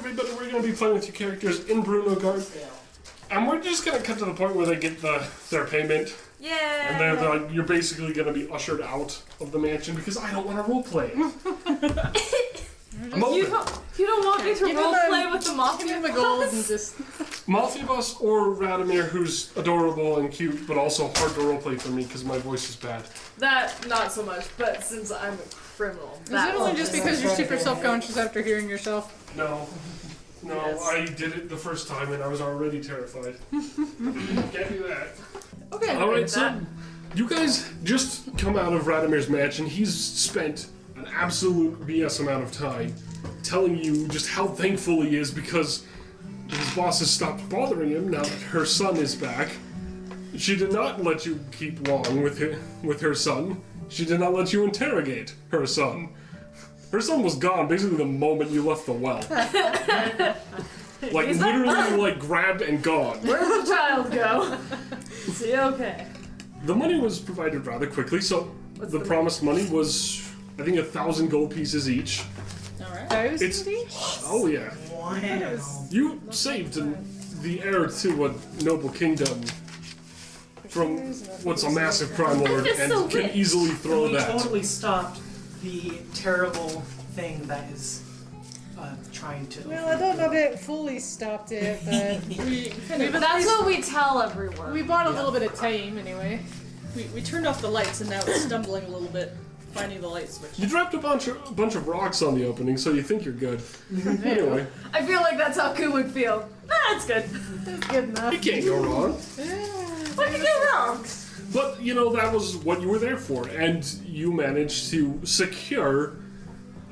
everybody, we're going to be playing with your characters in Brunnogardt. And we're just going to cut to the point where they get their payment. Yeah. And they're like, you're basically going to be ushered out of the mansion because I don't want to roleplay. You don't want me to roleplay with the Mafia Give him a gold and just... Mafia Boss or Radomir, who's adorable and cute, but also hard to roleplay for me because my voice is bad. That, not so much, but since I'm a criminal. Is it only just because you're super self-conscious after hearing yourself? No, yes. I did it the first time and I was already terrified. Can't do that. Okay. Alright, so you guys just come out of Radomir's mansion. He's spent an absolute BS amount of time telling you just how thankful he is because his boss has stopped bothering him now that her son is back. She did not let you keep long with her son. She did not let you interrogate her son. Her son was gone basically the moment you left the well. Like, literally, grabbed and gone. Where'd the child go? Is he okay? The money was provided rather quickly, so the promised money was, I think, 1,000 gold pieces each. Alright. Oh yeah. Wow. You saved the heir to a noble kingdom from what's a massive crime lord and so can rich. easily throw We that. totally stopped the terrible thing that is trying to... Well, I don't know if it fully stopped it, but That's what we tell everyone. we bought a little bit of time anyway. We turned off the lights and now it's stumbling a little bit, finding the light switch. You dropped a bunch of rocks on the opening, so you think you're good. Anyway, I feel like that's how Ku would feel. That's good. That's good enough. you can't go wrong. What could go wrong? But, that was what you were there for, and you managed to secure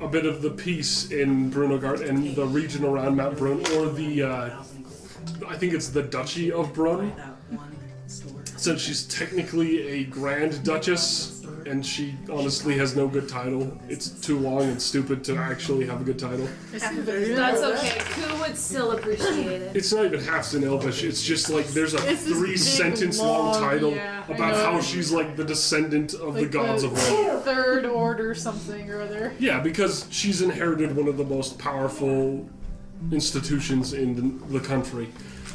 a bit of the peace in Brunnogardt and the region around Mount Brunn, or I think it's the Duchy of Brunn, since she's technically a Grand Duchess, and she honestly has no good title. It's too long and stupid to actually have a good title. That's okay. Ku would still appreciate it. It's not even half in Elvish, it's just like there's a It's this 3-sentence big, long long, title yeah, I about know. how she's like the descendant of the Like gods the of war. Third order something or other. Yeah, because she's inherited one of the most powerful institutions in the country.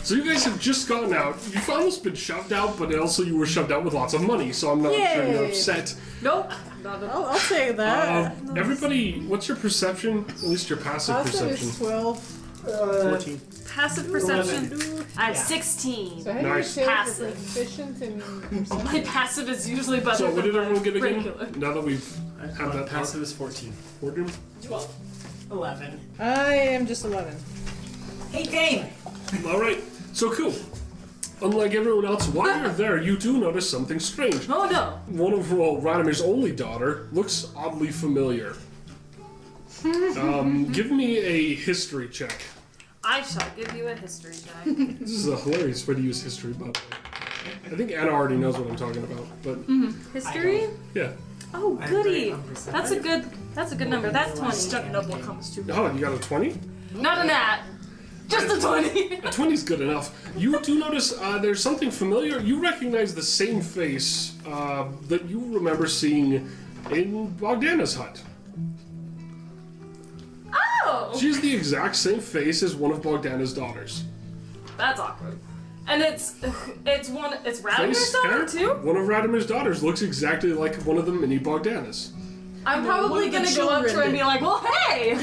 So you guys have just gotten out. You've almost been shoved out, but also you were shoved out with lots of money, so I'm not sure you're Yay. upset. Nope. Not at all. I'll say that. Everybody, what's your perception? At least your passive I'll say perception. it's 12. 14. Passive perception. I have 16. So how Nice. do you say Passive. you're proficient in perception? My passive is usually better So what did than everyone get again? regular. Now that we've had that Passive is 14. order? 12. 11. I am just 11. Hey, Dane! Alright, so cool. Unlike everyone else, while you're there, you do notice something strange. Oh no. One of Radomir's only daughter looks oddly familiar. Give me a history check. I shall give you a history check. This is a hilarious way to use history, by the way. I think Anna already knows what I'm talking about, but History? yeah. Oh, I'm goody. great on perception. That's a good number. That's 20. Studying up what comes to Oh, you got a 20? Not a nat. Just a 20. A 20's good enough. You do notice there's something familiar. You recognize the same face that you remember seeing in Bogdana's hut. Oh! She's the exact same face as one of Bogdana's daughters. That's awkward. And it's Radomir's Face, hair, daughter too? one of Radomir's daughters looks exactly like one of the mini Bogdanas. I'm one probably of the gonna go up to her and be like, well, hey!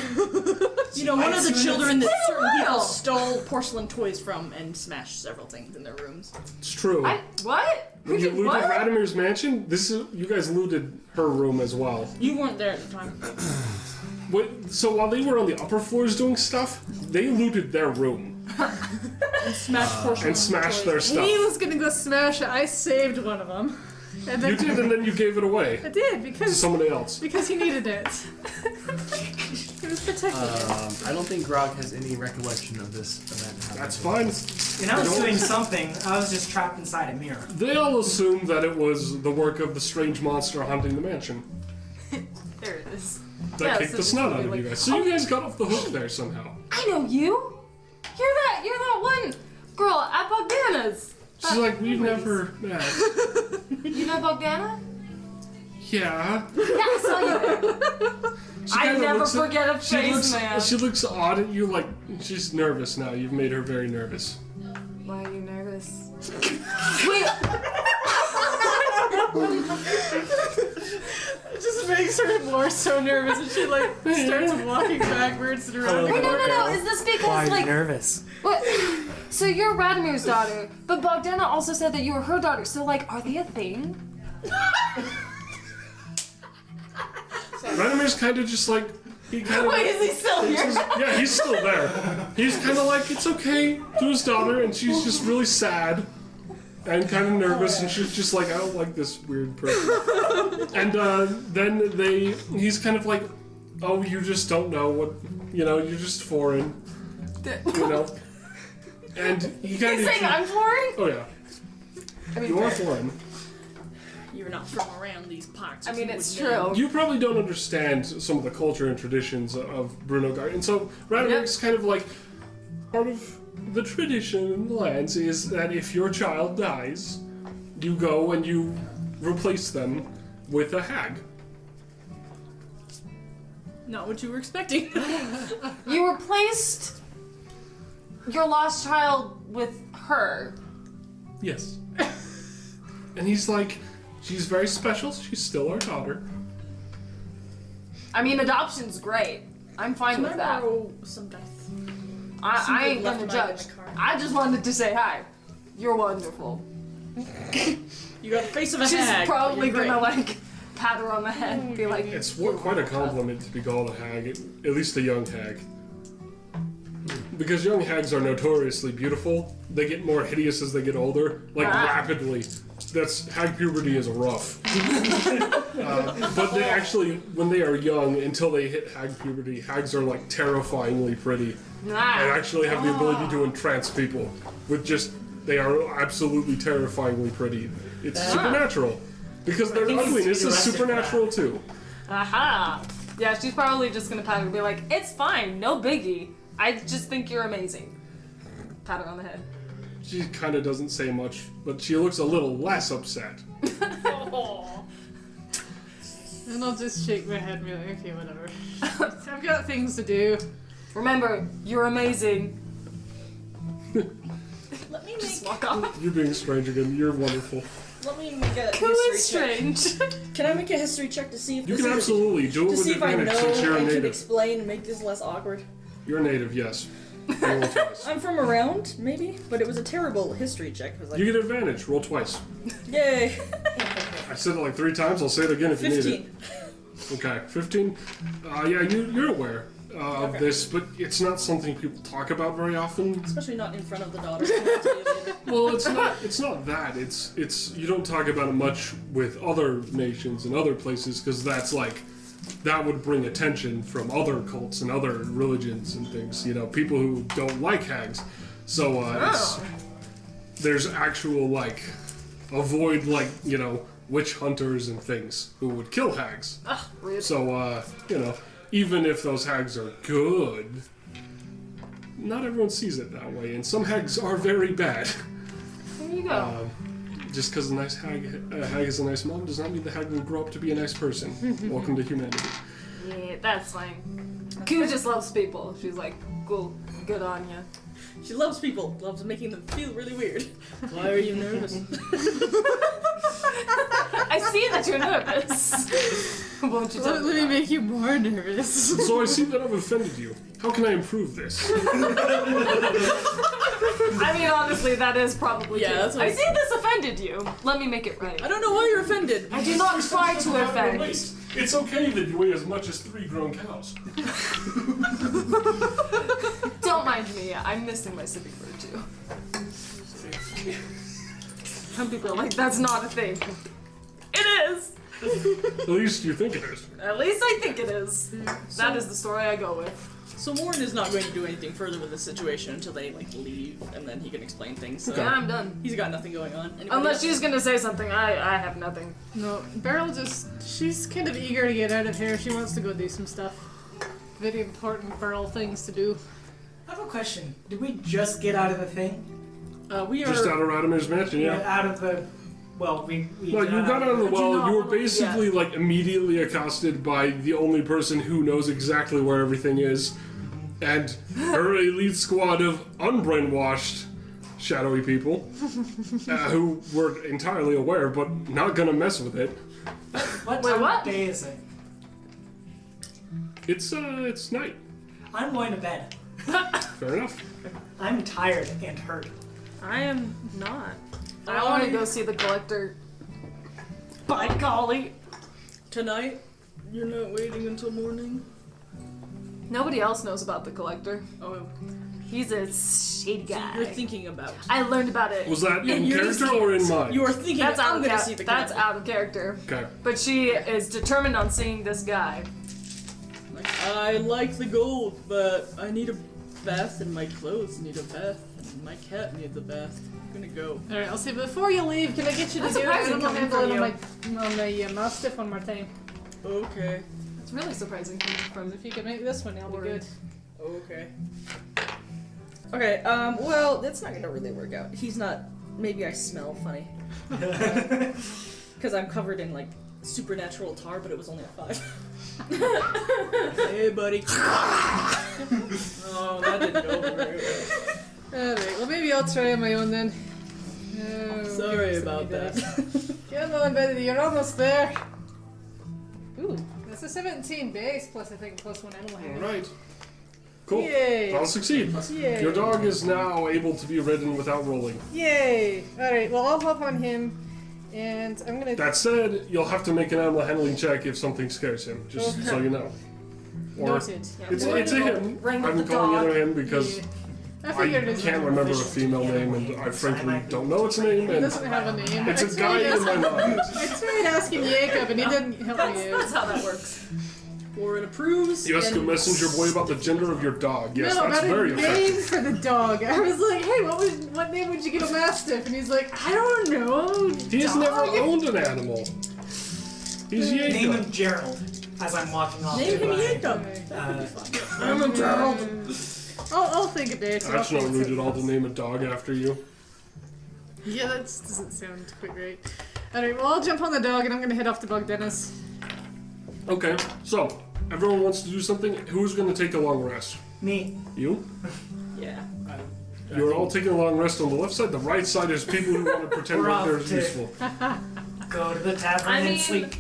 You know, one of the children that certain real. people stole porcelain toys from and smashed several things in their rooms. It's true. What? When you looted What? Radomir's mansion, you guys looted her room as well. You weren't there at the time. So while they were on the upper floors doing stuff, they looted their room And smashed porcelain and smashed toys. their stuff. He was gonna go smash it. I saved one of them. And then You did, and then you gave it away I did to because somebody else. he needed it. He was protecting it. I don't think Grog has any recollection of this event happening. That's fine. And I was doing something. I was just trapped inside a mirror. They all assumed that it was the work of the strange monster haunting the mansion. There it is. That Yeah, kicked so the just snot out be of you like, guys. So you guys got off the hook there somehow. I know you. You're that one girl at Bogdana's. She's like, we've never met. You know Bogdana? Yeah. Yeah, I saw you there. I kinda never looks at- forget a face, man. She looks odd at you, like she's nervous now. You've made her very nervous. Why are you nervous? Wait. It just makes her more so nervous, and she like starts walking backwards and around. Wait, no. Is this Why because are you like nervous? what? So you're Radimir's daughter, but Bogdana also said that you were her daughter. So like, are they a thing? Radimir's kind of just like he kind of. Wait, is he still here? Yeah, he's still there. He's kind of like it's okay to his daughter, and she's just really sad and kind of nervous, and she's just like I don't like this weird person. And then he's kind of like, oh, you just don't know what, you're just foreign, And he kind He's of saying I'm foreign? oh yeah, I mean, you are foreign. You're not from around these parts. I mean, you it's wouldn't know. true. You probably don't understand some of the culture and traditions of Brunnogardt, and so Radimir's kind of like part of the tradition in the lands is that if your child dies, you go and you replace them with a hag. Not what you were expecting. You replaced your lost child with her. Yes. And he's like, she's very special. She's still our daughter. I mean, adoption's great. I'm fine Can with I that. borrow some dice? I ain't left gonna mine in judge. the car. I just wanted to say hi. You're wonderful. You got the face of a She's hag. probably You're gonna great. like pat her on the head and be like, It's quite a compliment to be called a hag, at least a young hag. Because young hags are notoriously beautiful. They get more hideous as they get older, like rapidly. Hag puberty is rough. But they actually, when they are young, until they hit hag puberty, hags are like terrifyingly pretty and actually have the ability to entrance people with just, they are absolutely terrifyingly pretty. It's supernatural. Because their think ugliness he's is supernatural too. aha. Yeah, she's probably just gonna pat her and be like, it's fine, no biggie. I just think you're amazing. Pat her on the head. She kind of doesn't say much, but she looks a little less upset. And I'll just shake my head and be like, okay, whatever. I've got things to do. Remember, you're amazing. Let me Just make. walk off. You're being strange again. You're wonderful. Let me make a Who history is check. strange? Can I make a history check to see if You this can is absolutely do it to with see if I know advantage since you're a and can native. explain and make this less awkward? You're a native, yes. Roll twice. I'm from around, maybe, but it was a terrible history check. It was like, You get advantage. Roll twice. yay, I said it like 3 times. I'll say it again if you need 15. it. Okay, 15. Yeah, you're aware of Okay. this, but it's not something people talk about very often. Especially not in front of the daughter. We'll have to do it later. Well, it's not that. It's you don't talk about it much with other nations and other places because that would bring attention from other cults and other religions and things. People who don't like hags. So there's actual avoid witch hunters and things who would kill hags. Rude. So even if those hags are good, not everyone sees it that way, and some hags are very bad. There you go. Just because a hag is a nice mom does not mean the hag will grow up to be a nice person. Welcome to humanity. Yeah, that's fine. Q just loves people. She's like, cool, good on ya. She loves people, loves making them feel really weird. Why are you nervous? I see that you're nervous. Won't you tell Let me me that? make you more nervous. So I see that I've offended you. How can I improve this? I mean, honestly, that is probably Yeah, true. that's what I see this offended you. Let me make it right. I don't know why you're offended. I do not try to offend. It's okay that you weigh as much as 3 grown cows. Don't mind me. I'm missing my civic virtue. Some people are like, that's not a thing. It is. At least you think it is. At least I think it is. That is the story I go with. So Warren is not going to do anything further with the situation until they leave, and then he can explain things. So Yeah, I'm done. he's got nothing going on. Anybody Unless else? she's gonna say something, I have nothing. No, Beryl she's kind of eager to get out of here. She wants to go do some stuff. Very important Beryl things to do. I have a question. Did we just get out of the thing? We are. Just out of Radimir's mansion, We yeah. got out of the Well, we Well, you got out of the Did you well. not You were wanna- basically like immediately accosted by the only person who knows exactly where everything is, and her elite squad of unbrainwashed, shadowy people who were entirely aware but not gonna mess with it. What Wait, time what? of day is it? It's night. I'm going to bed. Fair enough. I'm tired and hurt. I am not. I want to go see the collector. By golly. Tonight, you're not waiting until morning? Nobody else knows about the collector. Oh, He's a shady guy. you're thinking about. I learned about it. Was that in You're just character or in mind? You are thinking That's I'm out gonna of see the that's collector. out of character. Okay. But she is determined on seeing this guy. Like, I like the gold, but I need a bath and my clothes need a bath and my cat needs a bath. I'm gonna go. Alright, I'll see. Before you leave, can I get you to That's do surprising animal coming from handling on the mastiff one more time? Okay. It's really surprising coming from If you could make this one, it'll be good. Okay. Okay, well, that's not gonna really work out. He's not. Maybe I smell funny. Because I'm covered in, like, supernatural tar, but it was only a 5. Hey, buddy. Oh, that didn't go very well. Alright, well maybe I'll try on my own then. Oh, Sorry goodness about me, that. Come on, buddy, you're almost there. Ooh, that's a 17 base plus I think plus 1 animal handling. Alright. Cool. Yay. I'll succeed. Yay. Your dog is now able to be ridden without rolling. Yay! Alright, well I'll hop on him and I'm gonna. That said, you'll have to make an animal handling check if something scares him, just so you know. Or Noted. it's a him. Ring with I'm the calling dog. it a him because Yeah. I I figured it can't remember a female name and I frankly don't know its name. It And doesn't have a name. it's I a guy in my mind. I tried asking Jacob and he didn't help me That's out. how that works. Warren approves. You ask a and- messenger boy about the gender of your dog. Yes, No, that's about very a name effective. for the dog. I was like, hey, what name would you give a mastiff? And he's like, I don't know. He's dog. never owned an animal. He's Name Jacob. him Gerald as I'm walking off. Name to him my- Jacob. I'm a Gerald. I'll think of it. That's not rude at all to name a dog after you. Yeah, that doesn't sound quite right. Alright, well, I'll jump on the dog and I'm gonna head off to bug Dennis. Okay, so everyone wants to do something. Who's going to take a long rest? Me. You? Yeah. You're all taking a long rest on the left side. The right side is people who want to pretend We're like they're off to- useful. Go to the tavern I mean- and sleep.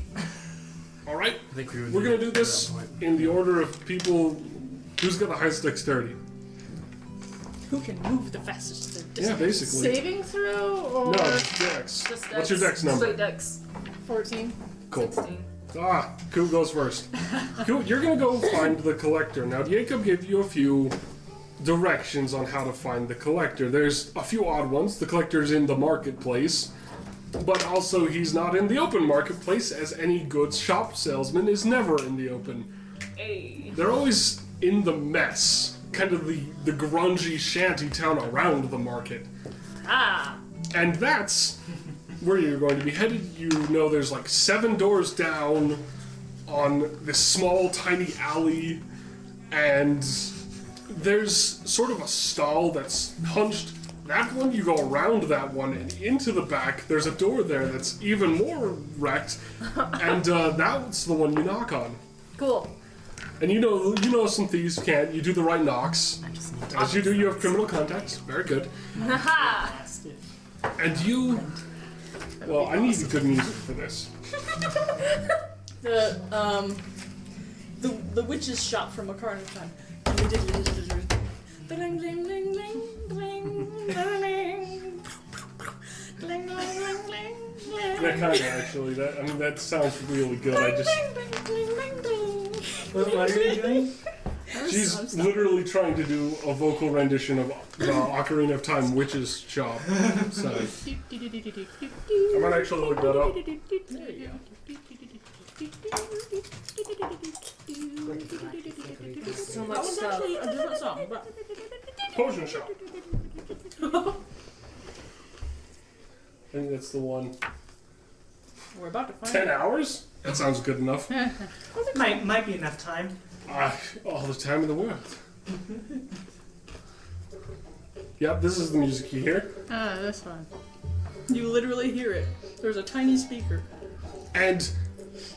All right, I think we would we're going to do at this that point. in the order of people. Who's got the highest dexterity? Who can move the fastest? Yeah, basically. Saving throw or No, it's dex. Just What's your dex number? Straight dex. 14? Cool. 16. Ah, Koo goes first. Koo, you're gonna go find the collector. Now, Jacob gave you a few directions on how to find the collector. There's a few odd ones. The collector's in the marketplace, but also he's not in the open marketplace, as any goods shop salesman is never in the open. Hey. They're always in the mess, kind of the grungy shanty town around the market. Ah. And that's where you're going to be headed. You know there's like 7 doors down on this small, tiny alley, and there's sort of a stall that's hunched. That one, you go around that one and into the back. There's a door there that's even more wrecked, and that's the one you knock on. Cool. And you know some thieves can't. You do the right knocks. As you do, you have criminal contacts. Very good. Haha. And you... Well, I need good music for this. The witch's shop from A Card of Time. Ding, ding, ding, ding, ding, ding, ding, ding, That kind of actually. That sounds really good. I just... What are you doing? She's literally trying to do a vocal rendition of the Ocarina of Time Witch's Shop. So, I might actually look that up. There you go. So That much was stuff. actually a different song, but Potion Shop. I think that's the one. we're about to find 10 it. hours? That sounds good enough. Might be enough time. All the time in the world. Yep, this is the music you hear. Ah, this one. You literally hear it. There's a tiny speaker. And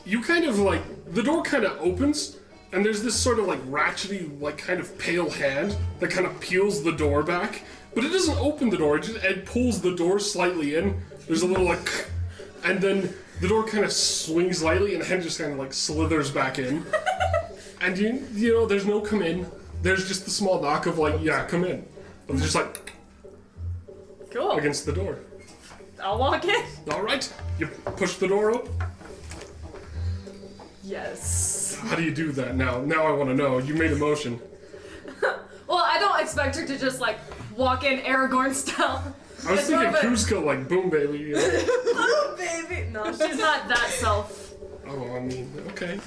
you kind of like, the door kind of opens, and there's this sort of like ratchety, like kind of pale hand that kind of peels the door back, but it doesn't open the door, it pulls the door slightly in. There's a little like, and then the door kind of swings lightly, and the hand just kind of like slithers back in. And you know, there's no come in. There's just the small knock of like, yeah, come in. And just like, Cool. against the door. I'll walk in. All right, you push the door up. Yes. How do you do that now? Now I want to know. You made a motion. Well, I don't expect her to just like walk in Aragorn style. I was It's thinking more of a- Cusco, like, boom, baby. You know? Oh, baby. No, she's not that self. Oh, I mean, okay.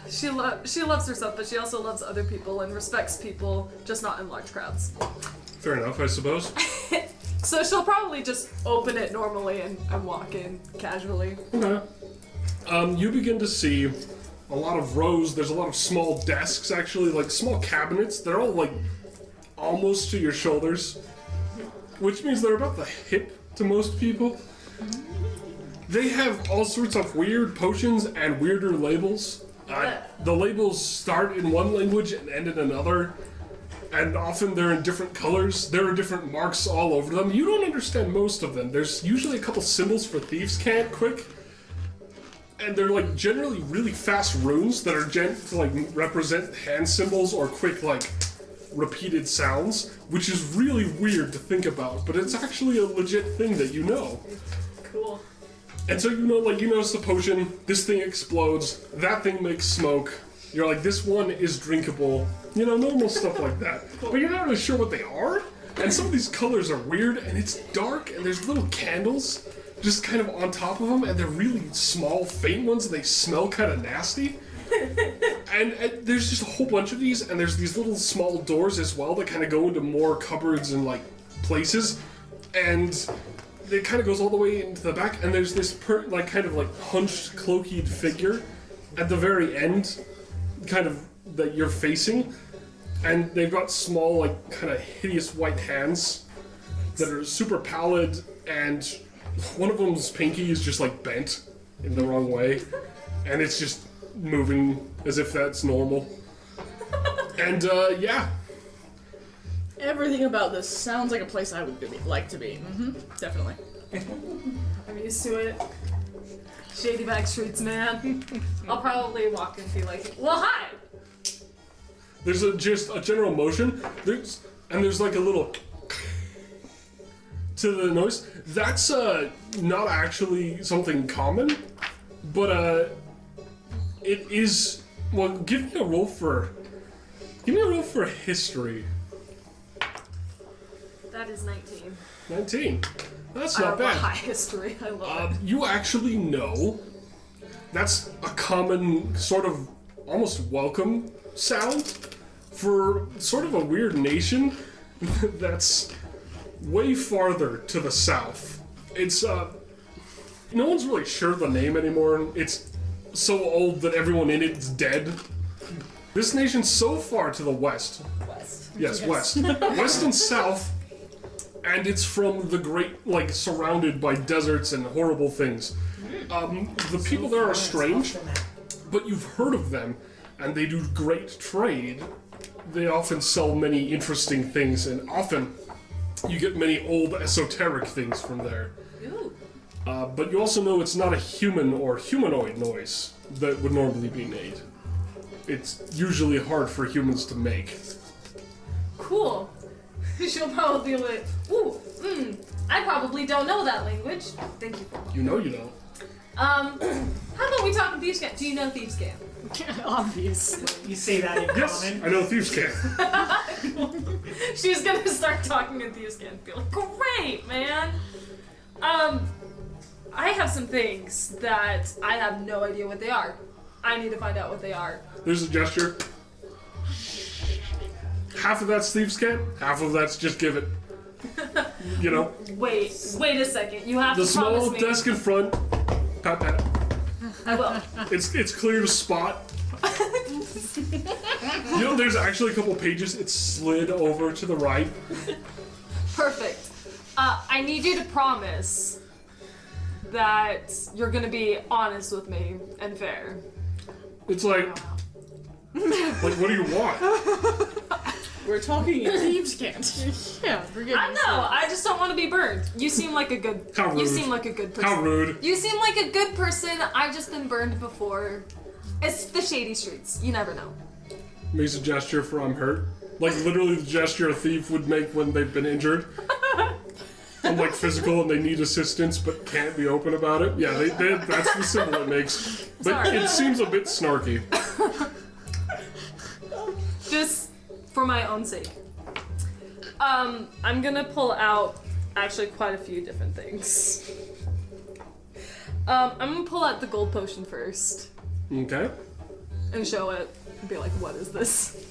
She loves herself, but she also loves other people and respects people, just not in large crowds. Fair enough, I suppose. So she'll probably just open it normally and walk in casually. Okay. You begin to see a lot of rows. There's a lot of small desks, actually, like small cabinets. They're all, like, almost to your shoulders, which means they're about the hip to most people. They have all sorts of weird potions and weirder labels. The labels start in one language and end in another, and often they're in different colors. There are different marks all over them. You don't understand most of them. There's usually a couple symbols for thieves' can't quick, and they're like generally really fast runes that are to like represent hand symbols or quick like repeated sounds, which is really weird to think about, but it's actually a legit thing that you know. Cool. And so you notice the potion, this thing explodes, that thing makes smoke, you're like, this one is drinkable, normal stuff like that. But you're not really sure what they are, and some of these colors are weird, and it's dark, and there's little candles just kind of on top of them, and they're really small, faint ones, and they smell kind of nasty. And there's just a whole bunch of these, and there's these little small doors as well that kind of go into more cupboards and like places, and it kind of goes all the way into the back, and there's this kind of hunched, cloaked figure at the very end, kind of that you're facing, and they've got small, kind of hideous white hands that are super pallid, and one of them's pinky is just bent in the wrong way, and it's just moving as if that's normal. And yeah. Everything about this sounds like a place I would like to be. Definitely. I'm used to it. Shady back streets, man. I'll probably walk and be like, well, hi! There's just a general motion. There's a little to the noise. That's not actually something common, but it is. Well, give me a roll for history. That is 19. 19. That's I not have bad. a high history. I love it. You actually know that's a common sort of almost welcome sound for sort of a weird nation that's way farther to the south. It's no one's really sure the name anymore. It's so old that everyone in it's dead. This nation's so far to the west. West. Yes, west. West and south. And it's from the great, surrounded by deserts and horrible things. The people there are strange, but you've heard of them, and they do great trade. They often sell many interesting things, and often you get many old esoteric things from there. Ooh. But you also know it's not a human or humanoid noise that would normally be made. It's usually hard for humans to make. Cool. She'll probably be like, ooh, I probably don't know that language. Thank you. You know you don't. How about we talk in Thieves' Camp? Do you know Thieves' Camp? Obviously. You say that in Yes, common. I know thieves can. She's gonna start talking in Thieves' Camp. Be like, great, man. I have some things that I have no idea what they are. I need to find out what they are. There's a gesture. Half of that's thieves' camp, half of that's just give it. Wait a second. You have The to small promise me. desk in front. Pat pat. I will. It's clear to spot. There's actually a couple pages. It's slid over to the right. Perfect. I need you to promise that you're gonna be honest with me and fair. It's like what do you want? We're talking in Thieves can't. Yeah, forgive I me. know. I just don't want to be burned. You seem like a good. How rude. You seem like a good person. How rude. You seem like a good person. I've just been burned before. It's the shady streets. You never know. Makes a gesture for I'm hurt. Like literally the gesture a thief would make when they've been injured. And like physical and they need assistance but can't be open about it. Yeah, that's the symbol it makes. But Sorry. it seems a bit snarky. Just for my own sake. I'm gonna pull out actually quite a few different things. I'm gonna pull out the gold potion first Okay. and show it and be like, what is this?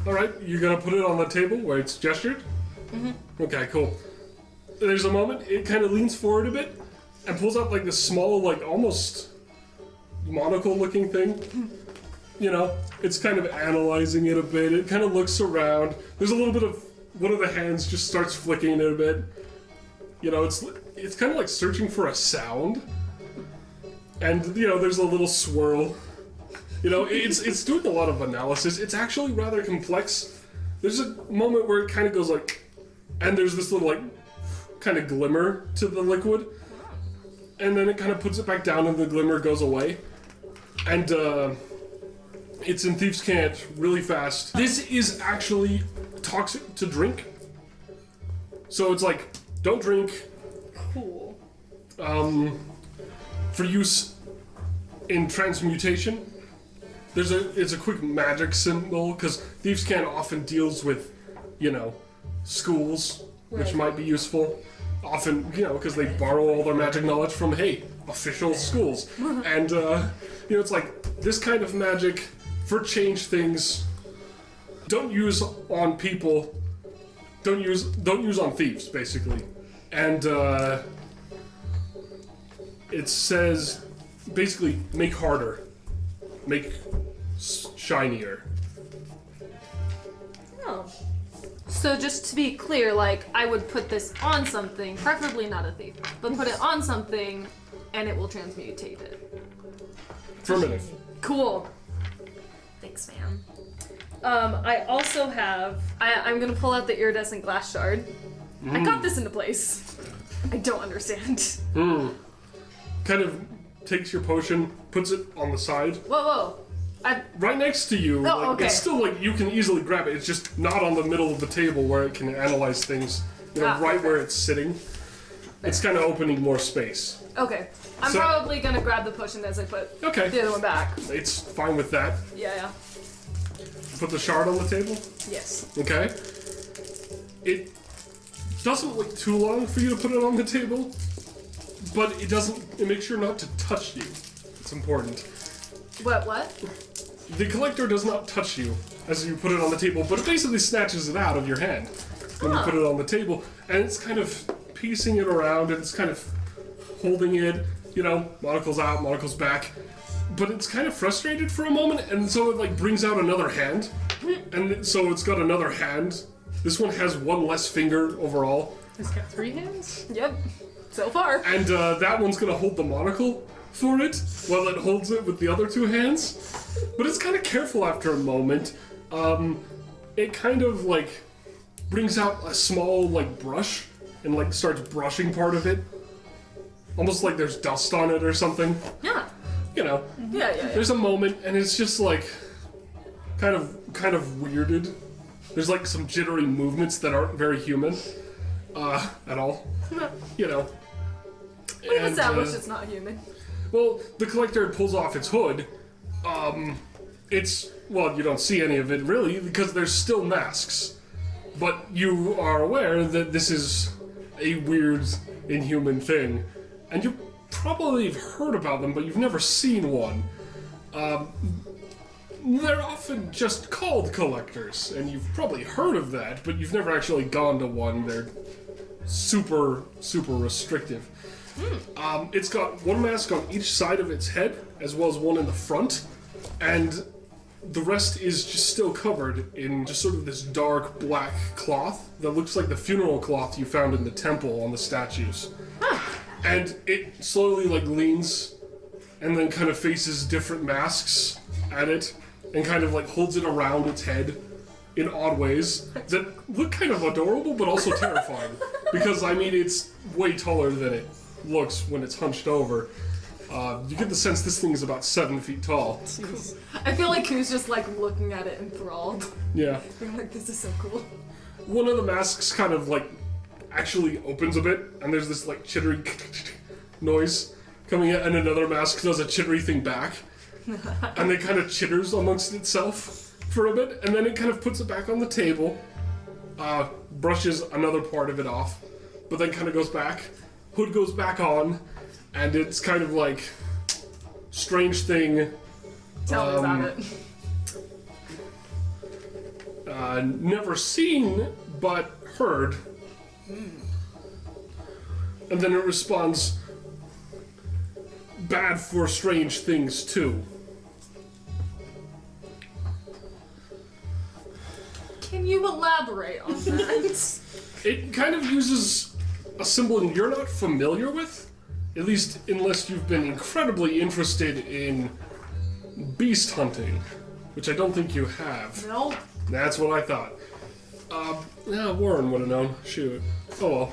Alright, you're gonna put it on the table where it's gestured? Okay, cool. There's a moment, it kind of leans forward a bit and pulls out like this small, like almost monocle looking thing. You know, it's kind of analyzing it a bit. It kind of looks around. There's a little bit of one of the hands just starts flicking it a bit. You know, it's kind of like searching for a sound. And you know, there's a little swirl. You know, it's doing a lot of analysis. It's actually rather complex. There's a moment where it kind of goes like, and there's this little like kind of glimmer to the liquid, and then it kind of puts it back down, and the glimmer goes away. And it's in Thieves' Cant really fast. This is actually toxic to drink. So it's like, don't drink. Cool. For use in transmutation, it's a quick magic symbol, because Thieves' Cant often deals with, you know, schools, which Right. might be useful. Often, you know, because they borrow all their magic knowledge from, hey, official schools. And, you know, it's like, this kind of magic, for change things, don't use on people, don't use on thieves, basically. And, it says, basically, make harder. Make shinier. Oh. So just to be clear, like, I would put this on something, preferably not a thief, but put it on something and it will transmutate it. Affirmative. Cool. Thanks, fam. I also have, I'm gonna pull out the iridescent glass shard. I got this into place. I don't understand. Kind of takes your potion, puts it on the side. Whoa. Right next to you. Oh, like, okay. It's still like you can easily grab it. It's just not on the middle of the table where it can analyze things. You know, right okay. where it's sitting. It's kind of opening more space. Okay. I'm So- probably gonna grab the potion as I put Okay. the other one back. It's fine with that. Yeah. Put the shard on the table. Yes. Okay. It doesn't wait too long for you to put it on the table, but it makes sure not to touch you. It's important. What? The collector does not touch you as you put it on the table, but it basically snatches it out of your hand when you put it on the table, and it's kind of piecing it around, and it's kind of holding it, you know, monocle's out, monocle's back, but it's kind of frustrated for a moment, and so it like brings out another hand, and so it's got another hand. This one has one less finger overall, It's got 3 hands? Yep. So far. and that one's gonna hold the monocle for it while it holds it with the other 2 hands. But it's kind of careful after a moment. It kind of like brings out a small like brush and like starts brushing part of it. Almost like there's dust on it or something. Yeah. You know, Yeah. there's a moment and it's just like kind of weirded. There's like some jittery movements that aren't very human at all. You know. We've And, established it's not human. well, the collector pulls off its hood. Well, you don't see any of it really because there's still masks. But you are aware that this is a weird, inhuman thing. And you probably have heard about them, but you've never seen one. They're often just called collectors, and you've probably heard of that, but you've never actually gone to one. They're super, super restrictive. It's got one mask on each side of its head, as well as one in the front, and the rest is just still covered in just sort of this dark black cloth that looks like the funeral cloth you found in the temple on the statues. And it slowly like leans and then kind of faces different masks at it and kind of like holds it around its head in odd ways that look kind of adorable but also terrifying. Because, I mean, it's way taller than it looks when it's hunched over. You get the sense this thing is about 7 feet tall. I feel like Hugh's just like looking at it enthralled. Yeah. Being like, this is so cool. One of the masks kind of like actually opens a bit and there's this like chittering noise coming out, and another mask does a chittery thing back. And it kind of chitters amongst itself for a bit, and then it kind of puts it back on the table, brushes another part of it off, but then kind of goes back. Hood goes back on, and it's kind of like strange thing. Tell me about it. Never seen, but heard. And then it responds, bad for strange things too. Can you elaborate on that? It kind of uses a symbol you're not familiar with, at least unless you've been incredibly interested in beast hunting, which I don't think you have. No. That's what I thought. Warren would have known. Shoot. Oh well.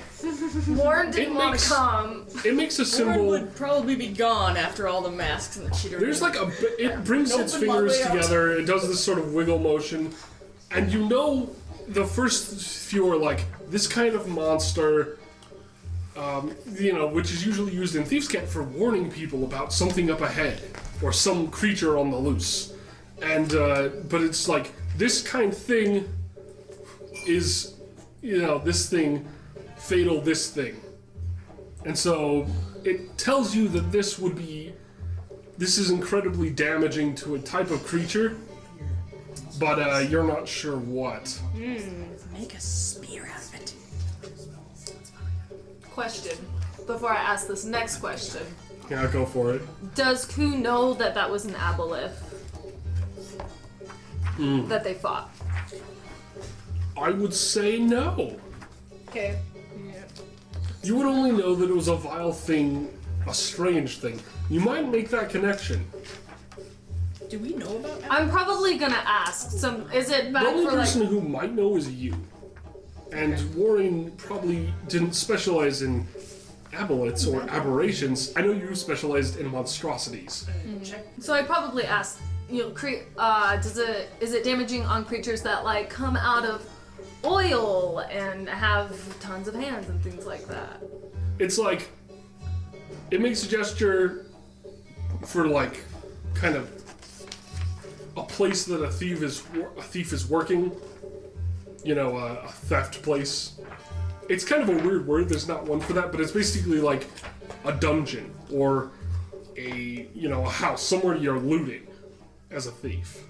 Warren didn't want to come. It makes a Warren symbol. would probably be gone after all the masks and the cheater. There's like it brings its Open my fingers way out. together, it does this sort of wiggle motion, and you know the first few are like, this kind of monster, which is usually used in Thieves' Cant for warning people about something up ahead, or some creature on the loose. And, but it's like, this kind of thing is, this thing, fatal this thing. And so, it tells you that this is incredibly damaging to a type of creature, but you're not sure what. Make a spear out of it. Question. Before I ask this next question. Yeah, go for it. Does Ku know that that was an aboleth? That they fought? I would say no. Okay. You would only know that it was a vile thing, a strange thing. You might make that connection. Do we know about that? I'm probably gonna ask. Is it The bad only for like? person who might know is you. And Warren probably didn't specialize in aboleths or aberrations. I know you specialized in monstrosities. Check. So I probably asked. Is it damaging on creatures that like come out of oil and have tons of hands and things like that? It's like, it makes a gesture for like, kind of a place that a thief is working. A theft place. It's kind of a weird word, there's not one for that, but it's basically like a dungeon or a house, somewhere you're looting as a thief.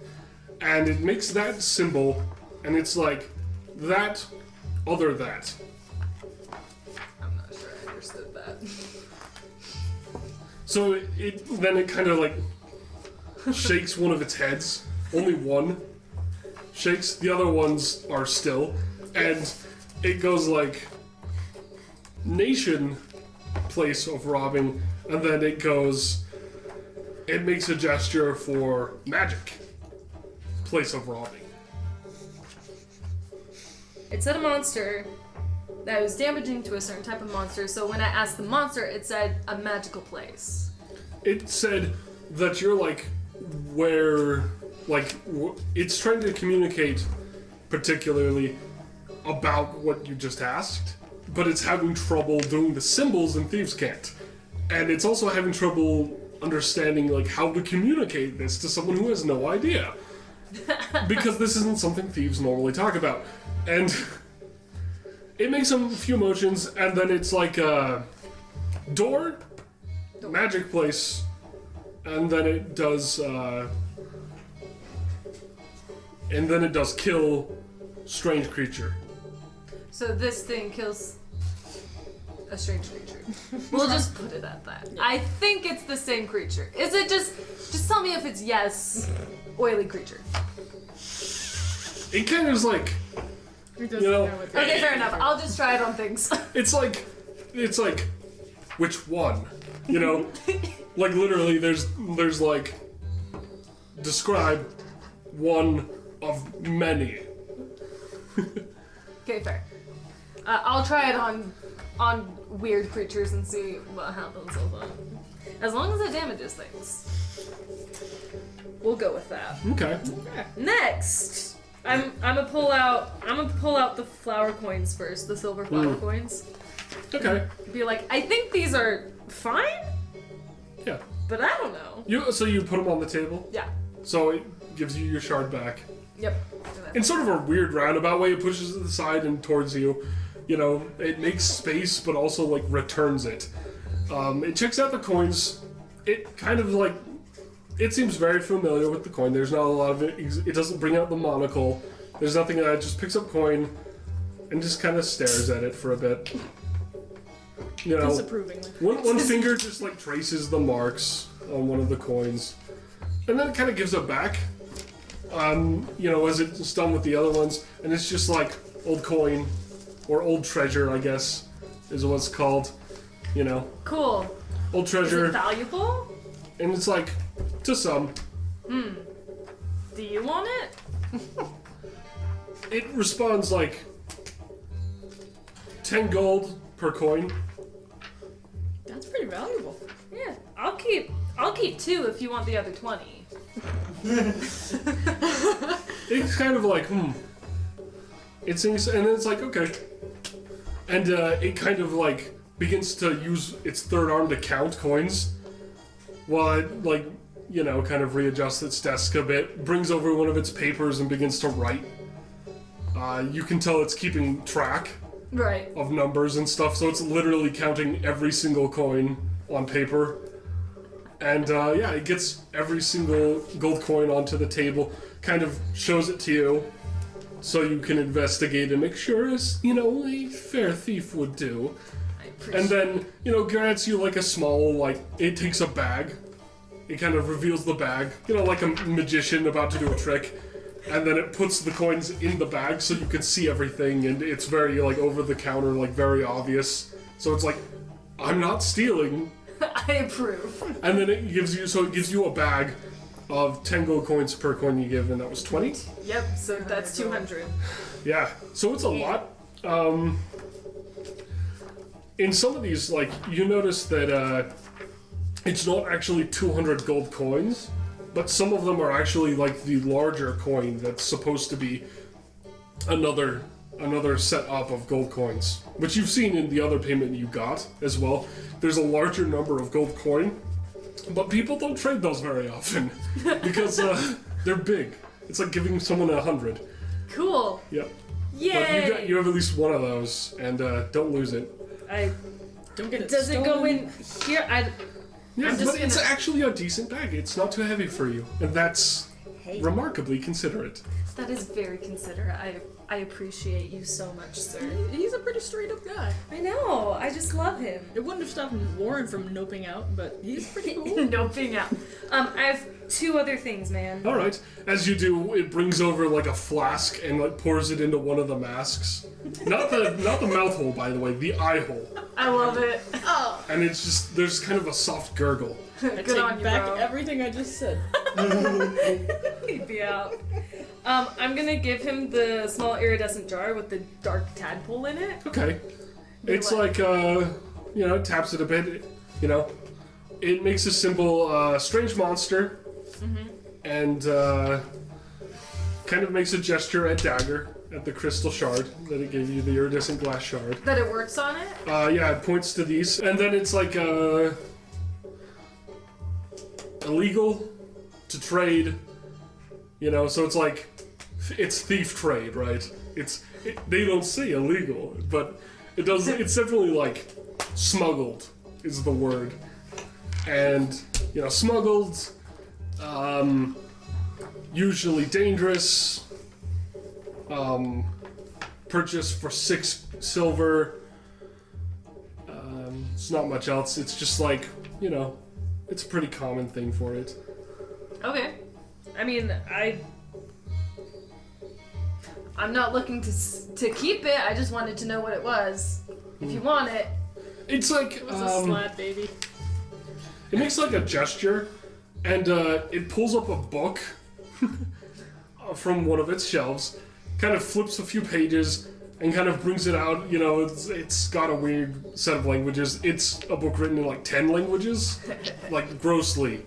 And it makes that symbol, and it's like, that, other that. I'm not sure I understood that. So then it kind of like shakes one of its heads. Only one shakes, the other ones are still, and it goes like, nation, place of robbing, and then it makes a gesture for magic, place of robbing. It said a monster that was damaging to a certain type of monster, so when I asked the monster, it said a magical place. It said that you're like, where, like, it's trying to communicate particularly about what you just asked, but it's having trouble doing the symbols in Thieves' Cant. And it's also having trouble understanding, like, how to communicate this to someone who has no idea. Because this isn't something thieves normally talk about. And it makes a few motions, and then it's like a door, magic place, and then it does, kill strange creature. So this thing kills a strange creature. We'll just put it at that. I think it's the same creature. Is it just tell me if it's yes oily creature. It kind of is like, He doesn't You know- know what Okay, fair enough. I'll just try it on things. it's like, which one? You know, like literally, there's like, describe one of many. Okay, fair. I'll try it on weird creatures and see what happens with it. As long as it damages things. We'll go with that. Okay. Next, I'm gonna pull out the flower coins first, the silver flower coins. Okay. Be like, I think these are fine, Yeah. but I don't know. So you put them on the table. Yeah. So it gives you your shard back. Yep. In sort of a weird roundabout way, it pushes it to the side and towards you. You know, it makes space, but also like returns it. It checks out the coins. It kind of like, it seems very familiar with the coin. There's not a lot of it. It doesn't bring out the monocle. There's nothing that it just picks up coin and just kind of stares at it for a bit. You know, Disapprovingly. one finger just like traces the marks on one of the coins, and then it kind of gives it back. You know, as it's done with the other ones, and it's just like old coin or old treasure, I guess, is what it's called. You know, Cool. old Is treasure, it valuable? and it's like to some. Do you want it? It responds like 10 gold per coin. That's pretty valuable. Yeah. I'll keep 2 if you want the other 20. It's kind of like, It sings, and then it's like, okay. And it kind of like begins to use its third arm to count coins. While it, like, you know, kind of readjusts its desk a bit, brings over one of its papers and begins to write. You can tell it's keeping track Right. of numbers and stuff, so it's literally counting every single coin on paper. And yeah, it gets every single gold coin onto the table, kind of shows it to you, so you can investigate and make sure, as you know, a fair thief would do. I appreciate And then, you know, grants you like a small, like, it takes a bag. It kind of reveals the bag, you know, like a magician about to do a trick. And then it puts the coins in the bag so you can see everything, and it's very, like, over the counter, like, very obvious. So it's like, I'm not stealing. I approve. And then it gives you a bag of 10 gold coins per coin you give, and that was 20? Yep, so that's 200. Yeah, so it's a lot. In some of these, like, you notice that it's not actually 200 gold coins, but some of them are actually like the larger coin that's supposed to be another set up of gold coins, which you've seen in the other payment you got as well. There's a larger number of gold coin, but people don't trade those very often because they're big. It's like giving someone 100. Cool. Yep. Yay! But you have at least one of those, and don't lose it. Don't get it Does it go stolen. in here? Yeah, I'm just but it's gonna- actually a decent bag. It's not too heavy for you, and that's remarkably considerate. That is very considerate. I appreciate you so much, sir. He's a pretty straight up guy. I know. I just love him. It wouldn't have stopped Warren from noping out, but he's pretty cool. Noping out. I have 2 other things, man. All right, as you do, it brings over like a flask and like pours it into one of the masks. Not the mouth hole, by the way, the eye hole. I love it. And it's just there's kind of a soft gurgle. I Good take on you, back bro. everything I just said. He'd be out. I'm gonna give him the small iridescent jar with the dark tadpole in it. Okay, it's like- like you know, it taps it a bit. You know, it makes a simple strange monster, and kind of makes a gesture at Dagger, at the crystal shard that it gave you, the iridescent glass shard. That it works on it. Yeah, it points to these, and then it's like illegal to trade. You know, so it's like it's thief trade, right? They don't say illegal, but it does. It's definitely like smuggled is the word, and you know, smuggled. Usually dangerous. Purchased for 6 silver. It's not much else. It's just like, you know, it's a pretty common thing for it. Okay. I mean, I'm not looking to keep it. I just wanted to know what it was. If you want it. It's like It was a slap, baby. it makes like a gesture, and it pulls up a book from one of its shelves, kind of flips a few pages, and kind of brings it out. You know, it's got a weird set of languages. It's a book written in like 10 languages, like grossly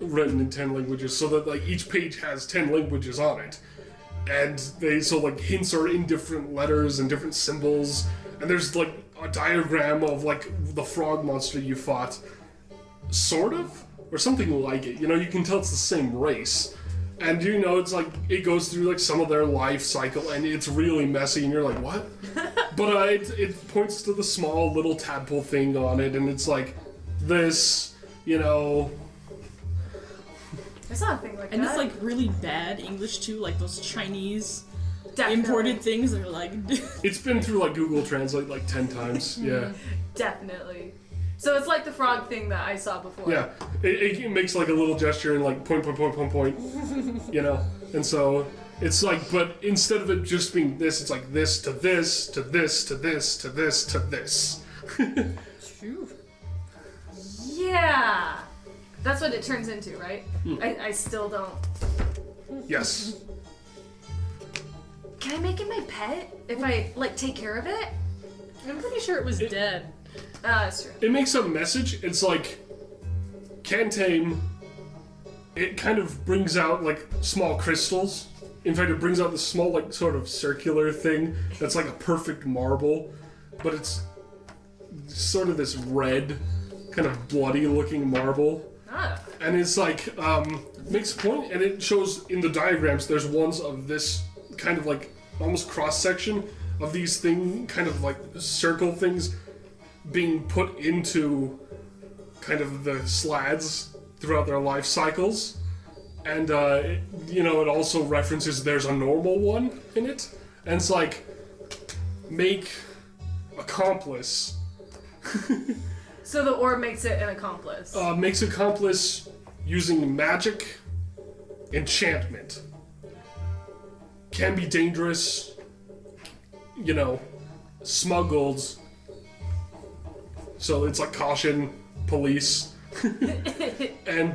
written in 10 languages, so that like each page has 10 languages on it. And like hints are in different letters and different symbols, and there's like a diagram of like the frog monster you fought, sort of, or something like it. You know, you can tell it's the same race, and you know it's like it goes through like some of their life cycle, and it's really messy, and you're like, what? But it points to the small little tadpole thing on it, and it's like this, you know. There's nothing like And that. it's like really bad English too, like those Chinese Definitely. imported things that are like. It's been through like Google Translate like 10 times. Yeah. Definitely. So it's like the frog thing that I saw before. Yeah. It makes like a little gesture and like point, you know? And so it's like, but instead of it just being this, it's like this to this to this to this to this to this. Phew. Yeah. That's what it turns into, right? I still don't. Yes. Can I make it my pet if I like take care of it? I'm pretty sure it was dead. That's true. It makes a message. It's like, can tame. It kind of brings out like small crystals. In fact, it brings out this small like sort of circular thing that's like a perfect marble, but it's sort of this red, kind of bloody looking marble. Ah. And it's like, makes a point, and it shows in the diagrams, there's ones of this kind of like almost cross-section of these kind of like circle things being put into kind of the slads throughout their life cycles. And, you know, it also references there's a normal one in it. And it's like, make accomplice. So the orb makes it an accomplice. Makes accomplice using magic, enchantment. Can be dangerous, you know, smuggled. So it's like caution, police. And,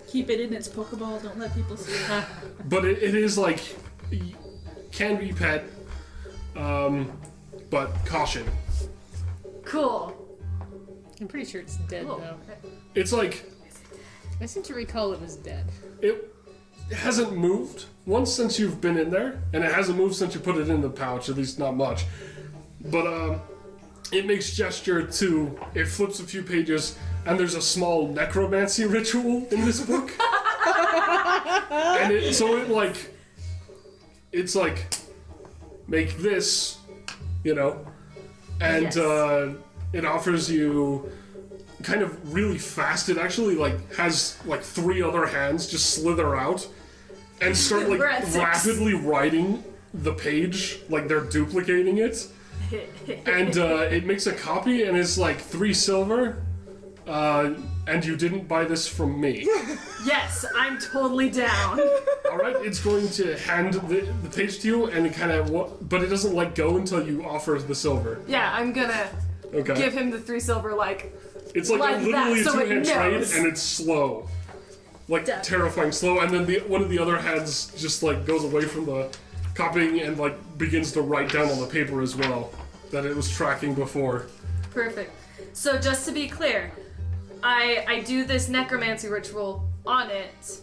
Keep it in its Pokeball, don't let people see it. but it is like, can be pet, but caution. Cool. I'm pretty sure it's dead, Cool. though. It's like, I seem to recall it was dead. it hasn't moved once since you've been in there, and it hasn't moved since you put it in the pouch, at least not much. But it makes gesture to, it flips a few pages, and there's a small necromancy ritual in this book. And it's like, make this, you know, and Yes. It offers you kind of really fast. It actually like has like 3 other hands just slither out and start like We're at 6. rapidly writing the page, like they're duplicating it. And it makes a copy, and it's like 3 silver. And you didn't buy this from me. Yes, I'm totally down. All right, it's going to hand the page to you, and it kind of, but it doesn't let go until you offer the silver. Yeah, I'm gonna Okay. give him the 3 silver, like, It's like like literally that, so a it 2-hand trade, knows. and it's slow, like Definitely. terrifying slow. And then one of the other hands just like goes away from the copying and like begins to write down on the paper as well that it was tracking before. perfect. So just to be clear, I do this necromancy ritual on it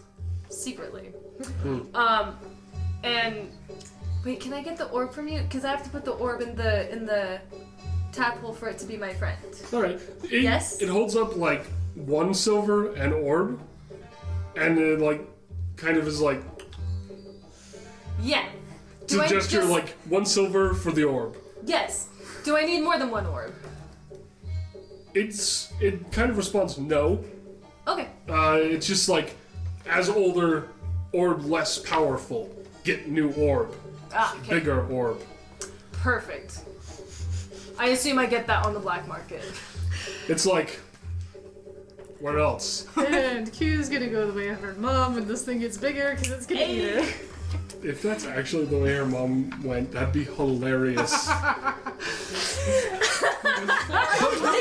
secretly. And wait, can I get the orb from you? Because I have to put the orb in the tadpole for it to be my friend. All right. Yes? It holds up like 1 silver and orb, and it like kind of is like Yeah. to gesture just- like 1 silver for the orb. Yes. Do I need more than 1 orb? It kind of responds no. Okay. It's just like, as older orb less powerful, get new orb, Ah, okay. bigger orb. Where else? And Q's gonna go the way of her mom, and this thing gets bigger because it's gonna eat her. If that's actually the way her mom went, that'd be hilarious. Make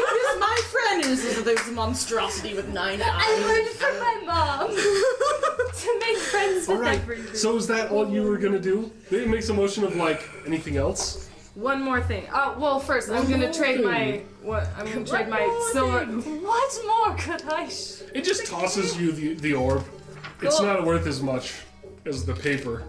this my friend! And there's a monstrosity with 9 eyes. I learned from my mom to make friends with everything. So is that all you were gonna do? It makes a motion of like anything else? One more thing. Well, first I'm One gonna more trade thing. I'm gonna trade my silver. What more could I? It just tosses you the orb. It's Cool. not worth as much as the paper,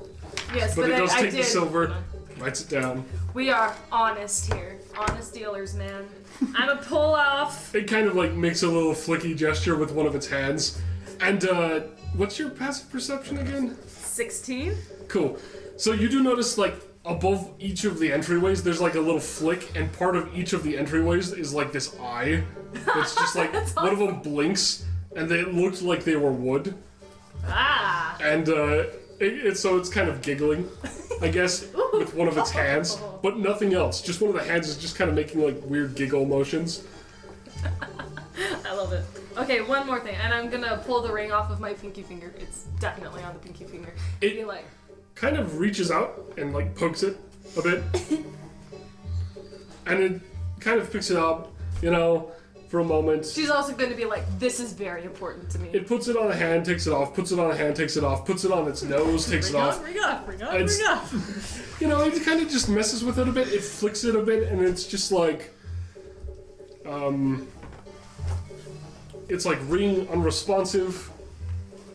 Yes, but but it does I take the did. silver, writes it down. We are honest here. Honest dealers, man. I'm a pull off. It kind of like makes a little flicky gesture with one of its hands. And what's your passive perception again? 16? Cool. So you do notice like above each of the entryways there's like a little flick, and part of each of the entryways is like this eye. It's just like one of them blinks, and they looked like they were wood. Ah. And so it's kind of giggling, I guess, with one of its hands, but nothing else. Just one of the hands is just kind of making like weird giggle motions. I love it. Okay, one more thing, and I'm gonna pull the ring off of my pinky finger. It's definitely on the pinky finger. Be like, Kind of reaches out and like pokes it a bit, and it kind of picks it up, for a moment. she's also gonna be like, this is very important to me. It puts it on a hand, takes it off, puts it on a hand, takes it off, puts it on its nose, takes it off. Bring up. It's- It kind of just messes with it a bit, it flicks it a bit, and it's just like, it's like ring unresponsive,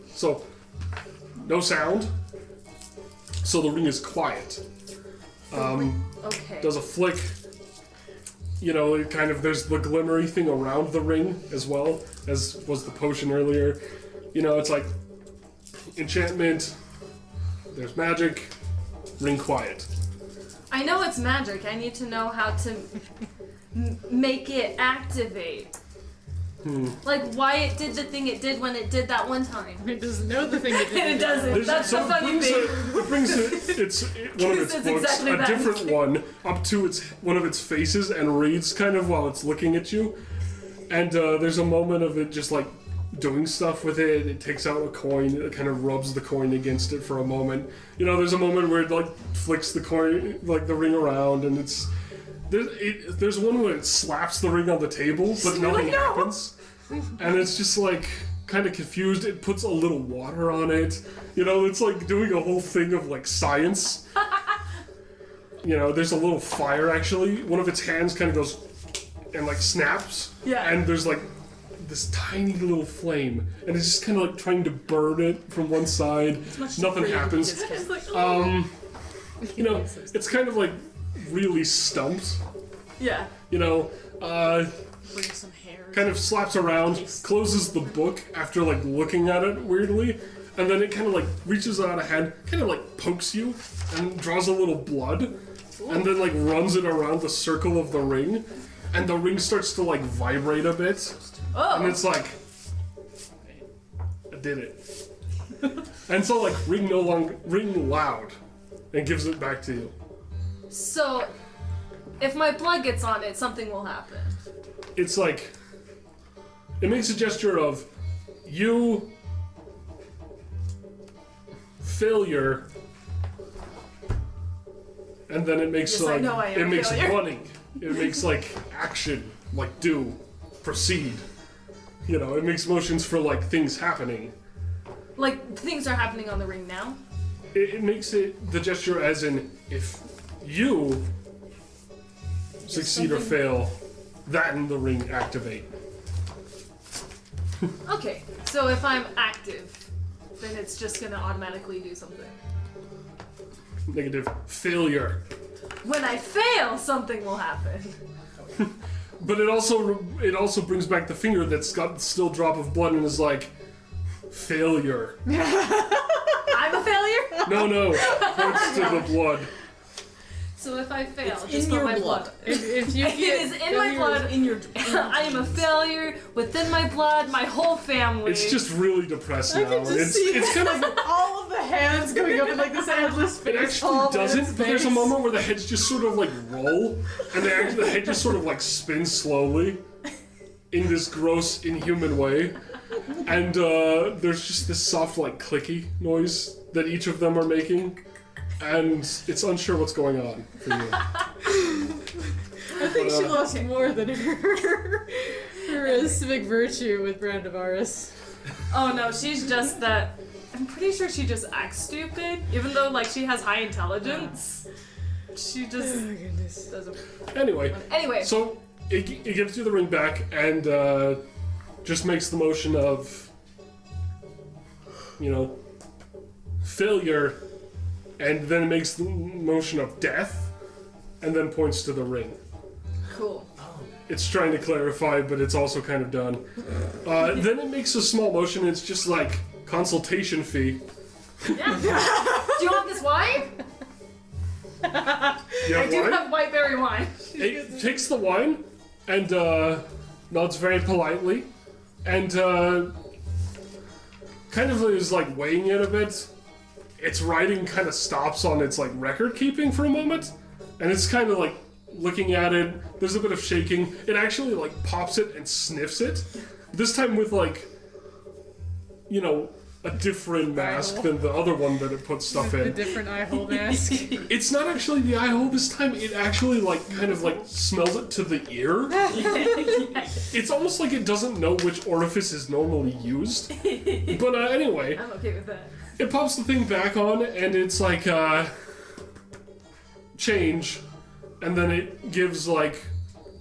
so no sound, so the ring is quiet. Okay. Does a flick, it kind of, there's the glimmery thing around the ring as well, as was the potion earlier. It's like enchantment, there's magic, ring quiet. I know it's magic. I need to know how to make it activate. Like why it did the thing it did when it did that one time. It doesn't know the thing it did. It doesn't. That's the funny thing. It brings one of its It's books, exactly a that. different one, up to one of its faces and reads kind of while it's looking at you. And there's a moment of it just like doing stuff with it. It takes out a coin, it kind of rubs the coin against it for a moment. There's a moment where it like flicks the coin, like the ring around, and there's one where it slaps the ring on the table, but nothing happens. And it's just like kind of confused. It puts a little water on it. It's like doing a whole thing of like science. There's a little fire actually. One of its hands kind of goes and like snaps. Yeah. And there's like this tiny little flame, and it's just kind of like trying to burn it from one side. Nothing happens. It's like, It's kind of like really stumped. yeah. Bring some hair. Kind of slaps around, closes the book after like looking at it weirdly, and then it kind of like reaches out a hand, kind of like pokes you, and draws a little blood, and then like runs it around the circle of the ring, and the ring starts to like vibrate a bit, and it's like, I did it. And so like ring loud, and gives it back to you. So, if my blood gets on it, something will happen. It's like, it makes a gesture of you, failure, and then it makes Yes, I like know I am it a makes failure. running, it makes like action, like do, proceed. It makes motions for like things happening. Like, things are happening on the ring now. It makes it the gesture as in if you succeed or fail, that and the ring activate. Okay, so if I'm active, then it's just gonna automatically do something. Negative failure. When I fail, something will happen. But it also brings back the finger that's got still drop of blood and is like failure. I'm a failure? No, points to the blood. So if I fail, It's just in put your my blood. If you It is in my blood. In your I am a failure within my blood, my whole family. It's just really depressed now. I can just see It's kind of all of the hands going up in like this endless face. it actually palm in doesn't, its but there's a face. moment where the heads just sort of like roll, and the head just sort of like spins slowly, in this gross, inhuman way. And there's just this soft, like, clicky noise that each of them are making. And it's unsure what's going on for you. I think she lost more than her civic virtue with Brunnogardt. Oh no, she's just that. I'm pretty sure she just acts stupid, even though like she has high intelligence. She just doesn't. Anyway, so it gives you the ring back and just makes the motion of, failure, and then it makes the motion of death, and then points to the ring. Cool. It's trying to clarify, but it's also kind of done. Then it makes a small motion, it's just like, consultation fee. Yeah. Do you want this wine? I do have white berry wine. It takes the wine and nods very politely and kind of is like weighing it a bit. Its writing kind of stops on its like record keeping for a moment, and it's kind of like looking at it. There's a bit of shaking. It actually like pops it and sniffs it. This time with like, a different mask than the other one that it puts stuff The in. different eye hole mask. It's not actually the eye hole this time. It actually like kind of like smells it to the ear. It's almost like it doesn't know which orifice is normally used. But anyway, I'm okay with that. it pops the thing back on and it's like change, and then it gives like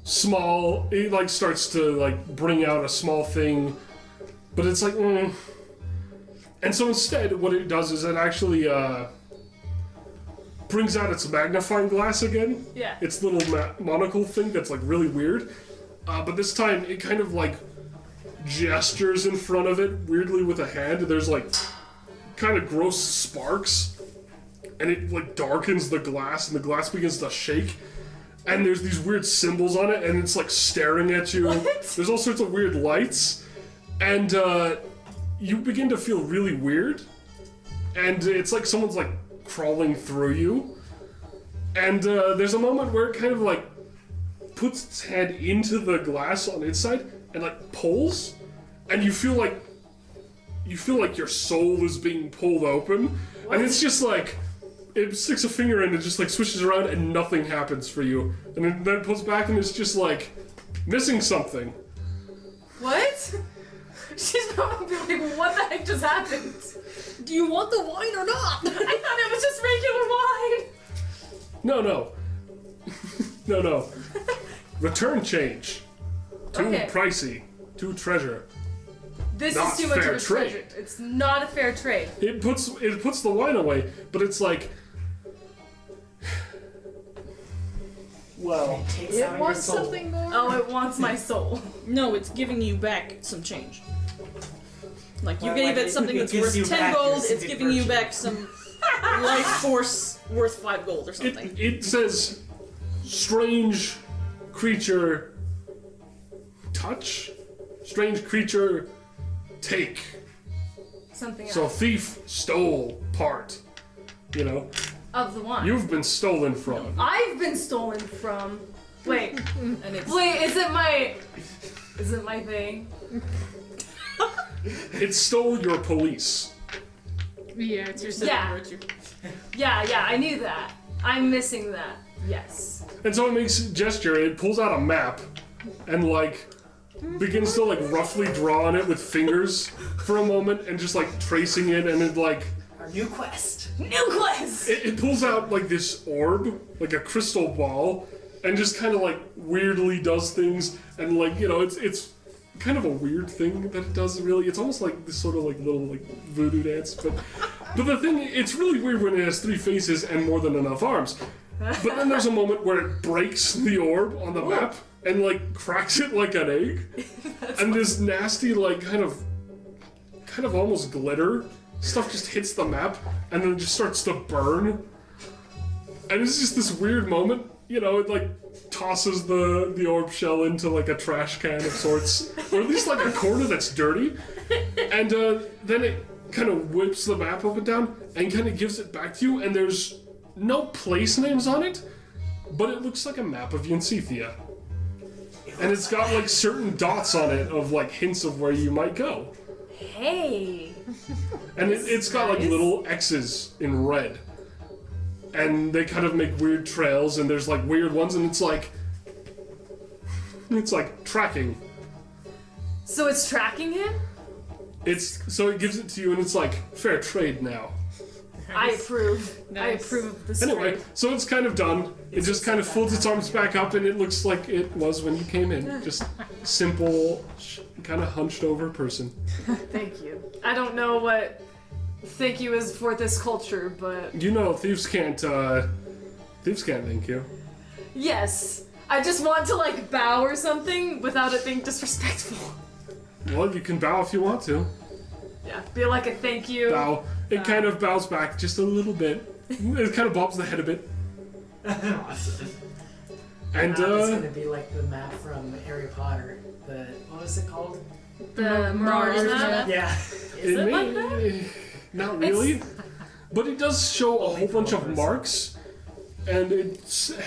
small. It like starts to like bring out a small thing, but it's like. And so instead, what it does is it actually brings out its magnifying glass again. Yeah. Its little monocle thing that's like really weird. But this time, it kind of like gestures in front of it weirdly with a hand. There's like kind of gross sparks. And it like darkens the glass, and the glass begins to shake. And there's these weird symbols on it, and it's like staring at you. What? There's all sorts of weird lights. And you begin to feel really weird, and it's like someone's like crawling through you, and there's a moment where it kind of like puts its head into the glass on its side and like pulls, and you feel like your soul is being pulled open. And it's just like it sticks a finger in and just like swishes around and nothing happens for you, and then it pulls back and it's just like missing something. What? She's probably like, what the heck just happened? Do you want the wine or not? I thought it was just regular wine. No. Return change. Too Okay. pricey. Too treasure. This Not is too much of fair a trade. treasure. It's not a fair trade. It puts the wine away, but it's like, well, It takes It out your wants soul. something more. Oh, it wants my soul. No, it's giving you back some change. Like you Well, gave like it something it that's gives worth you 10 back your gold, it's civic giving you virtue. back some life force worth 5 gold or something. it says strange creature touch, strange creature take. Something else. So thief stole part. Of the wine. You've been stolen from. I've been stolen from. Wait. And it's Is it my thing? It stole your police. Yeah, it's your civic Yeah. virtue. Yeah, I knew that. I'm missing that. Yes. And so it makes a gesture, it pulls out a map, and like, begins to like roughly draw on it with fingers for a moment, and just like tracing it, and it like, Our new quest. New quest! it pulls out like this orb, like a crystal ball, and just kind of like weirdly does things, and like, it's kind of a weird thing that it does really. It's almost like this sort of like little like voodoo dance, but the thing, it's really weird when it has 3 faces and more than enough arms. But then there's a moment where it breaks the orb on the map and like cracks it like an egg, and this nasty like kind of almost glitter stuff just hits the map and then just starts to burn, and it's just this weird moment. It like tosses the orb shell into like a trash can of sorts, or at least like a corner that's dirty, and then it kind of whips the map up and down and kind of gives it back to you, and there's no place names on it, but it looks like a map of Yansethia. and it's got like certain dots on it of like hints of where you might go. Hey. And it's got like nice. little X's in red. And they kind of make weird trails, and there's like weird ones, and it's like tracking. So it's tracking him? So it gives it to you, and it's like fair trade now. I approve. I Nice. approve of this Anyway, trade. so it's kind of done. It just kind of folds its arms back up, and it looks like it was when you came in. Just simple, kind of hunched over person. Thank you. I don't know what thank you is for this culture, but You know, thieves can't thank you. yes. I just want to like bow or something without it being disrespectful. Well, you can bow if you want to. Yeah, be like a thank you. Bow. It kind of bows back just a little bit. It kind of bobs the head a bit. Awesome. And It's gonna be like the map from Harry Potter. What was it called? The Mars map. Yeah. Is it like that? Not really. But it does show a whole bunch of marks, and it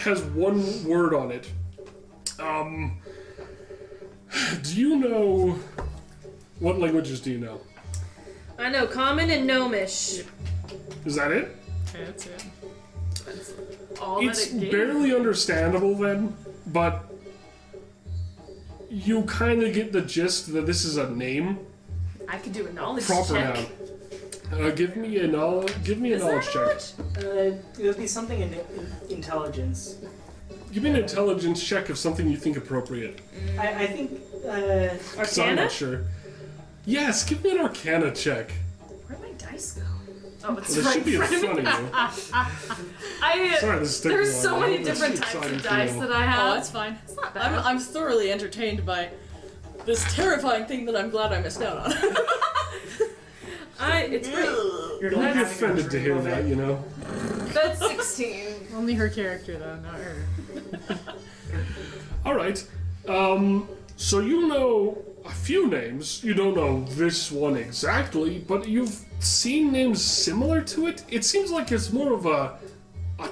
has one word on it. Do you know... What languages do you know? I know Common and Gnomish. Is that it? Okay, that's it. All It's that it gave. barely understandable then, but you kind of get the gist that this is a name, I could do a knowledge proper check. noun. Give me a knowledge. Give me a Is knowledge that check. knowledge? It would be something in intelligence. Give me an intelligence check of something you think appropriate. I think. 'Cause I'm Arcana? not sure. Yes, give me an Arcana check. Where'd my dice go? Oh, it's There right should be in in front of front me. of you. I Sorry, this is taking there's a so while. many That's different exciting types of for dice you. that I Oh, have. it's fine. It's not bad. I'm thoroughly entertained by this terrifying thing that I'm glad I missed out on. It's great. You're Don't be having a offended to hear dream of that, it. you know. That's 16. Only her character though, not her. All right. So you know a few names. You don't know this one exactly, but you've seen names similar to it. It seems like it's more of a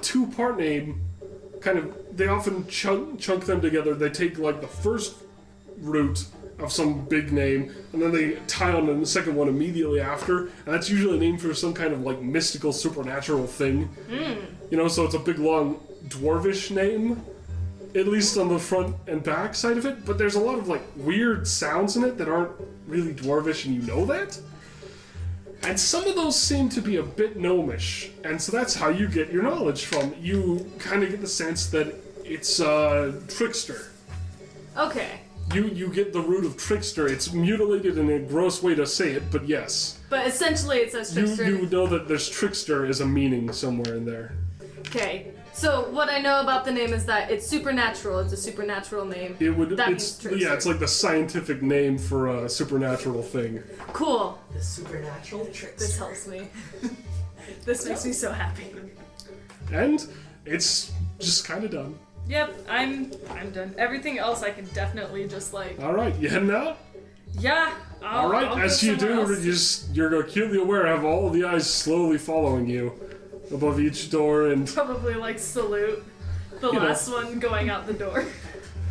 two-part name. Kind of, they often chunk them together. They take like the first root of some big name, and then they tie on the second one immediately after, and that's usually a name for some kind of like mystical, supernatural thing. You know, so it's a big, long, dwarvish name, at least on the front and back side of it, but there's a lot of like weird sounds in it that aren't really dwarvish, and you know that. And some of those seem to be a bit gnomish, and so that's how you get your knowledge from. You kind of get the sense that it's trickster. Okay. You get the root of trickster. It's mutilated in a gross way to say it, but yes. But essentially it says trickster. You know that there's trickster as a meaning somewhere in there. Okay. So what I know about the name is that it's supernatural. It's a supernatural name. It would That it's means trickster. yeah, it's like the scientific name for a supernatural thing. Cool. The supernatural tricks. This helps me. This makes me so happy. And it's just kind of done. Yep, I'm done. Everything else I can definitely just like All right, you heading out? yeah. All right, I'll as go you somewhere do, else. you're acutely aware of all the eyes slowly following you above each door, and Probably like salute the You know. last one going out the door.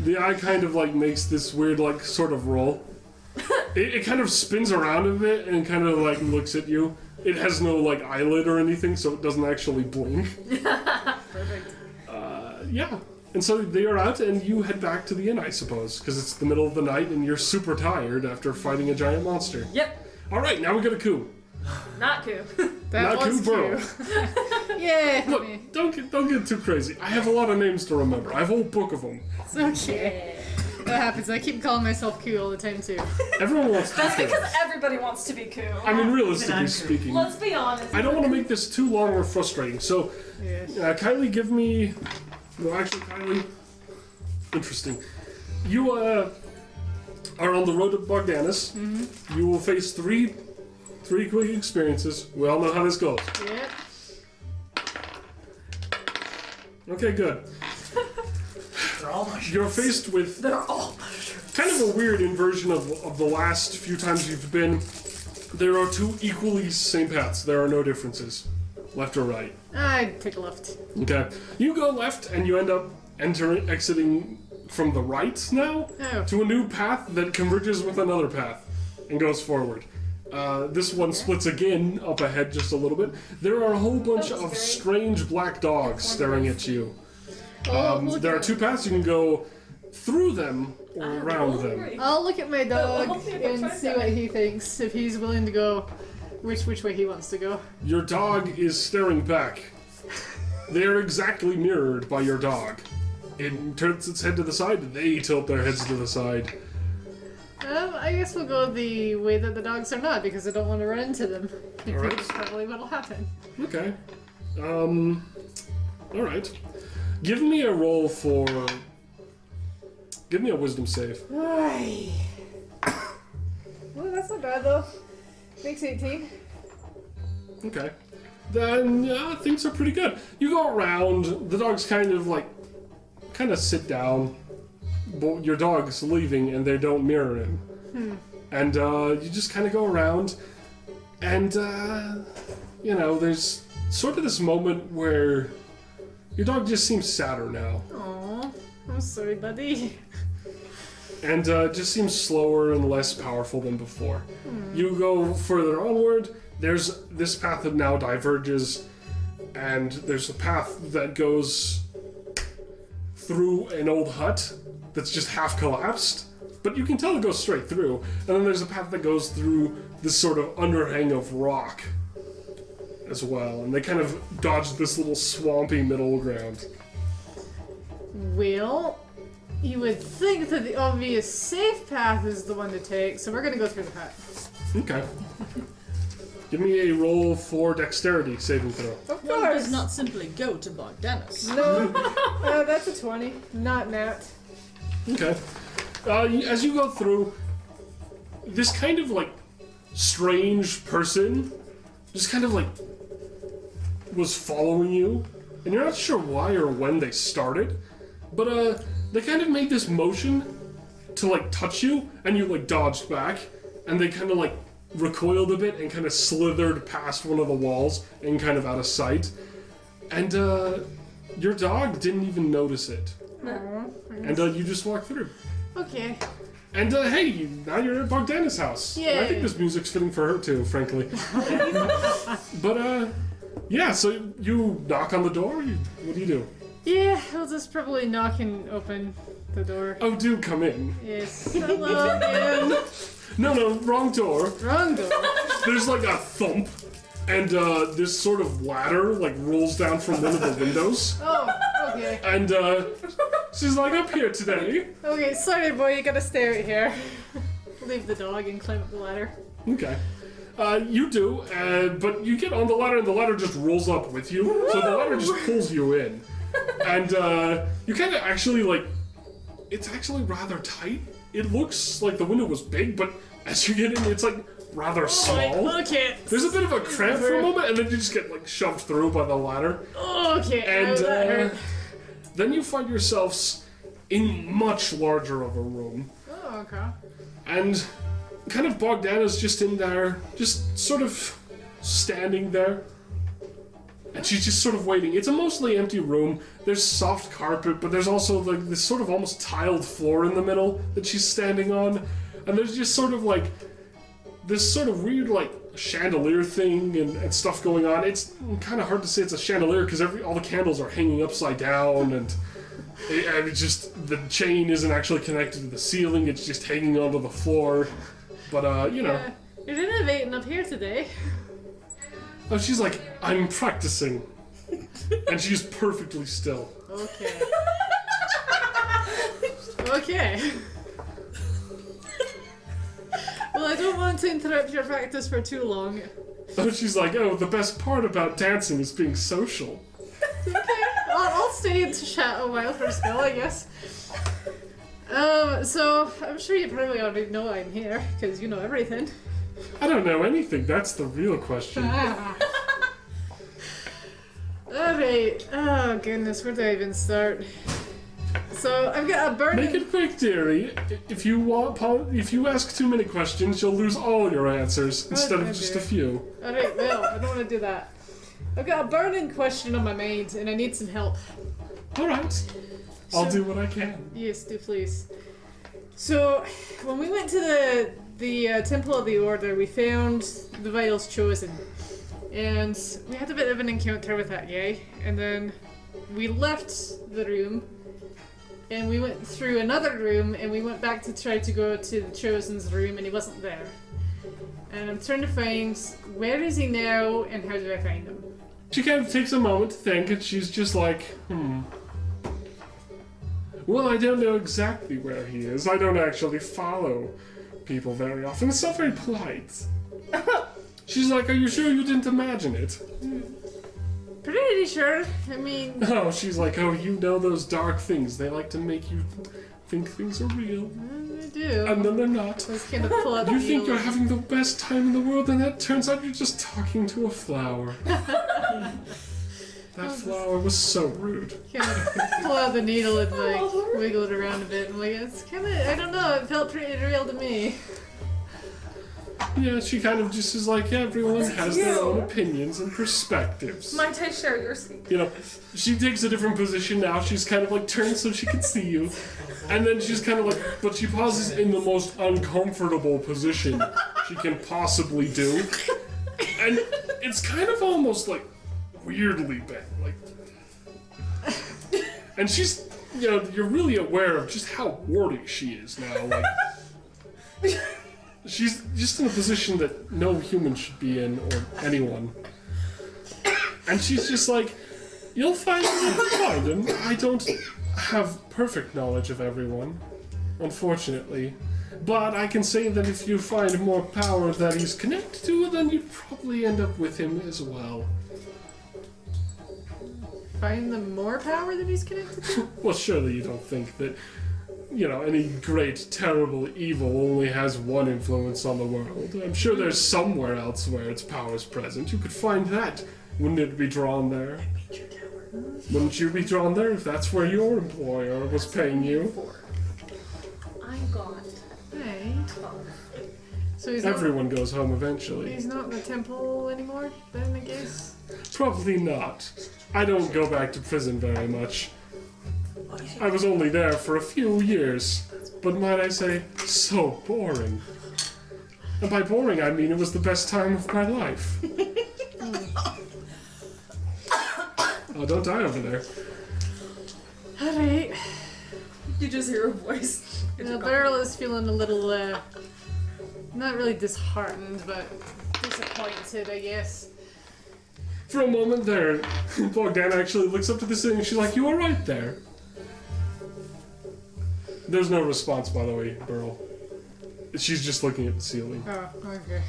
the eye kind of like makes this weird like sort of roll. It kind of spins around a bit and kind of like looks at you. It has no like eyelid or anything, so it doesn't actually blink. Perfect. Yeah. And so they are out, and you head back to the inn, I suppose, because it's the middle of the night and you're super tired after fighting a giant monster. Yep. All right, now we got a coup. Not coup. That Not was coup, bro. cute. Yay! Look, don't get too crazy. I have a lot of names to remember. I have a whole book of them. It's okay. That happens. I keep calling myself Q all the time too. Everyone wants to That's be because famous. everybody wants to be coup. I mean, realistically Even I'm speaking, Let's be honest. I don't want to make this too long or frustrating. So, Yeah. Kylie, give me. No, actually, Kylie. Interesting. You are on the road to Bogdanis. Mm-hmm. You will face three quick experiences. We all know how this goes. Yep. Okay, good. They're all mushrooms. You're faced with They're all mushrooms. kind of a weird inversion of the last few times you've been. There are two equally same paths. There are no differences, left or right. I'd take a left. Okay. You go left and you end up exiting from the right now Oh. to a new path that converges with another path and goes forward. This one splits again up ahead just a little bit. There are a whole bunch That was of very strange black dogs staring at you. Look There are at- two paths. You can go through them or around them. I'll look at my dog hopefully if I and tried see that. what he thinks. If he's willing to go, which way he wants to go. Your dog is staring back. They are exactly mirrored by your dog. It turns its head to the side. They tilt their heads to the side. I guess we'll go the way that the dogs are not because I don't want to run into them. Alright. That's probably what'll happen. Okay. All right. Give me a roll for. Give me a wisdom save. Well, that's not bad though. Makes 18. Okay. Then things are pretty good. You go around. The dogs kind of sit down. But your dog's leaving, and they don't mirror him. And you just kind of go around, and there's sort of this moment where your dog just seems sadder now, Aw, I'm sorry, buddy. and just seems slower and less powerful than before. You go further onward. There's this path that now diverges, and there's a path that goes through an old hut that's just half collapsed, but you can tell it goes straight through. And then there's a path that goes through this sort of underhang of rock as well, and they kind of dodge this little swampy middle ground. Well, you would think that the obvious safe path is the one to take, so we're gonna go through the hut. Okay. Give me a roll for dexterity saving throw. Of One course. does not simply go to Bogdanus. No, that's a 20. Not nat. Okay. As you go through, this kind of strange person just kind of was following you, and you're not sure why or when they started, but they kind of made this motion to touch you, and you dodged back, and they kind of recoiled a bit and kind of slithered past one of the walls and kind of out of sight, and your dog didn't even notice it. Aw. And you just walk through. Okay. And hey, now you're at Bogdana's house. And I Yay. think this music's fitting for her too, frankly. But yeah, so you knock on the door. What do you do? Yeah, I'll just probably knock and open the door. Oh, do come in. Yes. Hello again. No, wrong door. Wrong door. There's a thump, and this sort of ladder rolls down from one of the windows. Oh, okay. And she's up here today. Okay, sorry boy, you gotta stay right here. Leave the dog and climb up the ladder. Okay. You do, but you get on the ladder and the ladder just rolls up with you. So the ladder just pulls you in. And you kind of actually it's actually rather tight. It looks like the window was big, but as you get in, it's rather small. Okay. There's a bit of a cramp for a moment, and then you just get shoved through by the ladder. Okay. And that hurt. then you find yourselves in much larger of a room. Oh, okay. And kind of Bogdana's just in there, just sort of standing there. And she's just sort of waiting. It's a mostly empty room. There's soft carpet, but there's also this sort of almost tiled floor in the middle that she's standing on. And there's just sort of this sort of weird chandelier thing and stuff going on. It's kind of hard to say it's a chandelier because all the candles are hanging upside down, and it's just the chain isn't actually connected to the ceiling. It's just hanging onto the floor. But you know. Yeah. You're innovating up here today. Oh, she's I'm practicing. And she's perfectly still. Okay. Okay. Well, I don't want to interrupt your practice for too long. Oh, she's the best part about dancing is being social. Okay, I'll stay to chat a while for a spell, I guess. So I'm sure you probably already know I'm here because you know everything. I don't know anything. That's the real question. Alright. Oh goodness, where do I even start? So I've got a burning. Make it quick, dearie. If you ask too many questions, you'll lose all your answers instead of just a few. Alright, well, I don't want to do that. I've got a burning question on my mind and I need some help. All right. I'll do what I can. Yes, do please. So, when we went to the Temple of the Order, we found the Vials Chosen. And we had a bit of an encounter with that guy. And then we left the room. And we went through another room. And we went back to try to go to the Chosen's room. And he wasn't there. And I'm trying to find, where is he now? And how do I find him? She kind of takes a moment to think, and she's just like, Well, I don't know exactly where he is. I don't actually follow people very often. It's not very polite. She's like, are you sure you didn't imagine it? Pretty sure. I mean... Oh, she's like, oh, you know those dark things. They like to make you think things are real. I do. And then they're not. Let's kind of pull out You the think you're needle. having the best time in the world, and that turns out you're just talking to a flower. That flower was so rude. Kind of pull out the needle and like wiggle it around a bit. And like, it's kind of, I don't know, it felt pretty real to me. Yeah, she kind of just is like, everyone has their own opinions and perspectives. Might I share your seat? You know, she takes a different position now. She's kind of like turned so she can see you. And then she's kind of like, but she pauses in the most uncomfortable position she can possibly do. And it's kind of almost like weirdly bad. Like, and she's, you know, you're really aware of just how warty she is now. Like, she's just in a position that no human should be in, or anyone. And she's just like, you'll find him. I don't have perfect knowledge of everyone, unfortunately. But I can say that if you find more power that he's connected to, then you'd probably end up with him as well. Find the more power that he's connected to? Well, surely you don't think that, you know, any great, terrible evil only has one influence on the world. I'm sure there's somewhere else where its power is present. You could find that. Wouldn't it be drawn there? Wouldn't you be drawn there if that's where your employer was paying you? I got Hey. 12. So he's Everyone goes home eventually. he's not in the temple anymore, then I guess? Probably not. I don't go back to prison very much. I was only there for a few years, but might I say, so boring. And by boring, I mean it was the best time of my life. Oh, don't die over there. Alright. You just hear a voice. Now Beryl is feeling a little, not really disheartened, but disappointed, I guess. For a moment there, Bogdan actually looks up to the ceiling and she's like, you are right there. There's no response, by the way, Beryl. She's just looking at the ceiling. Oh, okay.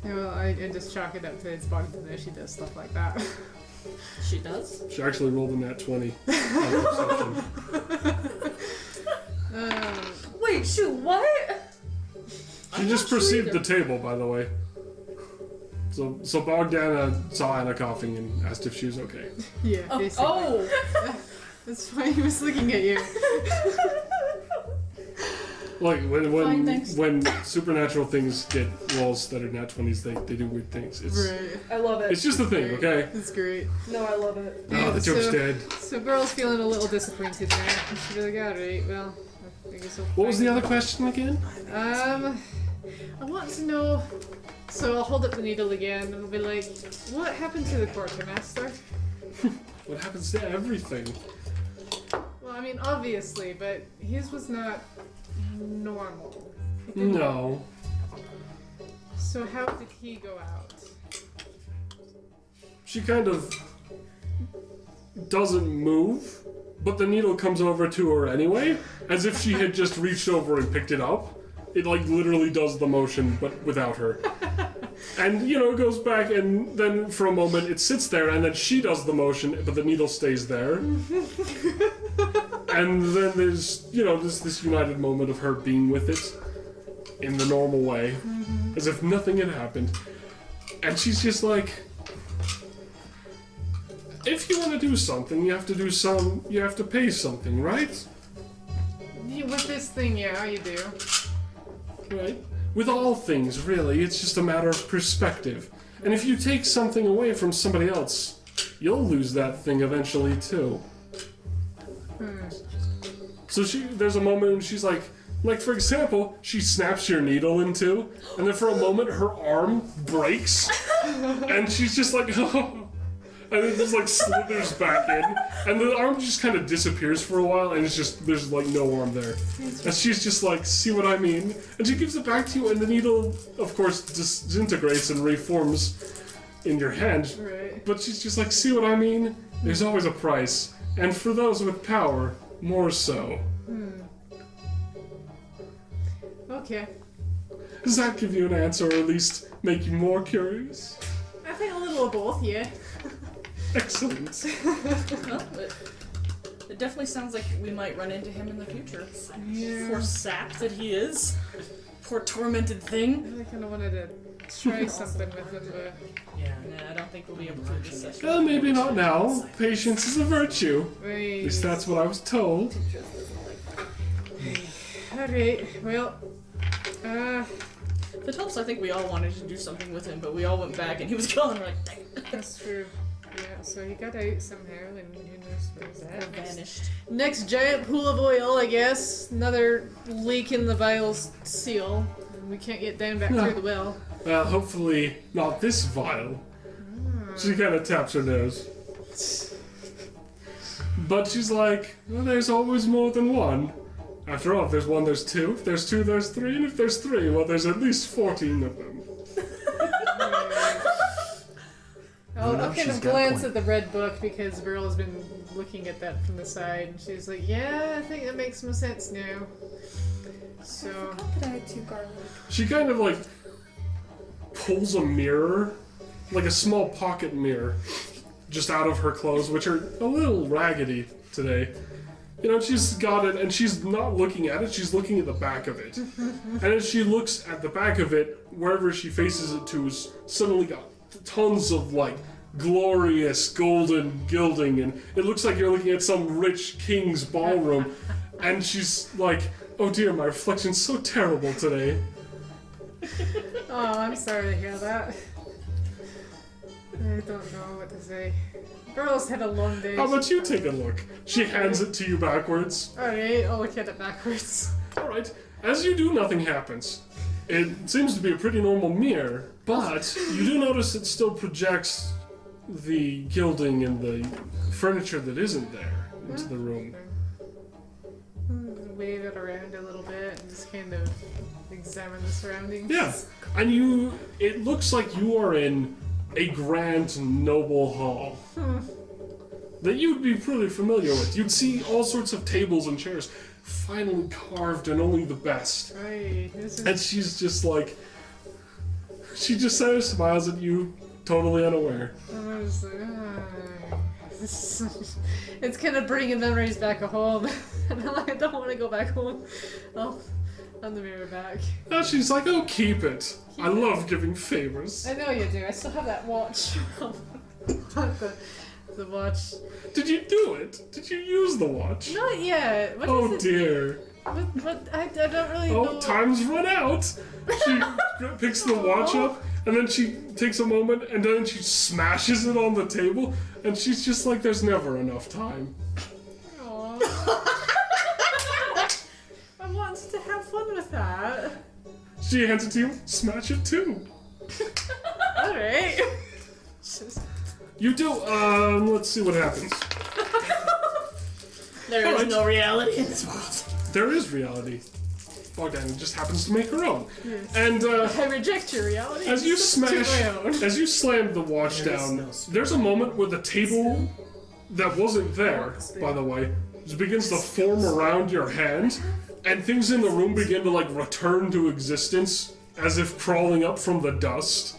Yeah, well, I just chalk it up to it's Bogdan there. She does stuff like that. She does? She actually rolled a nat 20 on perception. Wait, shoot, what? She just perceived the table, by the way. So Bogdana saw Anna coughing and asked if she was okay. Yeah, basically. Oh! That's why he was looking at you. Like, Fine, thanks. when supernatural things get rolls that are nat 20s, they do weird things. Right. I love it. It's just a thing, okay? That's great. No, I love it. Oh, the joke's So- dead. So Beryl's feeling a little disappointed there. She's like, alright, well, I guess I'll What was find the other him." question again? I want to know. So I'll hold up the needle again and I'll be like, what happened to the quartermaster? What happens to everything? Well, I mean, obviously, but his was not normal. He didn't- No. So how did he go out? She kind of doesn't move, but the needle comes over to her anyway, as if she had just reached over and picked it up. It like literally does the motion, but without her. And, you know, it goes back, and then for a moment it sits there, and then she does the motion, but the needle stays there. And then there's, you know, this united moment of her being with it in the normal way, as if nothing had happened. And she's just like, if you want to do something, you have to pay something, right? Yeah, with this thing, yeah, you do. Right? With all things, really, it's just a matter of perspective. And if you take something away from somebody else, you'll lose that thing eventually, too. So there's a moment when she's like for example, she snaps your needle in two, and then for a moment her arm breaks, and she's just like, oh, and it just like slithers back in, and the arm just kind of disappears for a while, and it's just, there's like no arm there. And she's just like, see what I mean? And she gives it back to you, and the needle, of course, disintegrates and reforms in your hand. Right. But she's just like, see what I mean? There's always a price, and for those with power, more so. Okay. Does that give you an answer, or at least make you more curious? I think a little of both, yeah. Excellent. Well, it definitely sounds like we might run into him in the future. Yeah. Poor sap that he is. Poor tormented thing. I kind of wanted to try something with him, but... Yeah. Nah, I don't think we'll be able to this session. Well, maybe not now. Patience is a virtue. At Wait. least that's what I was told. Alright, well... The helps, I think we all wanted to do something with him, but we all went back and he was gone. We're like, dang. That's true. Yeah, so he got out somehow, and who knows where he's Or at. vanished. Next giant pool of oil, I guess. Another leak in the vial's seal. We can't get down back through the well. Well, hopefully not this vial. She kind of taps her nose. But she's like, well, there's always more than one. After all, if there's one, there's two. If there's two, there's three. And if there's three, well, there's at least 14 of them. I'll kind she's of got a glance point. at the red book because Beryl has been looking at that from the side, and she's like, yeah, I think that makes some sense now. So... I forgot that I had 2 garlic. She kind of like pulls a mirror, like a small pocket mirror, just out of her clothes, which are a little raggedy today. You know, she's got it, and she's not looking at it, she's looking at the back of it. And as she looks at the back of it, wherever she faces it to is suddenly got tons of, like, glorious golden gilding, and it looks like you're looking at some rich king's ballroom. And she's like, oh dear, my reflection's so terrible today. Oh, I'm sorry to hear that. I don't know what to say. Beryl's had a long day. How about you take a look? She hands it to you backwards. Alright, I'll look at it backwards. Alright, as you do, nothing happens. It seems to be a pretty normal mirror, but you do notice it still projects the gilding and the furniture that isn't there into the room. Wave it around a little bit and just kind of examine the surroundings. Yeah, and it looks like you are in a grand noble hall that you'd be pretty familiar with. You'd see all sorts of tables and chairs finely carved and only the best. Right, this is... And she's just like, she just sort of smiles at you, totally unaware. I was like, it's kind of bringing memories back at home. And I'm like, I don't want to go back home. I'll the mirror back. And she's like, oh, keep it. I love giving favors. I know you do. I still have that watch. the watch. Did you do it? Did you use the watch? Not yet. What Oh is it? dear. What? I don't really Oh, know. time's run out. She picks the watch up, and then she takes a moment, and then she smashes it on the table, and she's just like, there's never enough time. Aw. I wanted to have fun with that. She hands it to you, smash it too. Alright. You do, let's see what happens. There is Alright. no reality in this world. There is reality. Bogdan just happens to make her own. And, I reject your reality. as you Substitute smash, my own. as you slam the watch There is down, no space. there's a moment where the table that wasn't there, by the way, just begins to form around your hand, and things in the room begin to like return to existence as if crawling up from the dust.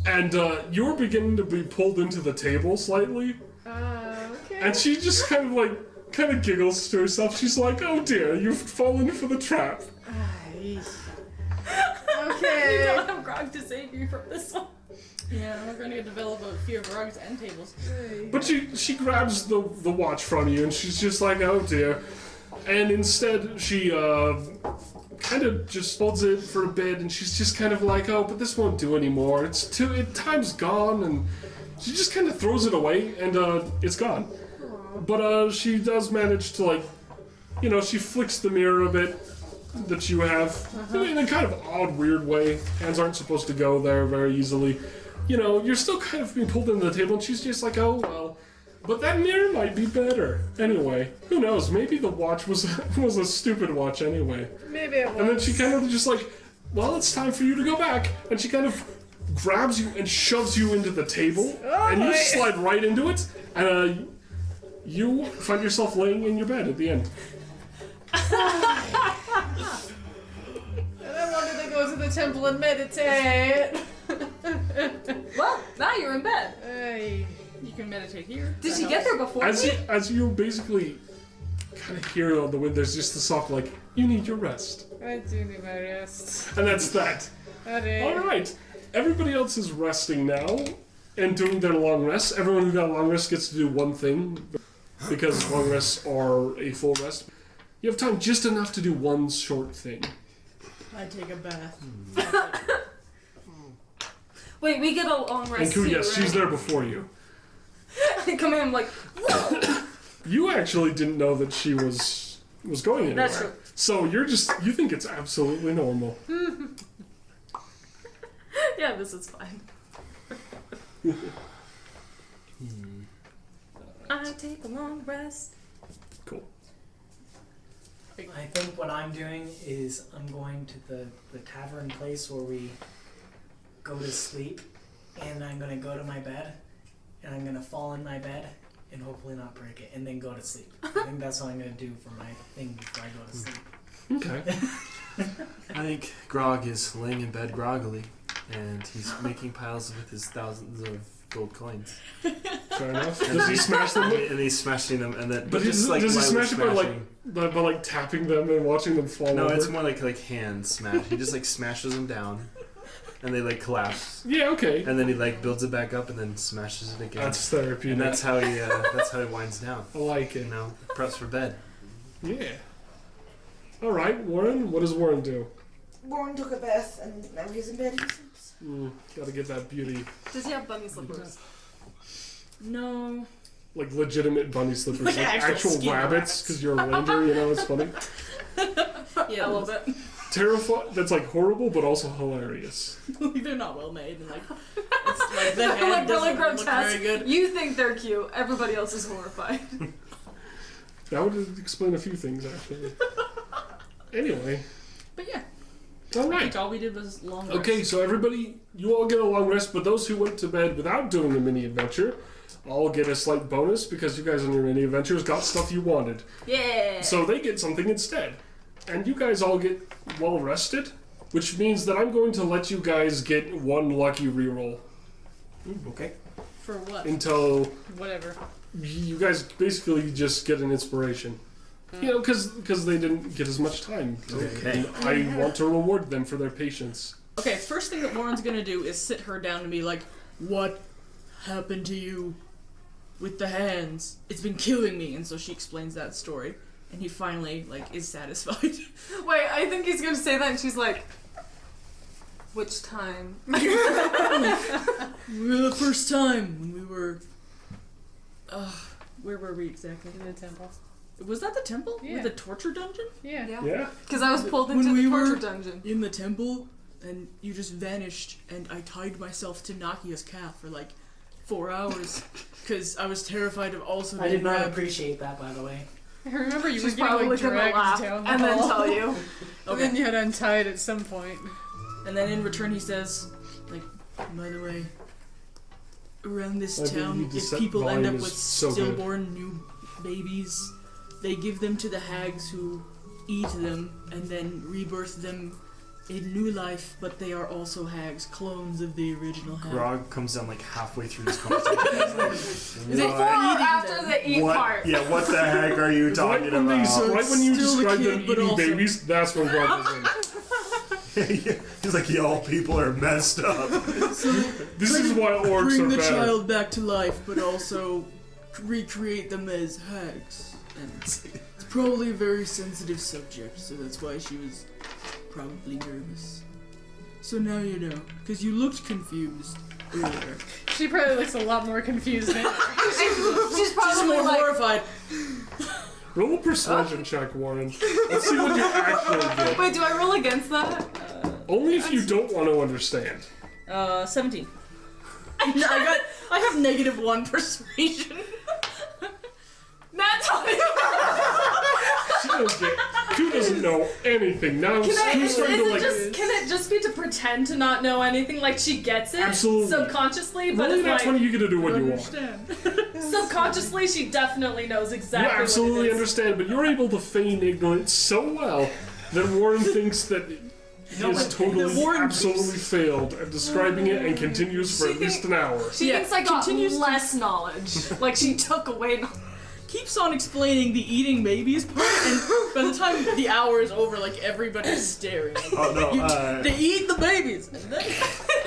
And you're beginning to be pulled into the table slightly, Okay. and she just kind of giggles to herself. She's like, "Oh dear, you've fallen for the trap." Aye. You Okay. don't have Grog to save you from this one. Yeah, we're gonna develop a fear of rugs and tables. But she grabs the watch from you, and she's just like, "Oh dear," and instead she kind of just holds it for a bit, and she's just kind of like, "Oh, but this won't do anymore. Time's gone," and she just kind of throws it away, and it's gone. But she does manage to, like, she flicks the mirror a bit that you have in a kind of odd, weird way. Hands aren't supposed to go there very easily. You're still kind of being pulled into the table, and she's just like, oh, well, but that mirror might be better. Anyway, who knows? Maybe the watch was a stupid watch anyway. Maybe it was. And then she kind of just like, well, it's time for you to go back. And she kind of grabs you and shoves you into the table, and you slide right into it, and you find yourself laying in your bed at the end. And I wanted to go to the temple and meditate. Well, now you're in bed. Hey. You can meditate here. Did she get there before me? As you basically kind of hear on the wind, there's just the soft, like, you need your rest. I do need my rest. And that's that. Alright. Everybody else is resting now and doing their long rest. Everyone who got a long rest gets to do one thing because long rests are a full rest. You have time just enough to do one short thing. I take a bath. Wait, we get a long rest And Ku, too, yes, right? she's there before you. I come in, I'm like, whoa! You actually didn't know that she was going anywhere. That's true. So you think it's absolutely normal. Yeah, this is fine. I take a long rest. Cool. I think what I'm doing is I'm going to the tavern place where we go to sleep, and I'm going to go to my bed, and I'm going to fall in my bed and hopefully not break it, and then go to sleep. I think that's what I'm going to do for my thing before I go to sleep. Okay. I think Grog is laying in bed groggily, and he's making piles with his thousands of gold coins. Fair enough. Does he smash them? And he's smashing them, and then But just like does he smash it by smashing. like tapping them and watching them fall No, over? it's more like hand smash. He just like smashes them down, and they like collapse, Yeah, okay. and then he like builds it back up, and then smashes it again. That's therapy. And that's how he winds down. I like You it. know, preps for bed. Yeah. All right, Warren. What does Warren do? Warren took a bath and now he's in bed. He sleeps. Gotta get that beauty, Does he have bunny slippers? No. like legitimate bunny slippers, like actual skin rabbits, because you're a ranger. It's funny. Yeah, a little bit. Terrifying. That's like horrible, but also hilarious. They're not well made, and like it's like the head Like really doesn't look very grotesque. good. You think they're cute. Everybody else is horrified. That would explain a few things, actually. Anyway. But yeah, All I right. think all we did was long rest. Okay, so everybody, you all get a long rest, but those who went to bed without doing the mini adventure all get a slight bonus because you guys on your mini adventures got stuff you wanted. Yeah. So they get something instead. And you guys all get well rested, which means that I'm going to let you guys get one lucky reroll Okay. For what? until Whatever. you guys basically just get an inspiration. Because they didn't get as much time. Okay. And I want to reward them for their patience. Okay, first thing that Warren's gonna do is sit her down and be like, "What happened to you with the hands? It's been killing me." And so she explains that story, and he finally is satisfied. Wait, I think he's gonna say that, and she's like, "Which time?" The first time when we were, where were we exactly? In the temple. Was that the temple? Yeah. With the torture dungeon? Yeah. Yeah? Because I was pulled When into we the were- torture dungeon. In the temple, and you just vanished, and I tied myself to Nakia's calf for 4 hours, because I was terrified of also I being did not grabbed. appreciate that, by the way. I remember you She's were getting probably gonna dragged laugh down the and then hall. tell you. And Okay. then you had untied at some point. And then in return he says, by the way, around this I believe town, you if just said people end up volume with is so good. stillborn new babies, they give them to the hags who eat them and then rebirth them in new life, but they are also hags, clones of the original hag. Grog comes down halfway through this conversation. Before or after the eat part? Yeah, what the heck are you talking Right when, about? right when you Still the describe kid, them but eating also- babies, that's when Grog was in. He's like, y'all people are messed up. This is why orcs Bring are the better. child back to life, but also recreate them as hags. And it's probably a very sensitive subject, so that's why she was probably nervous. So now you know, because you looked confused. She probably looks a lot more confused now. She's She's probably more like, horrified. Roll a persuasion check, Warren. Let's see what you actually get. wait, do I roll against that? Only if you don't want to understand. 17. I have -1 persuasion. Not talking. Q doesn't know anything. Now Q's starting to like... Can it just be to pretend to not know anything? Like she gets it Absolutely. subconsciously, but Rolling it's that like 20, you get to do what you want. subconsciously she definitely knows You exactly absolutely what it is. understand, but you're able to feign ignorance so well that Warren thinks that he has totally, Warren absolutely failed at describing it and continues for She at least an hour. She Yeah, thinks I got continues to- less knowledge. Like she took away knowledge. Keeps on explaining the eating babies part, and by the time the hour is over, like every's staring. Oh no, They eat the babies, and then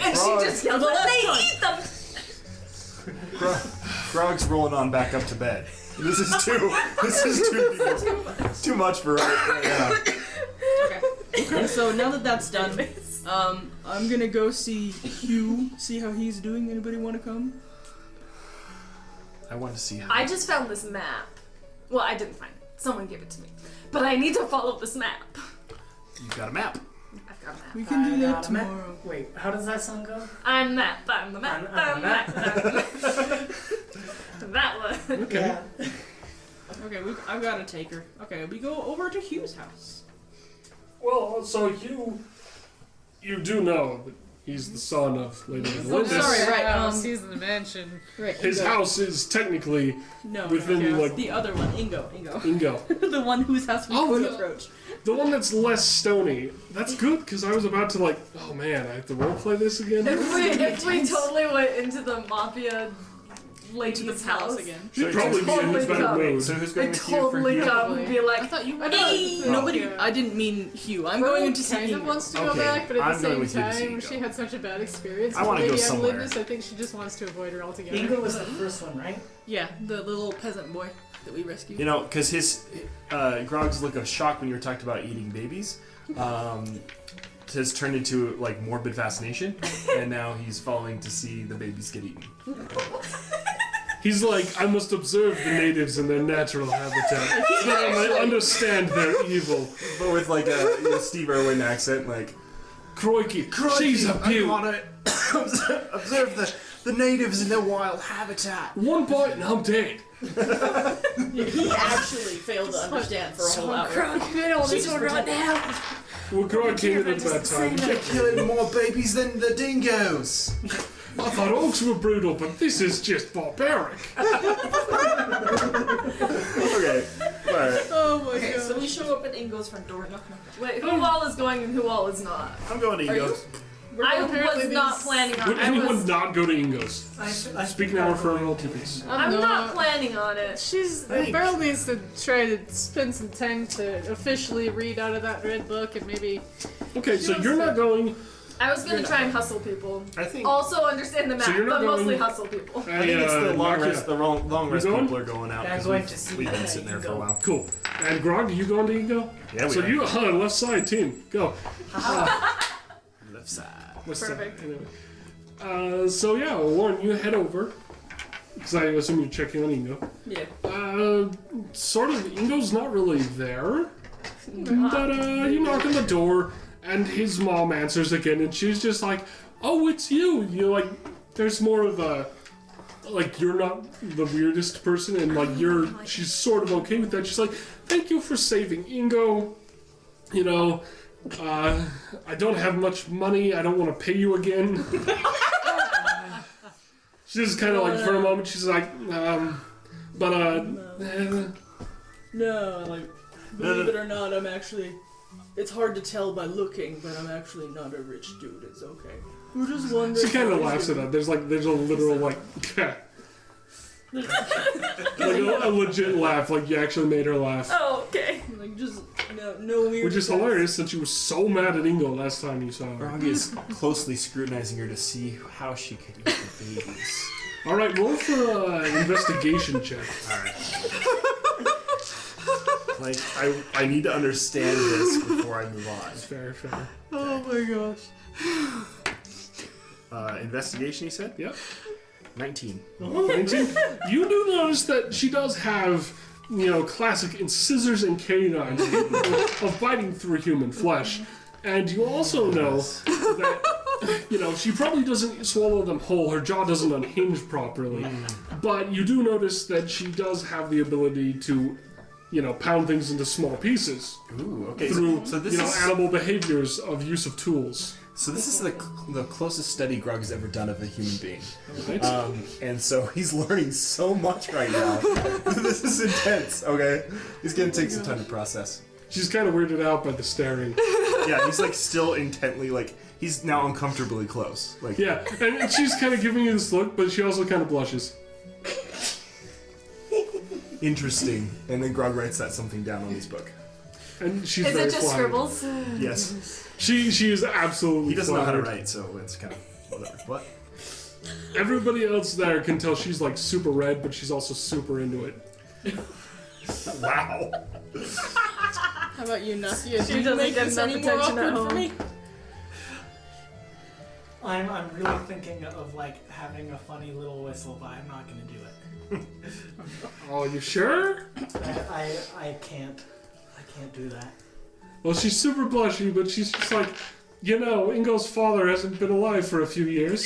And she just yells, For the last they time. eat them! Grog's rolling on back up to bed. This is too much for right now. okay. So now that that's done, I'm gonna go see Hugh, see how he's doing. Anybody want to come? I want to see how. I just found this map. Well, I didn't find it. Someone gave it to me. But I need to follow this map. You've got a map. I've got a map. We can do that got a map. tomorrow. Wait, how does that song go? I'm the map. I'm the map. I'm the map. That one. Okay. Okay, I've got to take her. Okay, we go over to Hugh's house. Well, so you do know that he's the son of Lady Melinda. sorry, right, He's in the mansion. Right. His house is technically No, within, no, like- the other one, Ingo. Ingo. The one whose house we Oh, could the- approach. The one that's less stony. That's good, because I was about to like, oh man, I have to roleplay this again? If we totally went into the mafia lady's house again. She'd probably be in his better Totally mood. So who's they going with you for totally Hugh? come and be like, I thought you "Hey!" Nobody. Yeah. I didn't mean Hugh. I'm going to see kind of Ingo. wants to go Okay, back, but at I'm the going same with you to see time, Ingo. she had such a bad experience I with wanna go Lady somewhere. Evelyn, so I think she just wants to avoid her altogether. Ingo was the first one, right? Yeah, the little peasant boy that we rescued. You know, because his Grog's look of shock when you were talking about eating babies has turned into like morbid fascination, and now he's following to see the babies get eaten. He's like, I must observe the natives in their natural habitat, so that I might understand their evil. But with like a Steve Irwin accent, like, Crikey, she's a beaut. to observe the natives in their wild habitat. One bite and I'm dead. He actually failed to understand for a whole hour. this one right now. Well, Grog came in at that time. They're killing more babies than the dingoes. I thought orcs were brutal, but this is just barbaric. Okay, alright. Oh my Okay, god. so we show up at Ingo's front door. Knock, knock. Wait, who all is going and who all is not? I'm going to Are you? Eagles. I apparently was not these- planning on Would it. anyone not go to Ingo's? I Speak now or forever hold your peace. I'm not planning on it. Beryl needs to try to spend some time to officially read out of that red book and maybe. Okay, so you're not going. I was gonna try and hustle people. I think Also understand the map, So you're not but mostly going- hustle people. I think it's the long rest. The long rest going? people are going out I'm because going to see we've been that sitting there for a Ingo. while. Cool. And Grog, you going to Ingo? Yeah, we So are. you, left side team, go. left side. What's Perfect. that? Anyway. So yeah, Warren, you head over. Because I assume you're checking on Ingo. Yeah. Sort of, Ingo's not really there. But you knock on the door, and his mom answers again, and she's just like, "Oh, it's you." You're like, there's more of a, like, you're not the weirdest person, and like she's sort of okay with that. She's like, "Thank you for saving Ingo. You know, I don't have much money. I don't want to pay you again." She's just kind of like, for a moment, she's like, No, like, believe it or not, I'm actually. It's hard to tell by looking, but I'm actually not a rich dude. It's okay. We're just wondering. She kind of laughs at that. There's a literal like, like a legit laugh. Like you actually made her laugh, Oh, okay. Like just no weird. which is stuff. hilarious since you were so mad at Ingo last time you saw her. Grog is closely scrutinizing her to see how she could eat the babies. All right, roll for an investigation check. Alright. Like, I need to understand this before I move on. Fair. Oh my gosh. Investigation, you said? Yep. 19. 19. You do notice that she does have, classic incisors and canines of biting through human flesh. And you also know that, she probably doesn't swallow them whole. Her jaw doesn't unhinge properly. But you do notice that she does have the ability to, pound things into small pieces. Ooh, okay. Through, So this is animal behaviors of use of tools. So this is the closest study Grog has ever done of a human being. Right? And so he's learning so much right now. This is intense, okay? He's gonna take some time to process. She's kind of weirded out by the staring. Yeah, he's like still intently, like, he's now uncomfortably close. Like, Yeah, and she's kind of giving you this look, but she also kind of blushes. interesting. And then Grog writes that something down on his book. And she's Is very it just flattered. scribbles? Yes. She is absolutely He doesn't know how to flattered. write, so it's kind of whatever. What? Everybody else there can tell she's like super red, but she's also super into it. Wow. How about you, Nasia? She Do you doesn't make get this enough any more attention at awkward for home. me? I'm really thinking of like having a funny little whistle, but I'm not gonna do it. Oh, you sure? I can't do that. Well, she's super blushy, but she's just like, Ingo's father hasn't been alive for a few years.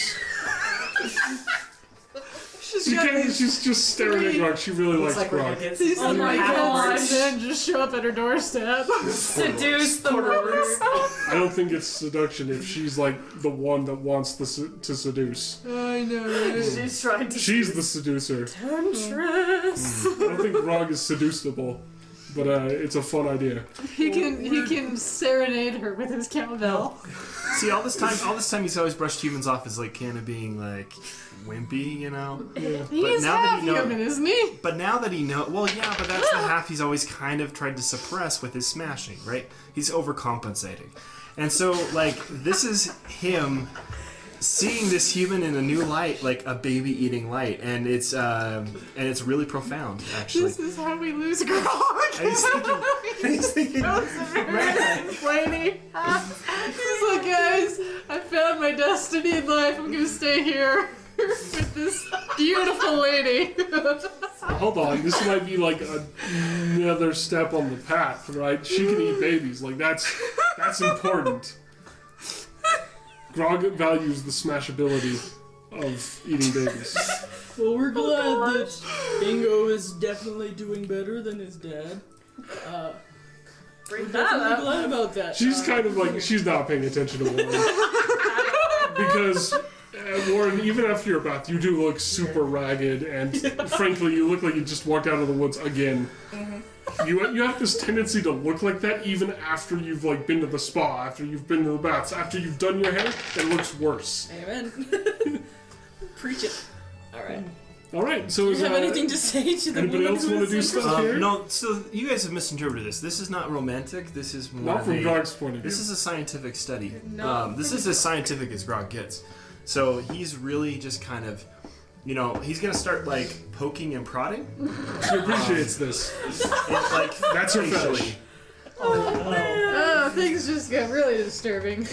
She's just staring at Grog. She really likes It's like we're Grog. gonna get These some three half kids words. and then just show up at her doorstep. Seduce the mother. I don't think it's seduction if she's like the one that wants to seduce. I know. She's trying to. She's the seducer. Temptress. I don't think Grog is seducible, but it's a fun idea. He can serenade her with his cowbell. See, all this time he's always brushed humans off as like kind of being like wimpy, He But is now that half he knows- human, isn't he? But now that he knows, well, yeah, but that's the half he's always kind of tried to suppress with his smashing, right? He's overcompensating. And so, like, this is him seeing this human in a new light, like a baby eating light, and it's really profound, actually. This is how we lose Grog. And he's thinking, Lady. He's like, guys, I found my destiny in life. I'm gonna stay here with this beautiful lady. Hold on, this might be like another step on the path, right? She can eat babies, like that's important. Grog values the smashability of eating babies. Well, we're glad that Ingo is definitely doing better than his dad. Bring We're that definitely up. glad about that. She's kind of like, she's not paying attention to Warren. Because, Warren, even after your bath, you do look super ragged, and frankly, you look like you just walked out of the woods again. You have this tendency to look like that even after you've like been to the spa, after you've been to the baths, after you've done your hair, it looks worse. Amen. Preach it. Alright. Alright, so Do is you have anything to say to the anybody woman else who want to is do interested? stuff here? no, so you guys have misinterpreted this. This is not romantic. This is more Not of from a- Grog's point of view. This is a scientific study. No. This is as scientific as Grog gets. So he's really just kind of, he's gonna start like poking and prodding. She appreciates this. It's like That's her facially. fetish. Oh, things just get really disturbing.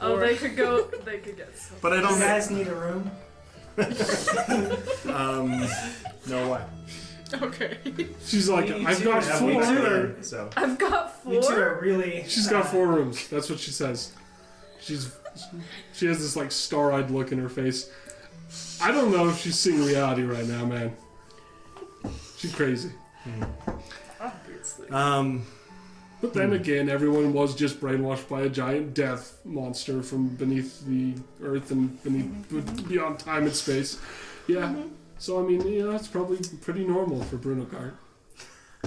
Oh, they could get so. But I You don't. guys need a room? No, why? Okay. She's like, Me I've too. got Yeah, 4 we rooms. together, so. I've got You two 4. are really. She's got 4 rooms. That's what she says. She has this like star-eyed look in her face. I don't know if she's seeing reality right now, man. She's crazy. Obviously. But then again, everyone was just brainwashed by a giant death monster from beneath the earth and beyond time and space. Yeah. So I mean, that's probably pretty normal for Brunnogardt.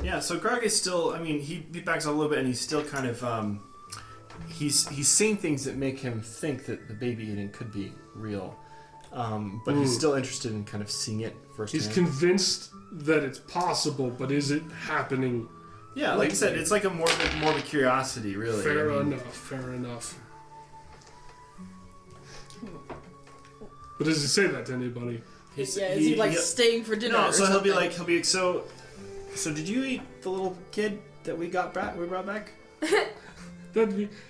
Yeah, so Grog is still. I mean, he backs up a little bit, and he's still kind of. He's seeing things that make him think that the baby eating could be real, but he's still interested in kind of seeing it firsthand. He's convinced that it's possible, but is it happening? Yeah, like I said, it's like a morbid curiosity, really. Fair I mean, enough. Fair enough. But does he say that to anybody? he's- Yeah, is he like staying for dinner? No, or so he'll be something? like, so did you eat the little kid that we brought back?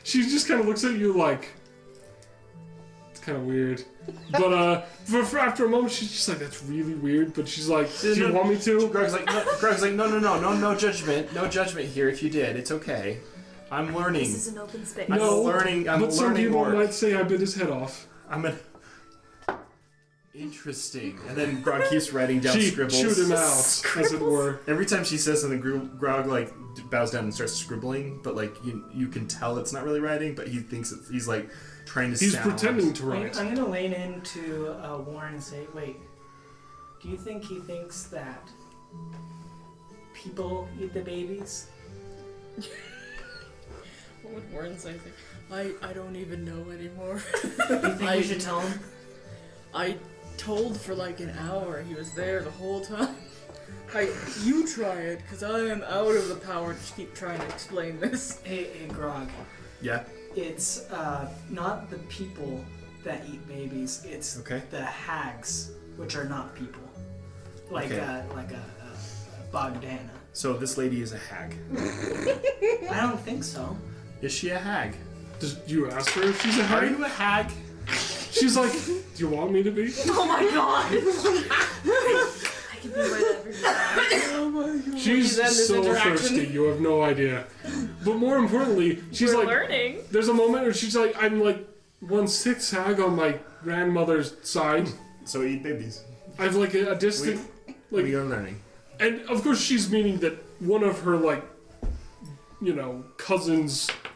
She just kind of looks at you like, kind of weird. But for after a moment, she's just like, that's really weird. But she's like, do you want me to? Greg's like, no judgment here. If you did, it's okay. I'm learning. This is an open space. I'm No, learning. I'm but some learning people more. might say I bit his head off. Interesting. And then Grog keeps writing down She scribbles. chewed him out, as it were. Every time she says something, Grog like bows down and starts scribbling, but like you can tell it's not really writing, but he thinks he's like trying to. He's sound. pretending to write. I'm gonna lean into Warren and say, wait, do you think he thinks that people eat the babies? What would Warren say? I don't even know anymore. You think we should tell him? I told for like an hour. He was there the whole time. You try it, because I am out of the power to keep trying to explain this. Hey, Grog. Yeah. It's not the people that eat babies. It's the hags, which are not people. Like a Bogdana. So this lady is a hag. I don't think so. Is she a hag? Did you ask her if she's a hag? Are you a hag? She's like, do you want me to be? Oh my god! I can be whatever you want. Oh my god. She's so thirsty, you have no idea. But more importantly, she's We're like, learning. there's a moment where she's like, I'm like 1/6 hag on my grandmother's side. So eat babies. I have like a distant, like, We are learning. and of course she's meaning that one of her like,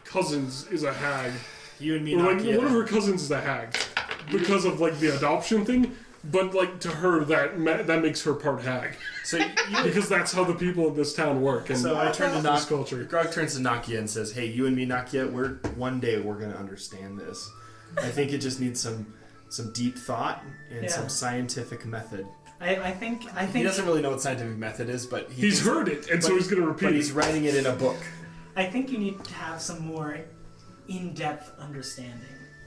cousins is a hag. You and me Or not like yet. one of her cousins is a hag because of like the adoption thing. But like to her, that makes her part hag So because that's how the people in this town work. And So I turn to this culture. Grog turns to Nakia and says, "Hey, you and me, Nakia, one day we're gonna understand this. I think it just needs some deep thought and some scientific method." I think He doesn't really know what scientific method is, but He's heard it, and so he's gonna repeat But it. he's writing it in a book. I think you need to have some more in-depth understanding.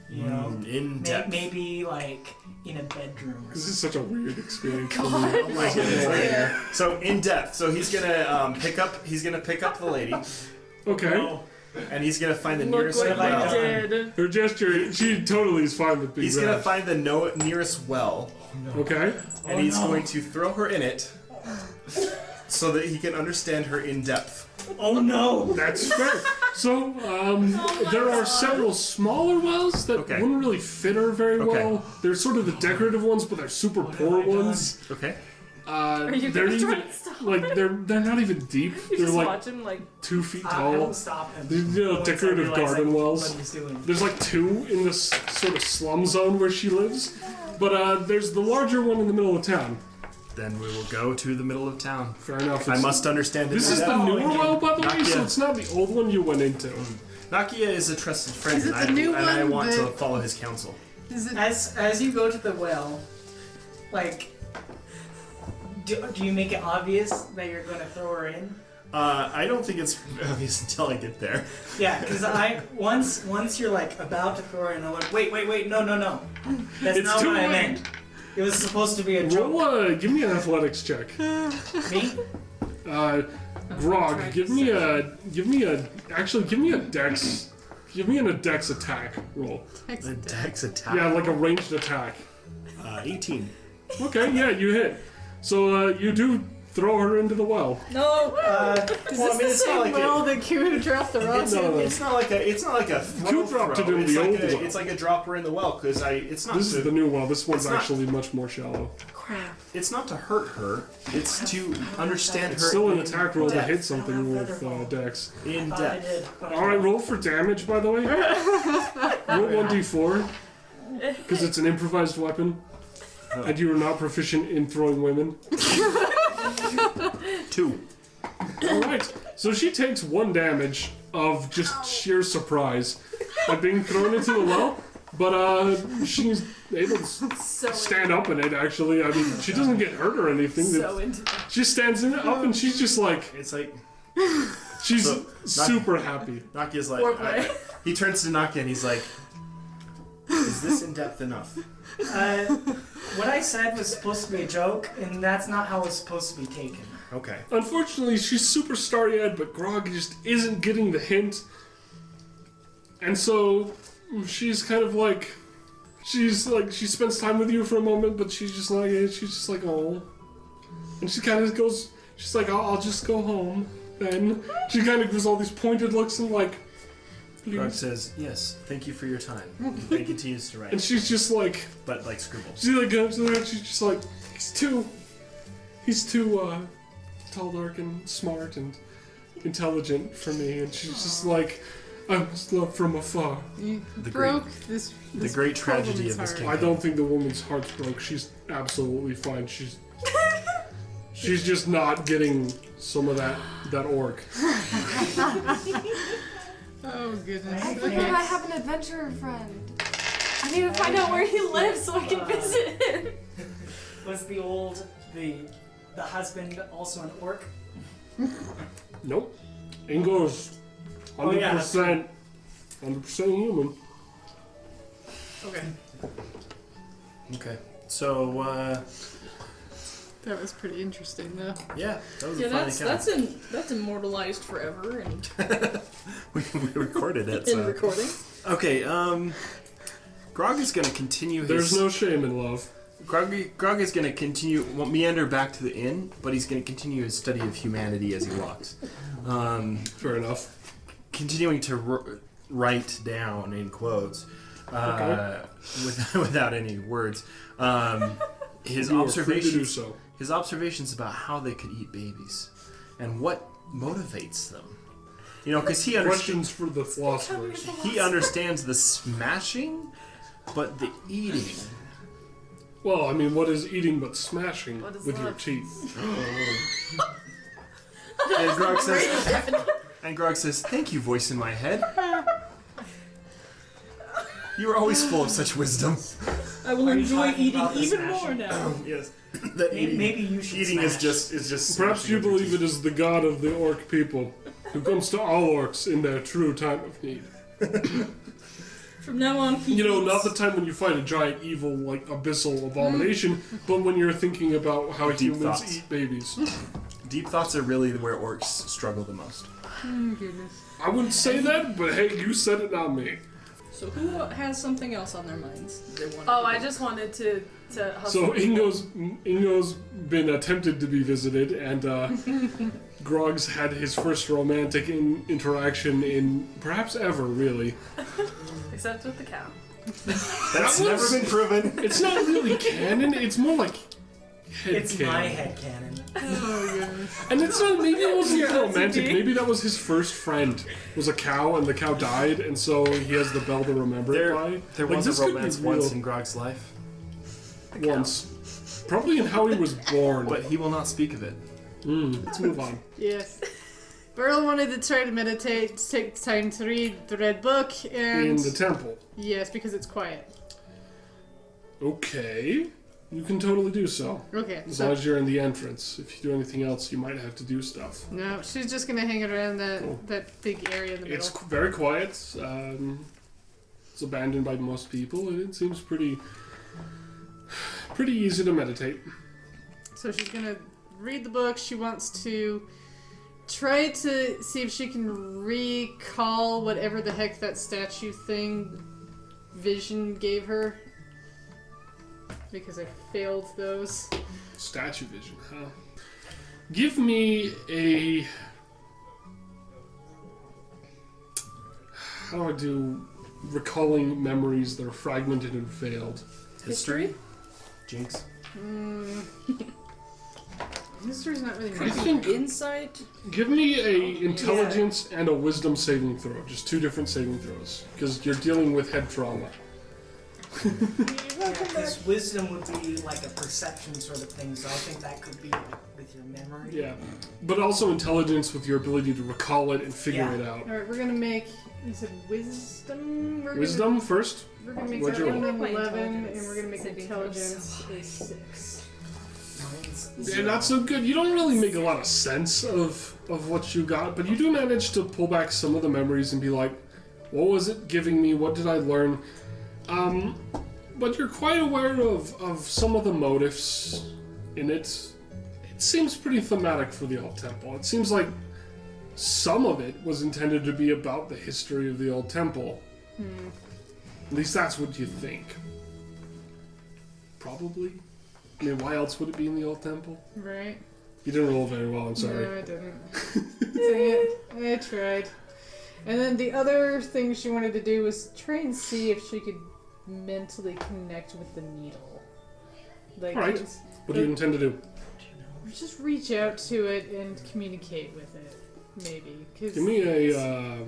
You know, In depth. maybe like in a bedroom. Or This is such a weird experience for me. Oh my goodness. So in depth. So he's gonna pick up the lady, Okay. and he's gonna find the Look nearest what well. you did. Her gesture, she totally is fine with being He's gonna grabbed. find the nearest well, Okay. and he's going to throw her in it, so that he can understand her in depth. Oh no! That's fair. So, there are several smaller wells that Okay. wouldn't really fit her very Okay. well. They're sort of the decorative ones, but they're super poor ones. Okay. Are you They're gonna try even and stop like they're not even deep. You They're just like watch him like 2 feet I tall. won't stop him. These, Once I decorative realize, garden like, wells. What he's doing. There's like 2 in this sort of slum zone where she lives, but there's the larger one in the middle of town. Then we will go to the middle of town. Fair enough. I it's- must understand This is the newer well, by the way, Not so yet. it's not the old one you went into. Nakia is a trusted friend, Is it and, the new and I one want to that- follow his counsel. Is it? As you go to the well, like, do you make it obvious that you're going to throw her in? I don't think it's obvious until I get there. Yeah, because once you're like about to throw her in, I'm like, wait, no. That's It's not too what I late. meant. It was supposed to be a joke. Roll, give me an athletics check. Me? Grog, give me a dex. Give me a dex attack roll. The dex attack. Yeah, like a ranged attack. 18. Okay, yeah, you hit. So you do throw her into the well. no. Is this the same well that Q dropped the rock It's, in? it's not like a throw. You dropped it in it's the like old a, well. It's like a drop her in the well because it's not. This is the new well. This one's It's not- actually much more shallow. Crap. It's not to hurt her. It's to understand It's her still an in attack roll to depth. hit something with dex. In Thought I depth. did. but- All right, roll for damage, by the way. Roll 1d4 because it's an improvised weapon, and you are not proficient in throwing women. 2. All right, so she takes 1 damage of just sheer surprise by being thrown into the well, but she's able to So stand up in it. Actually, I mean, she doesn't get hurt or anything. so into that. She stands in it up, and she's just like It's like she's So, super happy. Nakia's like. Foreplay. He turns to Nakia and he's like, "Is this in depth enough?" What I said was supposed to be a joke, and that's not how it's supposed to be taken. Okay. Unfortunately, she's super starry-eyed, but Grog just isn't getting the hint. And so she's kind of like, she spends time with you for a moment, but she's just like, oh. And she kind of goes, she's like, I'll just go home. Then she kind of gives all these pointed looks and like, Grog please. says, yes, thank you for your time. And he continues to write. And she's just like, But like scribbles. she like goes to her, she's just like, he's too tall, dark, and smart and intelligent for me. And she's just like, I must love from afar. You The broke this. The great poor tragedy woman's of this heart. game. I don't think the woman's heart's broke. She's absolutely fine. She's just not getting some of that orc. Oh goodness. I forget I have an adventurer friend. I need to find out where he lives so I can visit him. Was the husband also an orc? Nope. Ingo's 100%, 100% human. Okay. Okay. So, That was pretty interesting, though. yeah, that was Yeah, a fun account. that's immortalized forever and we recorded it, in so. recording. Okay, Grog is going to continue There's no shame in love. Grog is going to continue, meander back to the inn, but he's going to continue his study of humanity as he walks. Fair enough. Continuing to write down, in quotes, without any words, his You are free to do observations. so. His observations about how they could eat babies and what motivates them. You know, because he Questions for the philosophers. understands the smashing, but the eating. Well, I mean, what is eating but smashing What is with your love? teeth? And Grog says, "Thank you, voice in my head. You are always full of such wisdom." I will Are you enjoy talking eating about the even smashing? more now. Yes. That Maybe you should eating is smash. just. Perhaps you believe it is the god of the orc people, who comes to all orcs in their true time of need. From now on, he You know, eats. not the time when you fight a giant evil, like, abyssal abomination, but when you're thinking about how Deep humans thoughts. eat babies. Deep thoughts are really where orcs struggle the most. Oh goodness. I wouldn't say that, but hey, you said it, not me. So who has something else on their minds? They want Oh, I just wanted to hustle. So Ingo's been attempted to be visited, and Grog's had his first romantic interaction in perhaps ever, really. Except with the cow. That's That never was- been proven. It's not really canon, it's more like It's my headcanon. headcanon. Oh goodness. And it's not, maybe it wasn't Yeah, that's romantic, okay. maybe that was his first friend, was a cow, and the cow died, and so he has the bell to remember it by. There Like, was this a could be romance real. once in Grog's life, Once. Probably in how he was born. but he will not speak of it. Let's move on. Yes. Burl wanted to try to meditate, take time to read the red book, and In the temple. yes, because it's quiet. Okay. You can totally do so. Okay. As So long as you're in the entrance. If you do anything else, you might have to do stuff. no, she's just gonna hang around Cool. that big area in the It's middle. very quiet. It's abandoned by most people, and it seems pretty easy to meditate. So she's gonna read the book. She wants to try to see if she can recall whatever the heck that statue thing vision gave her. Because I failed those. Statue vision, huh? Give me a... How do I do recalling memories that are fragmented and failed? History? Jinx. History's not really I my think... Insight? Give me a intelligence and a wisdom saving throw. Just two different saving throws. Because you're dealing with head trauma. Because wisdom would be like a perception sort of thing, so I think that could be like with your memory. Yeah. But also intelligence with your ability to recall it and figure Yeah. it out. Alright, we're gonna make. You said wisdom? We're Wisdom first? We're gonna make What'd that you one roll? an My 11, intelligence and we're gonna make saving intelligence throws. a 6. Mine's Yeah, not so good. You don't really make a lot of sense of what you got, but you do manage to pull back some of the memories and be like, what was it giving me? What did I learn? But you're quite aware of some of the motives in it. It seems pretty thematic for the Old Temple. It seems like some of it was intended to be about the history of the Old Temple. At least that's what you think. probably. I mean, why else would it be in the old temple? Right. You didn't roll very well, I'm sorry. No, I didn't. Dang it. I tried. And then the other thing she wanted to do was try and see if she could mentally connect with the needle. Like, Alright. What do you intend to do? just reach out to it and communicate with it, maybe. 'Cause Give me a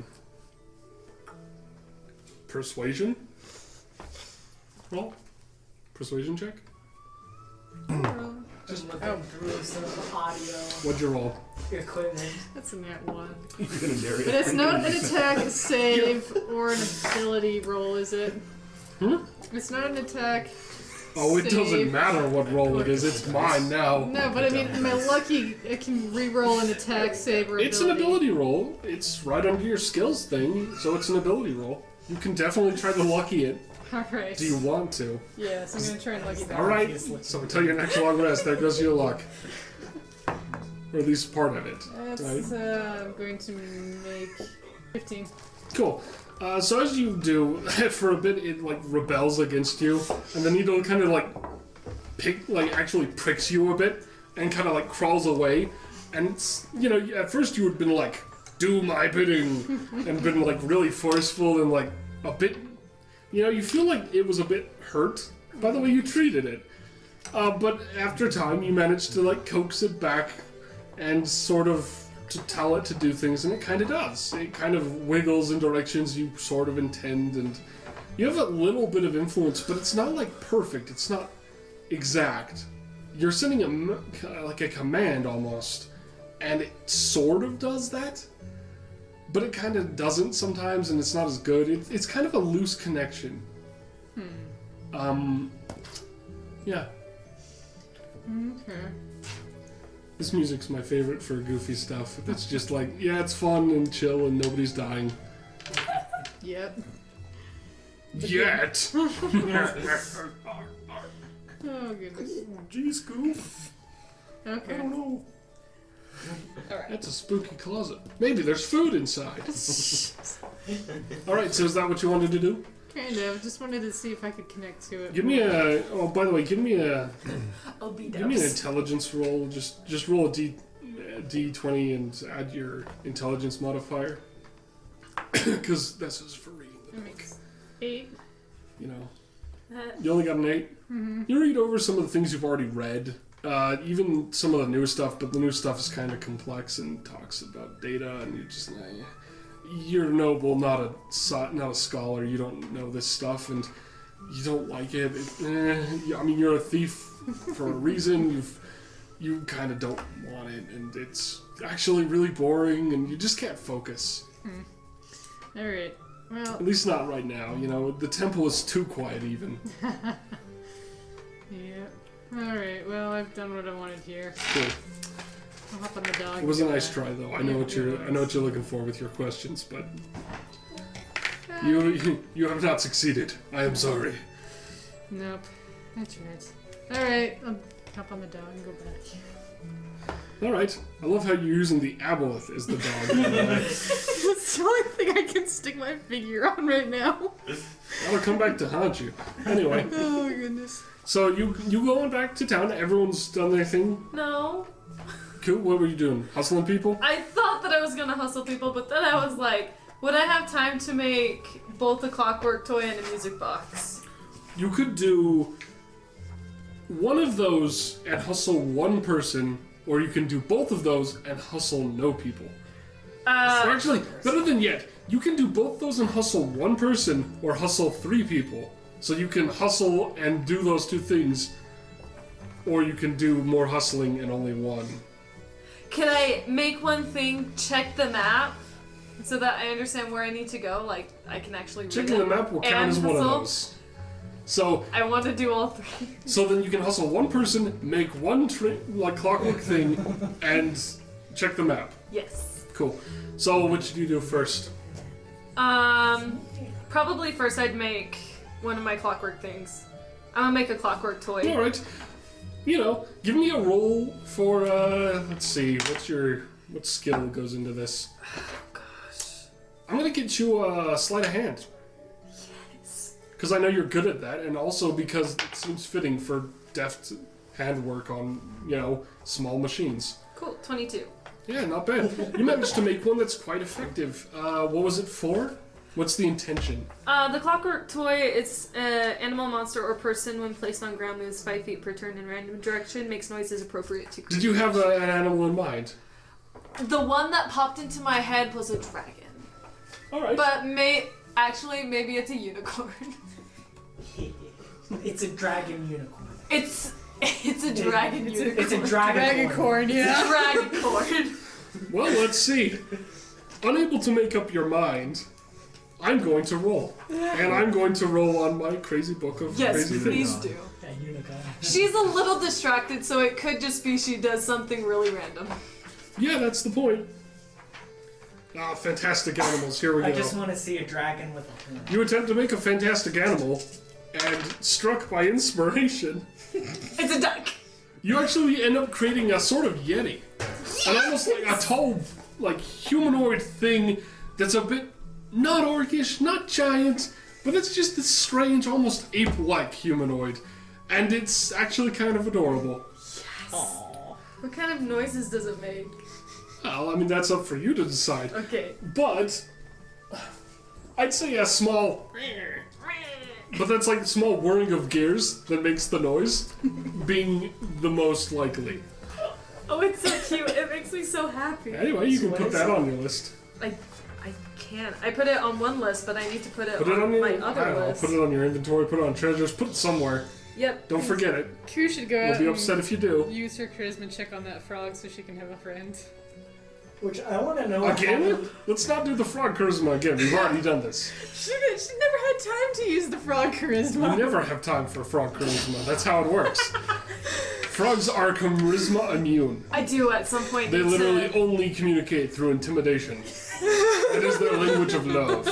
persuasion roll. Persuasion check. Just looking through some audio What'd you roll? equipment. That's a nat 1. You're gonna dare it. But it's not an attack, save, or an ability roll, is it? Hmm? It's not an attack. Oh, it doesn't save. matter what roll it is. It's mine now. No, but I mean, am I lucky I can re-roll an attack, save, or It's an ability roll. It's right under your skills thing, so it's an ability roll. You can definitely try to lucky it. Alright. Do you want to? Yes, I'm gonna try and lucky that. Alright, so until your next long rest, there goes your luck. Or at least part of it. That's, Right? I'm going to make 15. Cool. So as you do, for a bit it like rebels against you, and the needle kind of like actually pricks you a bit, and kind of like crawls away. And it's, you know, at first you would have been like, "Do my bidding," and been like really forceful and like a bit, you know, you feel like it was a bit hurt by the way you treated it. But after time, you managed to like coax it back and sort of to tell it to do things, and it kind of does. It kind of wiggles in directions you sort of intend, and you have a little bit of influence, but it's not like perfect. It's not exact. You're sending like a command almost, and it sort of does that, but it kind of doesn't sometimes, and it's not as good. It's kind of a loose connection. Yeah. Okay. This music's my favorite for goofy stuff. It's just like, yeah, it's fun and chill and nobody's dying. Yep. Yet! Oh, goodness. Jeez, goof. I Okay. don't know. Alright. That's a spooky closet. Maybe there's food inside. Alright, so is that what you wanted to do? Kind of. Just wanted to see if I could connect to it. Give me a... Oh, by the way, give me a... I'll be Give me an intelligence roll. Just roll a D20 and add your intelligence modifier. Because this is for reading the That book. makes 8. You know. You only got an 8? Mm-hmm. You read over some of the things you've already read. Even some of the newer stuff, but the new stuff is kind of complex and talks about data, and you're just... You're noble, not a scholar. You don't know this stuff, and you don't like it. I mean, you're a thief for a reason. You kind of don't want it, and it's actually really boring, and you just can't focus. Alright. Well, At least not right now. You know, the temple is too quiet, even. yeah. Alright, well, I've done what I wanted here. Cool. I'll hop on the dog. It was a and go nice back. try, though. I know what you're looking for with your questions, but you have not succeeded. I am sorry. Nope. I tried. Alright, I'll hop on the dog and go back. All right. I love how you're using the aboleth as the dog. by the way. That's the only thing I can stick my figure on right now. That'll come back to haunt you. Anyway, Oh, goodness. so you going back to town? Everyone's done their thing. No. Cool. What were you doing? Hustling people? I thought that I was gonna hustle people, but then I was like, would I have time to make both a clockwork toy and a music box? You could do one of those and hustle one person, or you can do both of those and hustle no people. Or actually, better than yet, you can do both those and hustle one person, or hustle 3 people. So you can hustle and do those 2 things, or you can do more hustling and only one. Can I make one thing, check the map, so that I understand where I need to go? Like, I can actually read Checking it the map will count and as one of hustle? those. So, I want to do all 3. so then you can hustle one person, make one like clockwork thing, and check the map. Yes. Cool. So, what should you do first? Probably first I'd make one of my clockwork things. I'm gonna make a clockwork toy. All right. You know, give me a roll for. Let's see. What skill goes into this? Oh gosh. I'm gonna get you a sleight of hand. Yes. because I know you're good at that, and also because it seems fitting for deft handwork on, small machines. Cool, 22. Yeah, not bad. You managed to make one that's quite effective. What was it for? What's the intention? The clockwork toy, it's animal, monster, or person when placed on ground moves 5 feet per turn in random direction, makes noises appropriate to creatures. Did you have an animal in mind? The one that popped into my head was a dragon. Alright. But maybe it's a unicorn. It's a dragon unicorn. It's a dragon unicorn. It's a dragon corn, yeah. Dragon corn. Well, let's see. Unable to make up your mind, I'm going to roll. And I'm going to roll on my crazy book of Yes, crazy please things. do. Yeah, unicorn. She's a little distracted, so it could just be she does something really random. Yeah, that's the point. Fantastic animals. Here we go. I just want to see a dragon with a horn. You attempt to make a fantastic animal, and struck by inspiration, It's a duck. you actually end up creating a sort of yeti. An almost like a tall, humanoid thing that's a bit not orcish, not giant, but it's just this strange, almost ape-like humanoid. And it's actually kind of adorable. Aww. What kind of noises does it make? Well, I mean, that's up for you to decide. Okay. But I'd say a small... But that's like a small whirring of gears that makes the noise, being the most likely. Oh, it's so cute. It makes me so happy. Anyway, you So can what put is that it? on your list. I can't. I put it on one list, but I need to put it, Put it on your, my other I don't know, list. put it on your inventory, put it on treasures, put it somewhere. Yep. Don't forget it. Q should go We'll out be and upset if you do. use her charisma check on that frog so she can have a friend. Which I want to know. Again? Let's not do the frog charisma again. We've already done this. She never had time to use the frog charisma. You never have time for frog charisma. That's how it works. Frogs are charisma immune. I do at some point. They need literally to... only communicate through intimidation. It is their language of love.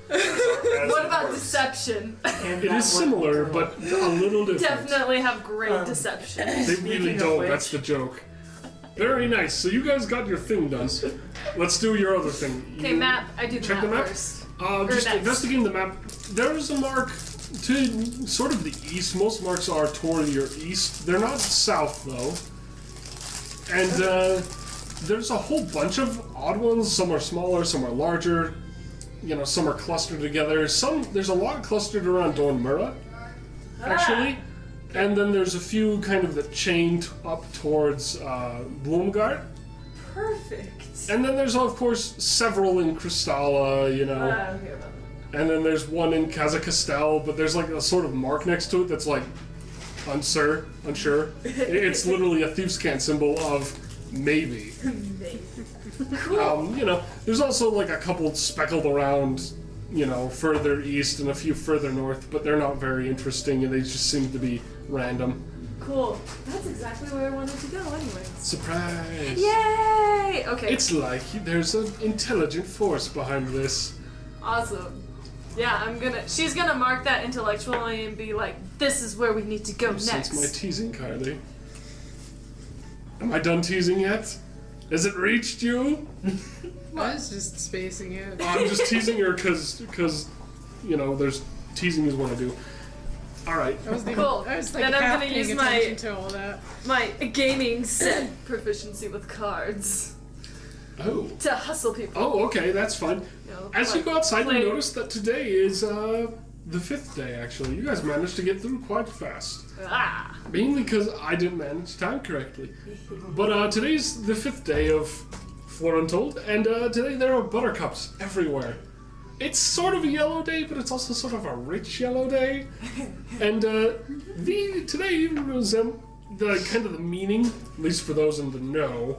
What about deception? And It that is similar, worked but a little different. Definitely have great deception. They really Speaking of don't. which- That's the joke. Very nice. So you guys got your thing done. Let's do your other thing. Okay, You map. I do the check map, the map? first. Just next. investigating the map. There's a mark to sort of the east. Most marks are toward your east. They're not south though. And there's a whole bunch of odd ones. Some are smaller, some are larger. Some are clustered together. There's a lot clustered around Dornmura, actually. And then there's a few kind of that chained up towards Blumgard. Perfect. And then there's, of course, several in Kristalla, Okay, And then there's one in Kazakastel, but there's like a sort of mark next to it that's like unsure. It's literally a thief's cant symbol of maybe. Cool. There's also like a couple speckled around, further east and a few further north, but they're not very interesting and they just seem to be random. Cool. That's exactly where I wanted to go anyway. Surprise! Yay! Okay. It's like there's an intelligent force behind this. Awesome. Yeah, she's gonna mark that intellectually and be like, this is where we need to go Sense next. my teasing, Kylie. Am I done teasing yet? Has it reached you? I was just spacing it. I'm just teasing her because there's teasing is what I do. All right. I was Cool. I was like Then I'm half gonna paying use my- attention to all that. My gaming set proficiency with cards Oh. to hustle people. Oh, okay, that's fine. As you go outside, play- you notice that today is the 5th day. Actually, you guys managed to get through quite fast. Ah. Mainly because I didn't manage time correctly. But today's the 5th day of Flora Untold, and today there are buttercups everywhere. It's sort of a yellow day, but it's also sort of a rich yellow day. And today was the kind of the meaning, at least for those in the know,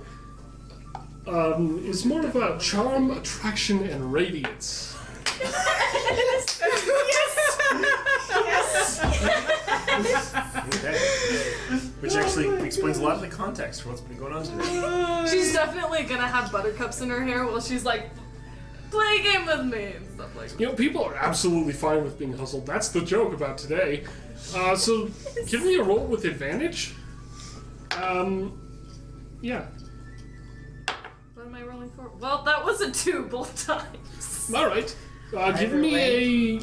is more about charm, attraction, and radiance. Okay. Which actually explains a lot of the context for what's been going on today. She's definitely gonna have buttercups in her hair while she's like, play a game with me and stuff like that. People are absolutely fine with being hustled. That's the joke about today. So give me a roll with advantage. Yeah. What am I rolling for? Well, that was a 2 both times. All right. Give Either me way.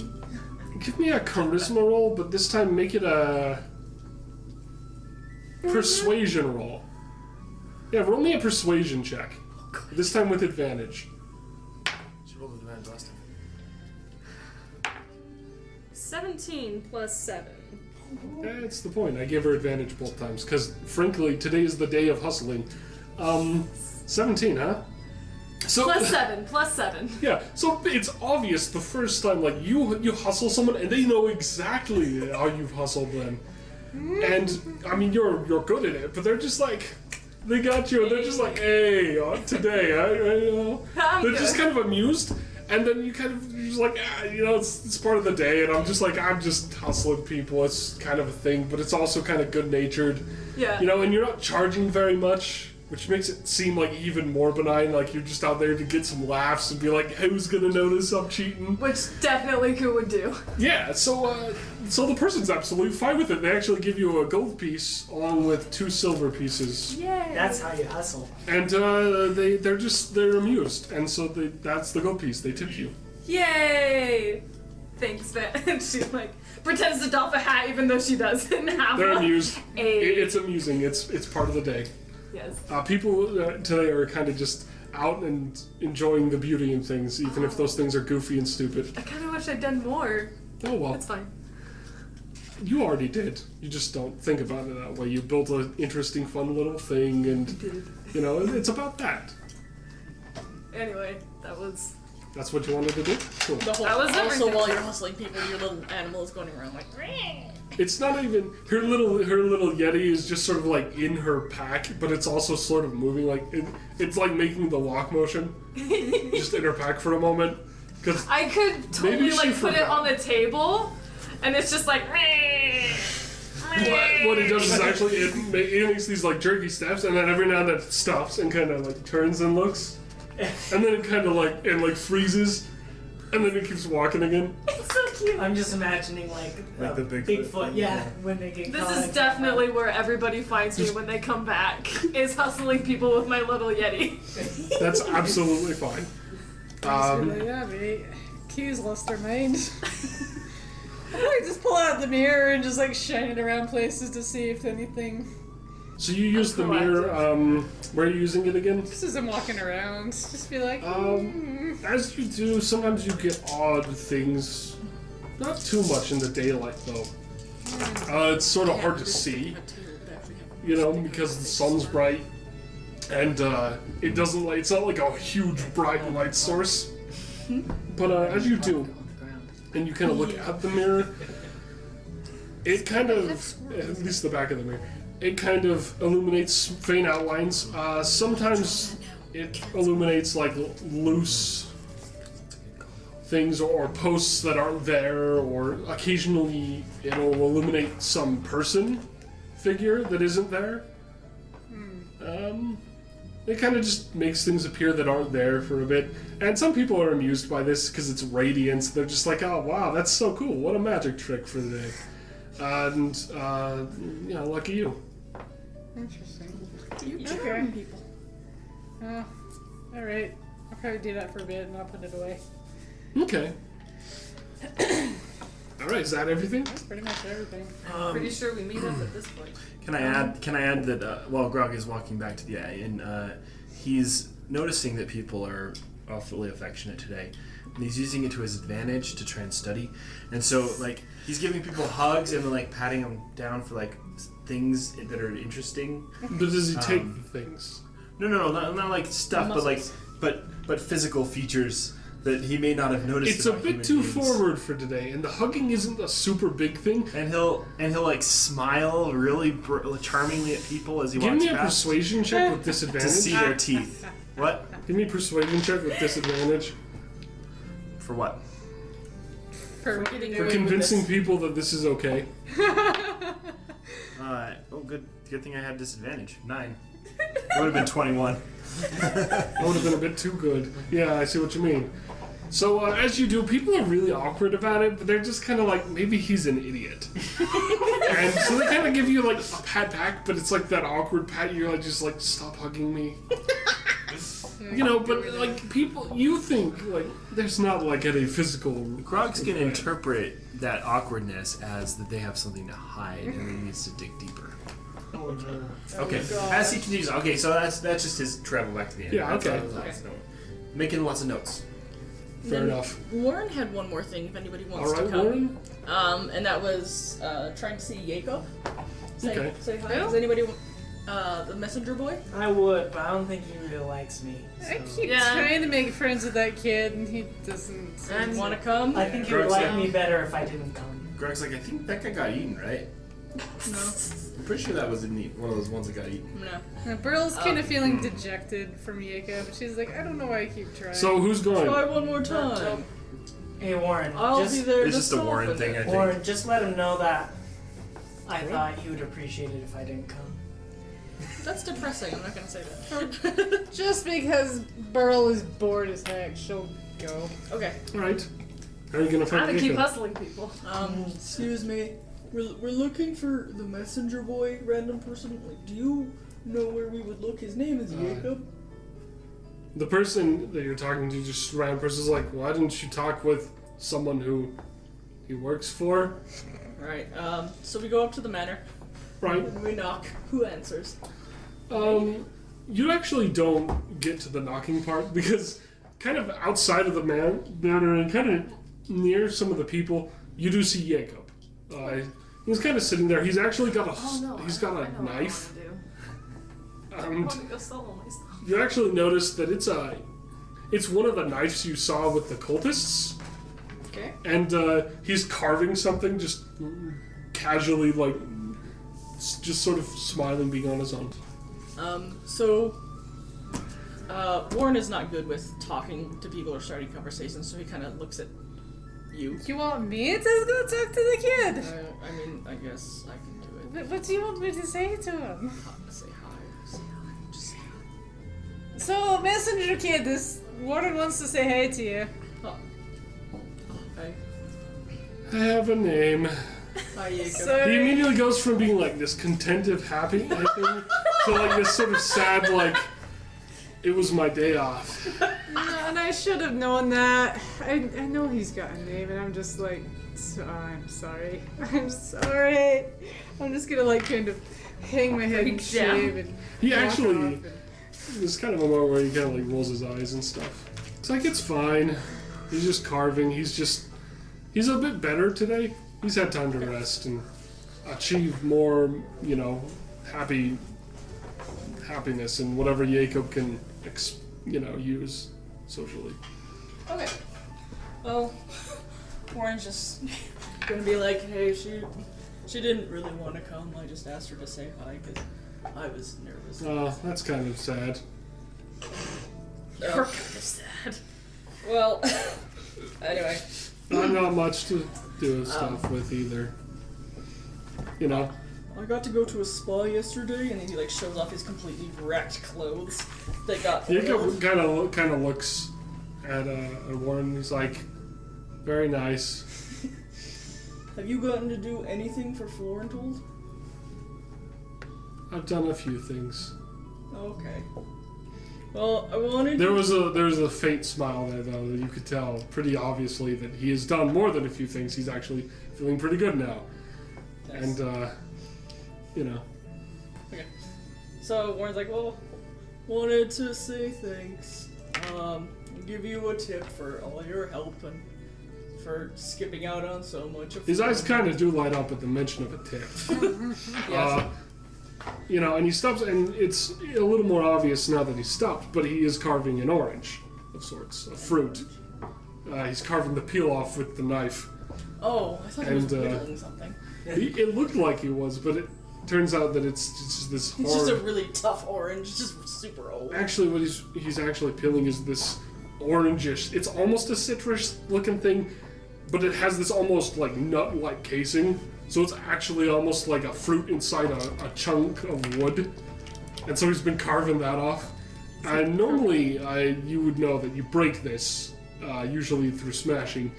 Give me a charisma roll, but this time make it a persuasion roll. Yeah, roll me a persuasion check. This time with advantage. She rolled advantage last time. 17 plus 7. That's the point. I gave her advantage both times, because frankly, today is the day of hustling. 17, huh? So, Plus 7. yeah, so it's obvious the first time, like, you hustle someone and they know exactly how you've hustled them. And, I mean, you're good at it, but they're just like, they got you, and they're just like, hey, today, they're just kind of amused, and then you're just like, it's part of the day, and I'm just hustling people, it's kind of a thing, but it's also kind of good-natured, Yeah. and you're not charging very much, which makes it seem like even more benign, like you're just out there to get some laughs and be like, who's gonna notice I'm cheating? Which definitely Hugh would do. Yeah, so the person's absolutely fine with it. They actually give you a gold piece along with 2 silver pieces. Yay. That's how you hustle. And they're amused, and so that's the gold piece. They tip you. Yay! Thanks, man. And she like pretends to doff a hat even though she doesn't have They're one. amused. Hey. It's amusing. It's part of the day. Yes. People today are kind of just out and enjoying the beauty in things, even if those things are goofy and stupid. I kind of wish I'd done more. Oh well. That's fine. You already did. You just don't think about it that way. You built an interesting, fun little thing, and it's about that. Anyway, That's what you wanted to do? Cool. The whole, That was also, everything. while you're hustling people, your little animal is going around like. It's not even her little yeti is just sort of like in her pack, but it's also sort of moving like it's like making the walk motion, just in her pack for a moment. Because I could totally Maybe she like put it forgot. on the table, and it's just like. what it does is actually it makes these like jerky steps, and then every now and then it stops and kind of like turns and looks, and then it kind of like freezes, and then it keeps walking again. It's so cute. I'm just imagining like the Bigfoot. Bigfoot, yeah, when they get This caught is in- definitely where everybody finds me when they come back. Is hustling people with my little yeti. That's absolutely fine. Yeah, mate. Q's lost their mind. I just pull out the mirror and just like shine it around places to see if anything. So you use the mirror. Where are you using it again? Just as I'm walking around, just be like. As you do, sometimes you get odd things. Not too much in the daylight, though. It's sort of hard to see, because the sun's bright, and it doesn't like it's not like a huge bright light source. But as you do, and you kind of look at the mirror, it kind of, at least the back of the mirror, it kind of illuminates faint outlines. Sometimes it illuminates like loose things or posts that aren't there, or occasionally it'll illuminate some person figure that isn't there. It kind of just makes things appear that aren't there for a bit. And some people are amused by this because it's radiance. They're just like, oh wow, that's so cool. What a magic trick for the day. And, lucky you. Interesting. You Okay. charm people. Alright. I'll probably do that for a bit and I'll put it away. Okay. Alright, is that everything? That's pretty much everything. Pretty sure we meet up at this point. Can I add that while Grog is walking back to the inn, he's noticing that people are awfully affectionate today, and he's using it to his advantage to try and study. And so, like, he's giving people hugs and then, like, patting them down for, like, things that are interesting. But does he take things? No, not like stuff, but like, but physical features that he may not have noticed. It's a about bit human too beings. forward for today, and the hugging isn't a super big thing. And he'll like smile really charmingly at people as he Give walks me a past persuasion check with to disadvantage. see their teeth. What? Give me a persuasion check with disadvantage. For what? For getting For away with convincing this. people that this is okay. Good thing I had disadvantage. 9. It would have been 21. That would have been a bit too good. Yeah, I see what you mean. So as you do, people are really awkward about it, but they're just kind of like, maybe he's an idiot. And so they kind of give you like a pat back, but it's like that awkward pat. You're like, just like, stop hugging me. You know, but like people, you think like there's not like any physical. Grog's gonna interpret that awkwardness as that they have something to hide and he needs to dig deeper. Okay, as he continues. Okay, so that's just his travel back to the end. Yeah, That's okay. all I was making lots of notes. Fair enough. Warren had one more thing if anybody wants All right, to come. Warren. And that was trying to see Jacob. Okay. Say hi. Does anybody the messenger boy? I would, but I don't think he really likes me. I So. keep trying to make friends with that kid, and he doesn't. And want to come? I think he would like me better if I didn't come. Grog's like, I think that guy got eaten, right? No. I'm pretty sure that was one of those ones that got eaten. No. Burl's kind of feeling dejected from Jacob. She's like, I don't know why I keep trying. So who's going? Try one more time. Hey Warren, I'll be there. It's to just a Warren soften thing, I it. think. Warren, just let him know that I thought he would appreciate it if I didn't come. That's depressing. I'm not gonna say that. Just because Burl is bored as heck, she'll go. Okay. All right. How are you gonna I'm find gonna keep Jacob? hustling people. Excuse me. We're looking for the messenger boy, random person. Like, do you know where we would look? His name is Jacob. The person that you're talking to, just random person, is like, why didn't you talk with someone who he works for? Right. So we go up to the manor. Right. And we knock. Who answers? You actually don't get to the knocking part because kind of outside of the manor and kind of near some of the people, you do see Jacob. He's kind of sitting there. He's actually got a he's got a knife. I want to go solo myself. You actually notice that it's one of the knives you saw with the cultists. Okay. And he's carving something just casually, like just sort of smiling, being on his own. So Warren is not good with talking to people or starting conversations, so he kind of looks at you. You want me to go talk to the kid? I mean, I guess I can do it. But what do you want me to say to him? Say hi. Say hi. Just say hi. So, messenger kid, this Warren wants to say hi to you. Oh. Hi. I have a name. Hi, Jacob. So, He immediately goes from being like this contented, happy thing to like this sort of sad, like it was my day off. and I should have known that. I know he's got a name, and I'm just like, I'm sorry. I'm sorry. I'm just gonna like kind of hang my head and Break down. shave and He walk actually, off and- there's kind of a moment where he kind of like rolls his eyes and stuff. It's like it's fine. He's just carving. He's a bit better today. He's had time to rest and achieve more, happiness and whatever Jacob can, use socially. Okay. Well, Warren's just gonna be like, hey, she didn't really want to come. I just asked her to say hi because I was nervous. Oh, that's kind of sad. You're kind of sad. Well, anyway. I'm not much to do stuff with either. I got to go to a spa yesterday, and then he like shows off his completely wrecked clothes. They got Jacob oiled. kind of looks at Warren. He's like, very nice. Have you gotten to do anything for Florentold? I've done a few things. Okay. Well, I wanted. There was a faint smile there, though, that you could tell pretty obviously that he has done more than a few things. He's actually feeling pretty good now. Nice. And, Okay. So Warren's like, well, wanted to say thanks. Give you a tip for all your help and for skipping out on so much of his eyes kind of do light up at the mention of a tip. Yes. And he stops, and it's a little more obvious now that he stopped, but he is carving an orange of sorts, a fruit. He's carving the peel off with the knife. Oh, I thought he was And, whittling something. It looked like he was, but it turns out that it's just this hard... It's just a really tough orange, just super old. Actually, what he's actually peeling is this orangish... It's almost a citrus-looking thing, but it has this almost, like, nut-like casing. So it's actually almost like a fruit inside a chunk of wood. And so he's been carving that off. And normally, you would know that you break this, usually through smashing,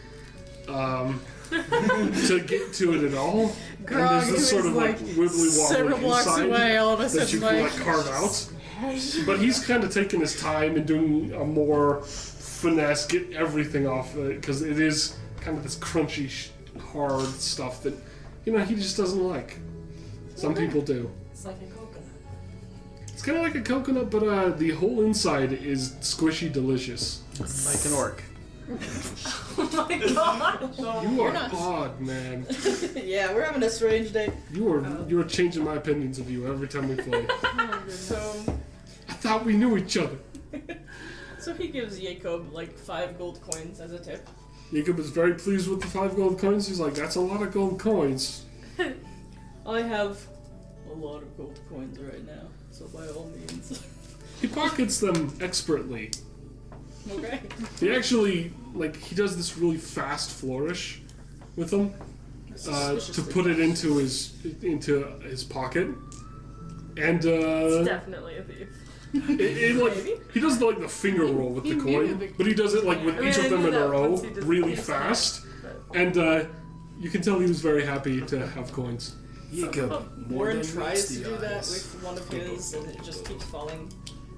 to get to it at all. Grog, and there's this who sort is, of like wibbly several wobbly blocks inside away, all of a that you sudden, can like, like carve out. But he's kind of taking his time and doing a more finesse, get everything off of it, because it is kind of this crunchy, hard stuff that, he just doesn't like. Some people do. It's like a coconut. It's kind of like a coconut, but the whole inside is squishy delicious. Like an orc. Oh my god. You are odd, man. Yeah, we're having a strange day. You are changing my opinions of you every time we play. So I thought we knew each other. he gives Jacob like 5 gold coins as a tip. Jacob is very pleased with the 5 gold coins. He's like, that's a lot of gold coins. I have a lot of gold coins right now, so by all means. He pockets them expertly. Okay. He actually, he does this really fast flourish with them to put it into his pocket. And, It's definitely a thief. he does the finger roll with the coin, but he does it with each of them in a row, really fast. And you can tell he was very happy to have coins. Jacob, Warren tries to do that with one of his, and it just keeps falling.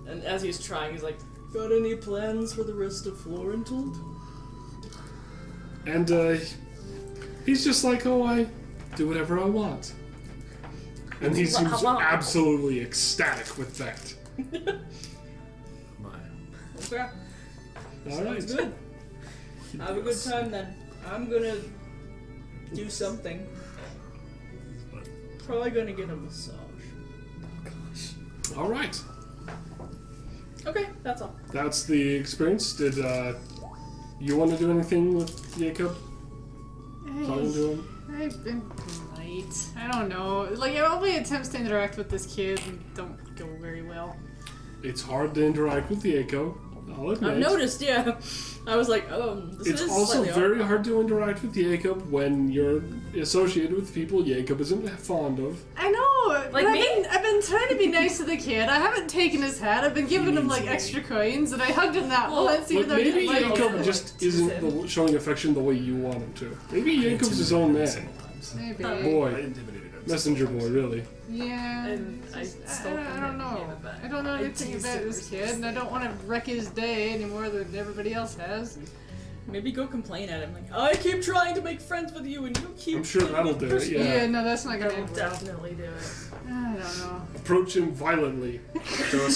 And as he's trying, he's like, "Got any plans for the rest of Florentold?" And he's just like, oh, I do whatever I want. And he seems absolutely ecstatic with that. Okay. All right. Sounds good. Have a good time then. I'm gonna do something. Probably gonna get a massage. All right. Okay, that's all. That's the experience. Did you want to do anything with Jacob? Talking to him? I've been polite. I don't know. All my attempts to interact with this kid don't go very well. It's hard to interact with Jacob. I'll admit. I've noticed, yeah. I was like, this It's is also slightly very odd. hard to interact with Jacob when you're associated with people Jacob isn't fond of. I know. Like but me? I've been trying to be nice to the kid. I haven't taken his hat. I've been giving him extra coins, and I hugged him that once, even But though I maybe didn't like Jacob it. just isn't showing affection the way you want him to. Maybe Jacob's his own man. Maybe. Boy. Messenger boy, really. Yeah. And I still I don't know. I don't know anything teased about it this kid, and I don't want to wreck his day any more than everybody else has. Maybe go complain at him, like, I keep trying to make friends with you, and you keep. I'm sure that'll do it, yeah. No, that's not gonna That will end well. definitely do it. I don't know. Approach him violently to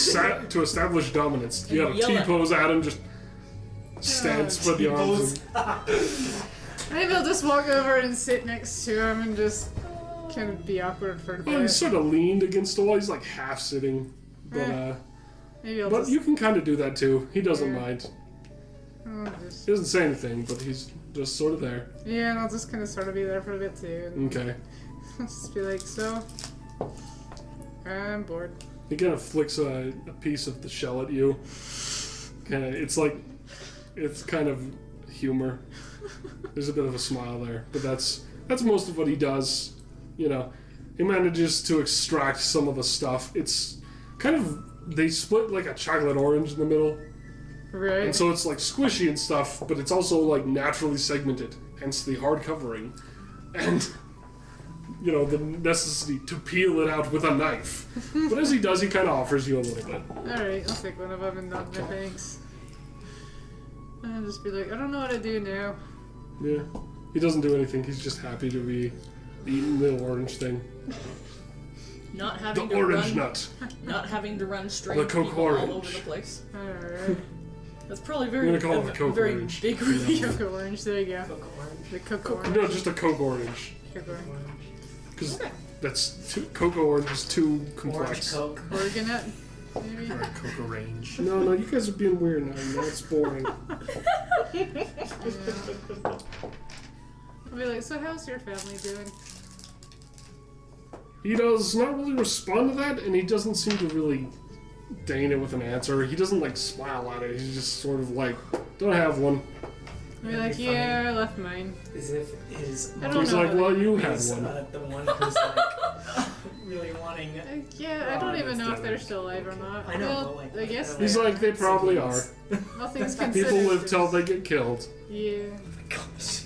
establish dominance. You And gotta yell at T-pose at him, just stand, spread the arms. Maybe I'll just walk over and sit next to him and just kind of be awkward for a Well, he's bit. sort of leaned against the wall. He's half sitting, Maybe I'll but just. you can kind of do that too. He doesn't mind. I'll just He doesn't say anything, but he's just sort of there. yeah, and I'll just kind of sort of be there for a bit too. And Okay. I'll just be like, so. I'm bored. He kind of flicks a piece of the shell at you. It's kind of humor. There's a bit of a smile there, but that's most of what he does. He manages to extract some of the stuff. It's kind of, they split a chocolate orange in the middle, Right. and so it's squishy and stuff, but it's also naturally segmented, hence the hard covering, and the necessity to peel it out with a knife. But as he does, he kind of offers you a little bit. Alright, I'll take one of them and nod my thanks. And I'll just be like, I don't know what to do now. Yeah, he doesn't do anything. He's just happy to be eating the orange thing, Not the having to orange run, nut. not having to run straight The Coke people all orange. over the place. Alright. That's probably I'm very, gonna call it the Coke very orange. big relief. Cocoa orange, there you go. Cocoa orange. The cocoa orange. No, just a Coke orange, Cocoa orange. because that's cocoa orange is too Orange complex. Coke. Oregon nut, maybe? Or a cocoa range. No, you guys are being weird now. That's boring. Yeah. I'll be like, so how's your family doing? He does not really respond to that, and he doesn't seem to really deign it with an answer. He doesn't smile at it. He's just sort of don't have one. I'll be like, yeah, I left mine. As if his I don't He's know. like, well, you had is one. the one who's really wanting. Yeah, I don't even know if they're still alive or not. I know, Well, but I guess they're He's like, they probably are. nothing's considered. People live till they get killed. Yeah. Gosh.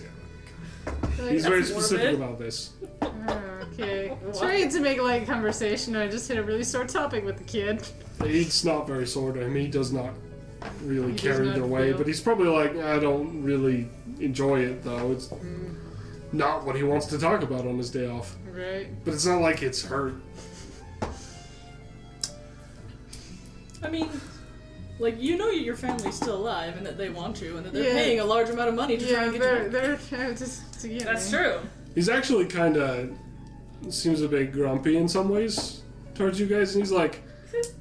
Like, He's very That's specific morbid. about this. okay. Okay. Trying to make light conversation, I just hit a really sore topic with the kid. It's not very sore to him. He does not really He care does not either way, feel- but he's probably like, I don't really enjoy it, though. It's not what he wants to talk about on his day off. Right. But it's not like it's hurt. I mean, like, you know your family's still alive and that they want you and that they're Yeah. paying a large amount of money to try Yeah, and get you back. they're trying to get That's me. true. He's actually kind of seems a bit grumpy in some ways towards you guys, and he's like,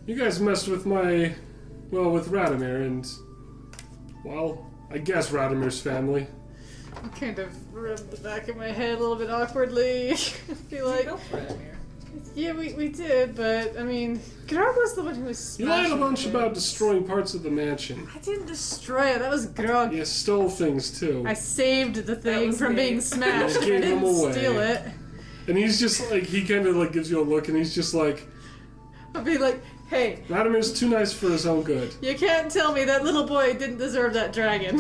you guys messed with with Radomir, and, well, I guess Radomir's family. I kind of rubbed the back of my head a little bit awkwardly. Be like, Go for it, Amir. yeah, we did, but I mean, Grog was the one who was You lied a smashing bunch things. about destroying parts of the mansion. I didn't destroy it. That was Grog. You stole things, too. I saved the thing was from me. being smashed. You I gave didn't them away. steal it. And he's just like, he kind of like gives you a look, and he's just like, I'll be like, hey, Radomir's too nice for his own good. you can't tell me that little boy didn't deserve that dragon.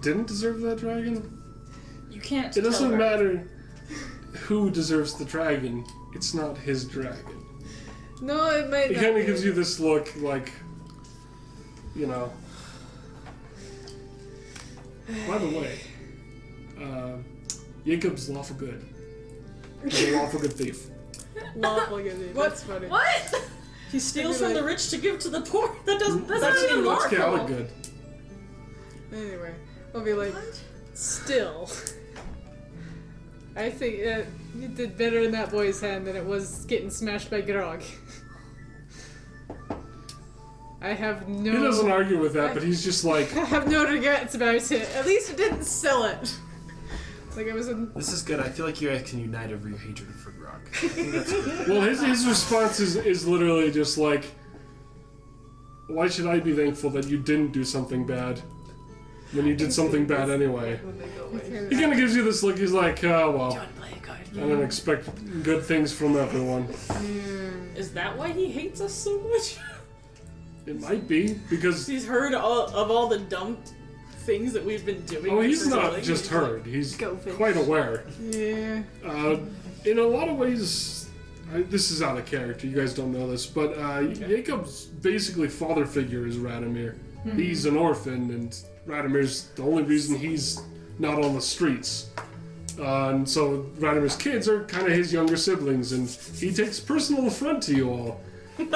Didn't deserve that dragon? You can't It doesn't tell her. matter who deserves the dragon. It's not his dragon. No, it might He not kind of be. gives you this look like, you know. By the way, Jacob's lawful good. He's a lawful good thief. Lawful good. That's funny. What? He steals I'd be from the like- rich to give to the poor. That's not even That's lawful. chaotic good. Anyway, I'll be like, still. I think you did better in that boy's hand than it was getting smashed by Grog. I have no. He doesn't argue with that, but he's just like, I have no regrets about it. At least you didn't sell it. Like I was in. This is good. I feel like you guys can unite over your hatred for Grog. I think that's good. well, his response is literally just like, why should I be thankful that you didn't do something bad when you did something bad anyway? He kind of gives you this look, he's like, oh, well, I don't expect good things from everyone. Is that why he hates us so much? It might be, because, He's heard all the dumb things that we've been doing. oh, he's for not stealing. just He's like, heard, he's Go fish. quite aware. Yeah. In a lot of ways, this is out of character, you guys don't know this, but Jacob's basically father figure is Radomir. He's an orphan, and Radomir's the only reason he's not on the streets. And so Radomir's kids are kind of his younger siblings, and he takes personal affront to you all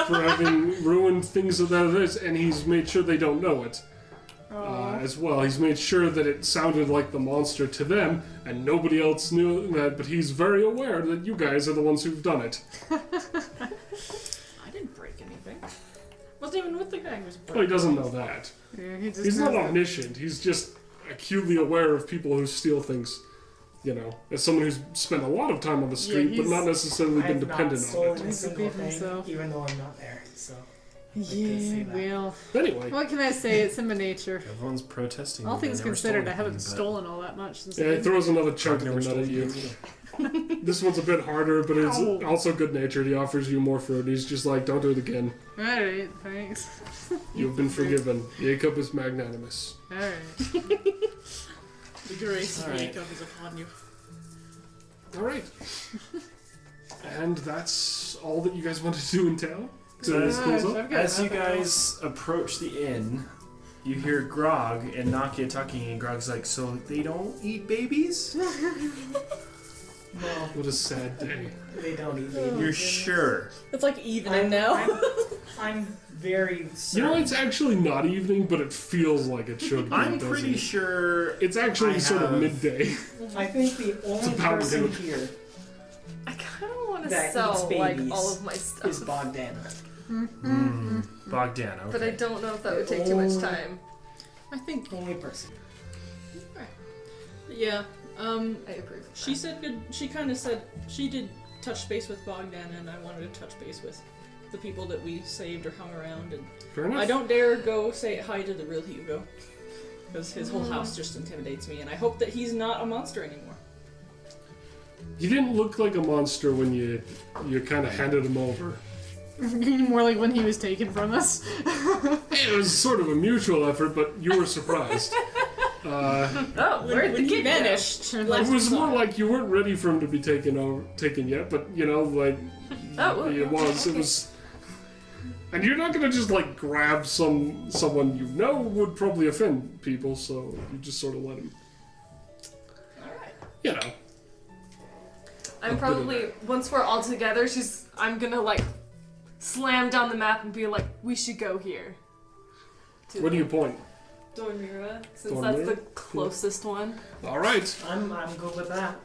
for having ruined things of that others, and he's made sure they don't know it. As well, he's made sure that it sounded like the monster to them, and nobody else knew that, but he's very aware that you guys are the ones who've done it. I didn't break anything. Wasn't even with the guy who was Well, he doesn't know that. Yeah, he just He's not knows that- omniscient, he's just acutely aware of people who steal things. You know, as someone who's spent a lot of time on the street, but he's- not necessarily been I've not dependent on stolen it. a He's a single thief thing, himself. even though I'm not there. So Yeah, well. Anyway, What can I say? It's in my nature. Everyone's protesting. All that they things never considered, stole I haven't anything, but stolen all that much since. yeah, he throws another chunk Grog of never the stole nut at you. anything either. This one's a bit harder, but it's Ow. also good-natured. He offers you more fruit. He's just like, don't do it again. Alright, thanks. You've been forgiven. Jacob is magnanimous. Alright. The grace of All right. Jacob is upon you. All right. And that's all that you guys want to do in town? To close up? I've got As you nothing else. guys approach the inn, you hear Grog and Nakia talking, and Grog's like, "So they don't eat babies? no, What a sad day. they don't eat babies. You're sure?" It's like evening now. I'm very You certain. know, it's actually not evening, but it feels like it should be. I'm doesn't pretty it? sure. It's actually I sort of have- midday. I think the only about person him. here I kind of want to That eats sell like babies all of my stuff, is Bogdana. Bogdan. Okay. but I don't know if that would take too much time. I think. Only person. Yeah. I approve. of She that. said good. She kind of said she did touch base with Bogdan, and I wanted to touch base with the people that we saved or hung around. And Fair enough. I don't dare go say hi to the real Hugo because his whole house just intimidates me, and I hope that he's not a monster anymore. You didn't look like a monster when you kind of handed him over. More like when he was taken from us. It was sort of a mutual effort, but you were surprised. Oh, where'd the When he kid go? vanished. It was more like you weren't ready for him to be taken yet, but you know, like Oh, it was. It was. And you're not gonna just like grab someone you know would probably offend people, so you just sort of let him. Alright. You know. I'm probably once we're all together, I'm gonna like slam down the map and be like, we should go here. Where do you point? Dormira, since Dormira? that's the closest one. All right. I'm good with that.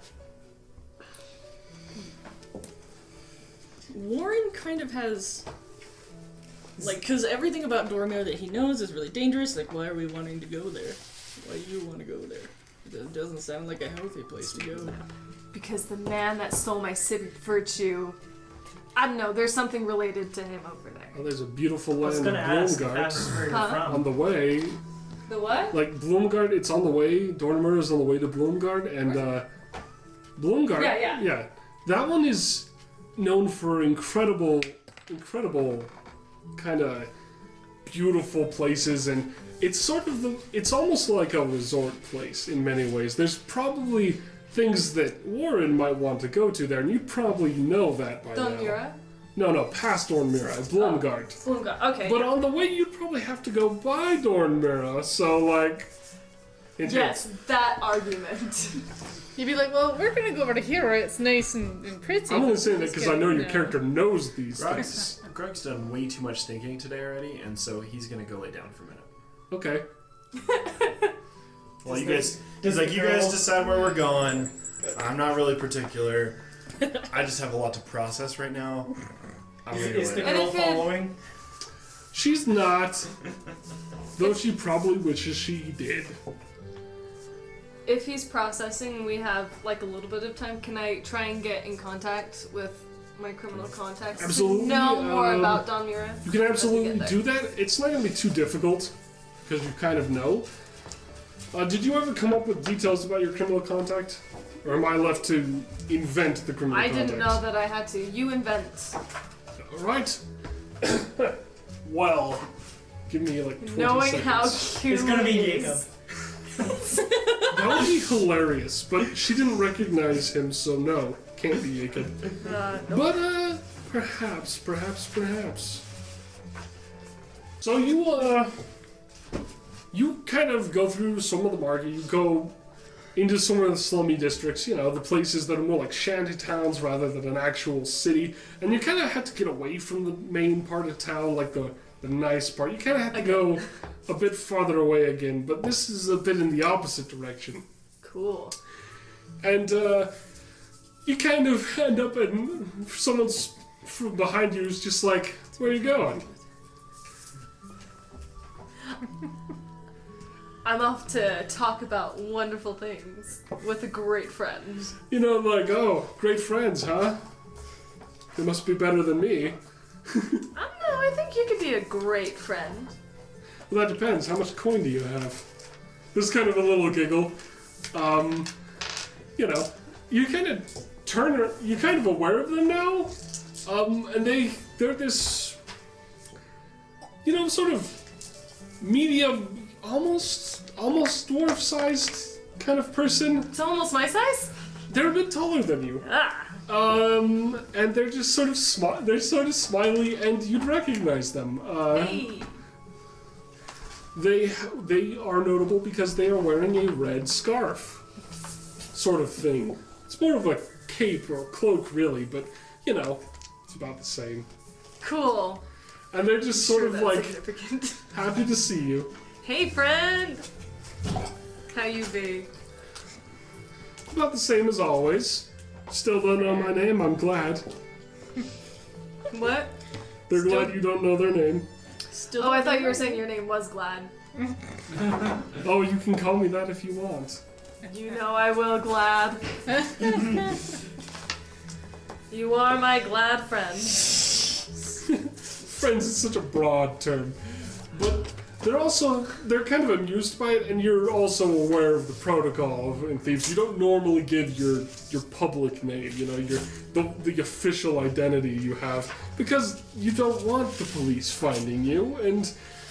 Warren kind of has, like, because everything about Dormir that he knows is really dangerous. Like, why are we wanting to go there? Why do you want to go there? It doesn't sound like a healthy place to go. Because the man that stole my civic virtue, I don't know, there's something related to him over there. Well, there's a beautiful I was land of gonna ask if that was Brunnogardt where you're Huh? on from. the way. The what? Like Bloomguard, it's on the way. Dornimer is on the way to Bloomguard, and Bloomguard. Yeah. That one is known for incredible kind of beautiful places, and it's sort of it's almost like a resort place in many ways. There's probably things that Warren might want to go to there, and you probably know that by now. Dormira? No, past Dornmira, Bloomguard. Bloomguard, okay. But on the way, you'd probably have to go by Dornmira, so like. Yes, that argument. You'd be like, well, we're gonna go over to here where it's nice and pretty. I'm only saying that Just because I know your kidding, character knows these things. Greg's done way too much thinking today already, and so he's gonna go lay down for a minute. Okay. Well, Does you the- guys, does he's like, the you guys girl- decide where we're going. I'm not really particular. I just have a lot to process right now. I'm gonna go Is the lay And down. girl if it- following? She's not. Though she probably wishes she did. If he's processing and we have like a little bit of time, can I try and get in contact with my criminal contacts Absolutely, to know more um, about Dormira? You can absolutely Let's get do that. It's not going to be too difficult because you kind of know. Did you ever come up with details about your criminal contact? Or am I left to invent the criminal I contact? didn't know that I had to. You invent. Alright. Well, give me like 20 Knowing seconds. how cute It's gonna be he Jacob. is. That would be hilarious, but she didn't recognize him, so no, can't be Jacob. But, perhaps. So you kind of go through some of the market, you go into some of the slummy districts, you know, the places that are more like shanty towns rather than an actual city, and you kind of have to get away from the main part of town, like the nice part. You kind of have to go a bit farther away again, but this is a bit in the opposite direction. Cool. And you kind of end up and someone's from behind you is just like, where are you going? I'm off to talk about wonderful things with a great friend. You know, like, oh, great friends, huh? They must be better than me. I don't know, I think you could be a great friend. Well, that depends. How much coin do you have? There's kind of a little giggle. You know, you kind of you're kind of aware of them now. And they're this, you know, sort of medium, almost dwarf-sized kind of person. It's almost my size? They're a bit taller than you. Ah. And they're just sort of they're sort of smiley, and you'd recognize them. Hey. They are notable because they are wearing a red scarf, sort of thing. It's more of a cape or a cloak, really, but you know, it's about the same. Cool. And they're just sort Sure, of that's like significant. happy to see you. Hey, friend. How you be? About the same as always. Still don't know my name. I'm glad. What? They're Still- glad you don't know their name. Still. Oh, I thought you were saying your name was Glad. Oh, you can call me that if you want. You know I will, Glad. You are my glad friend. Friends is such a broad term. But they're kind of amused by it, and you're also aware of the protocol in Thieves. You don't normally give your public name, you know, the official identity you have, because you don't want the police finding you, and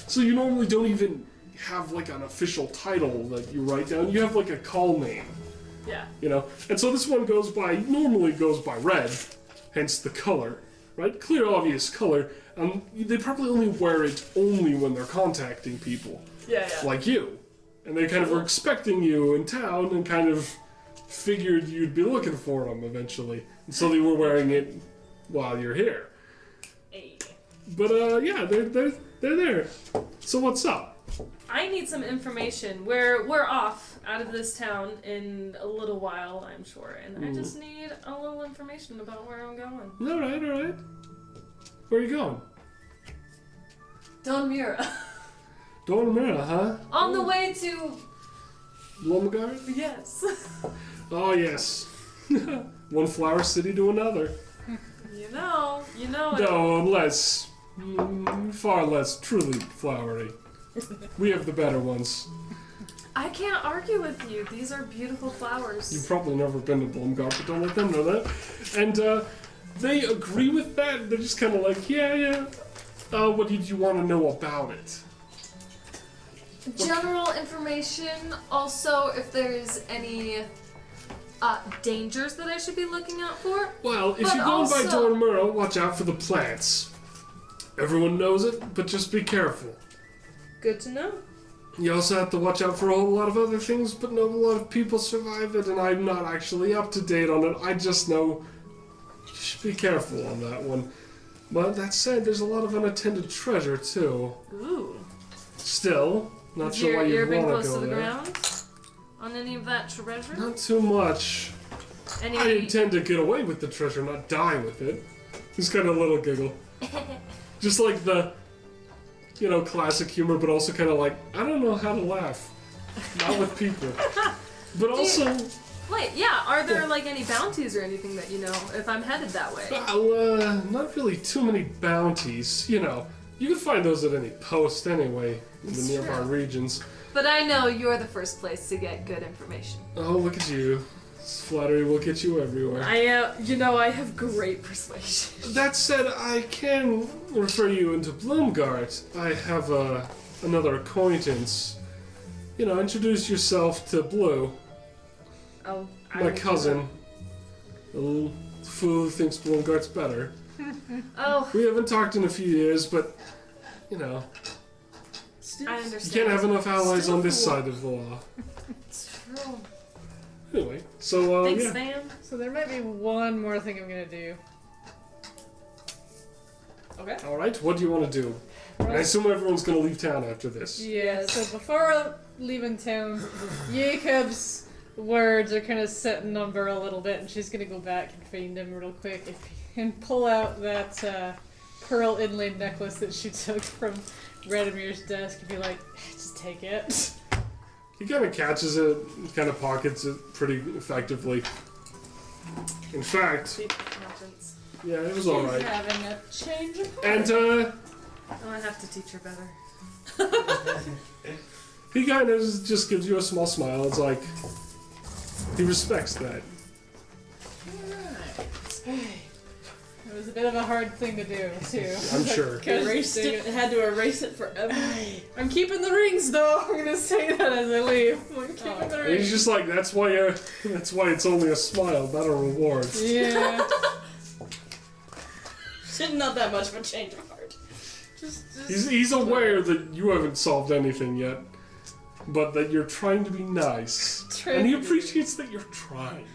so you normally don't even have like an official title that you write down. You have like a call name, Yeah. you know. And so this one normally goes by red, hence the color, right? Clear, obvious color. They probably only wear it when they're contacting people Yeah. like you, and they kind of were expecting you in town and kind of figured you'd be looking for them eventually, and so they were wearing it while you're here. Hey. But yeah, they're there. So what's up? I need some information. We're off out of this town in a little while, I'm sure, and I just need a little information about where I'm going. All right. Where are you going? Donmira. Dormira, huh? On the way to... Brunnogardt? Yes. Oh yes. One flower city to another. You know it. No, far less truly flowery. We have the better ones. I can't argue with you. These are beautiful flowers. You've probably never been to Brunnogardt, but don't let them know that. And they agree with that. They're just kind of like, yeah. What did you want to know about it? General information. Also, if there's any dangers that I should be looking out for. Well, if But you're going by also- Dormira, watch out for the plants. Everyone knows it, but just be careful. Good to know. You also have to watch out for a whole lot of other things, but not a lot of people survive it, and I'm not actually up to date on it. I just know you should be careful on that one. But that said, there's a lot of unattended treasure, too. Ooh. Still, not sure why You're you'd being want to close go to the there. ground on any of that treasure? Not too much. Any? I intend to get away with the treasure, not die with it. Just kind of a little giggle. Just like the, classic humor, but also kind of like, I don't know how to laugh. Not with people. But also... Wait, yeah. Are there like any bounties or anything that you know if I'm headed that way? Well, not really too many bounties. You can find those at any post anyway in the It's nearby true. regions. But I know you're the first place to get good information. Oh, look at you. This flattery will get you everywhere. I have great persuasion. That said, I can refer you into Brunnogardt. I have another acquaintance. Introduce yourself to Blue, Oh, my cousin. The little fool who thinks Brungardt's better. Oh, We haven't talked in a few years, but, I you understand. can't have enough allies Still on this fool. side of the law. It's true. Anyway, so, Thanks, yeah. fam. So there might be one more thing I'm gonna do. Okay. Alright, what do you want to do? And I assume everyone's going to leave town after this. Yeah, so before leaving town, Jacob's words are kind of setting on her a little bit, and she's gonna go back and find him real quick and pull out that pearl inlaid necklace that she took from Radimir's desk and be like, just take it. He kind of catches it, kind of pockets it pretty effectively. In fact, Deep conscience. yeah, it was alright. Having a change of heart. And, Oh, I have to teach her better. he kind of just gives you a small smile. It's like, he respects that. It was a bit of a hard thing to do, too. I'm sure. Had to erase it forever. I'm keeping the rings, though. I'm gonna say that as I leave. I'm keeping the And rings. he's just like, that's why it's only a smile, not a reward. Yeah. Not that much of a change of heart. He's aware that you haven't solved anything yet, but that you're trying to be nice. And he appreciates that you're trying.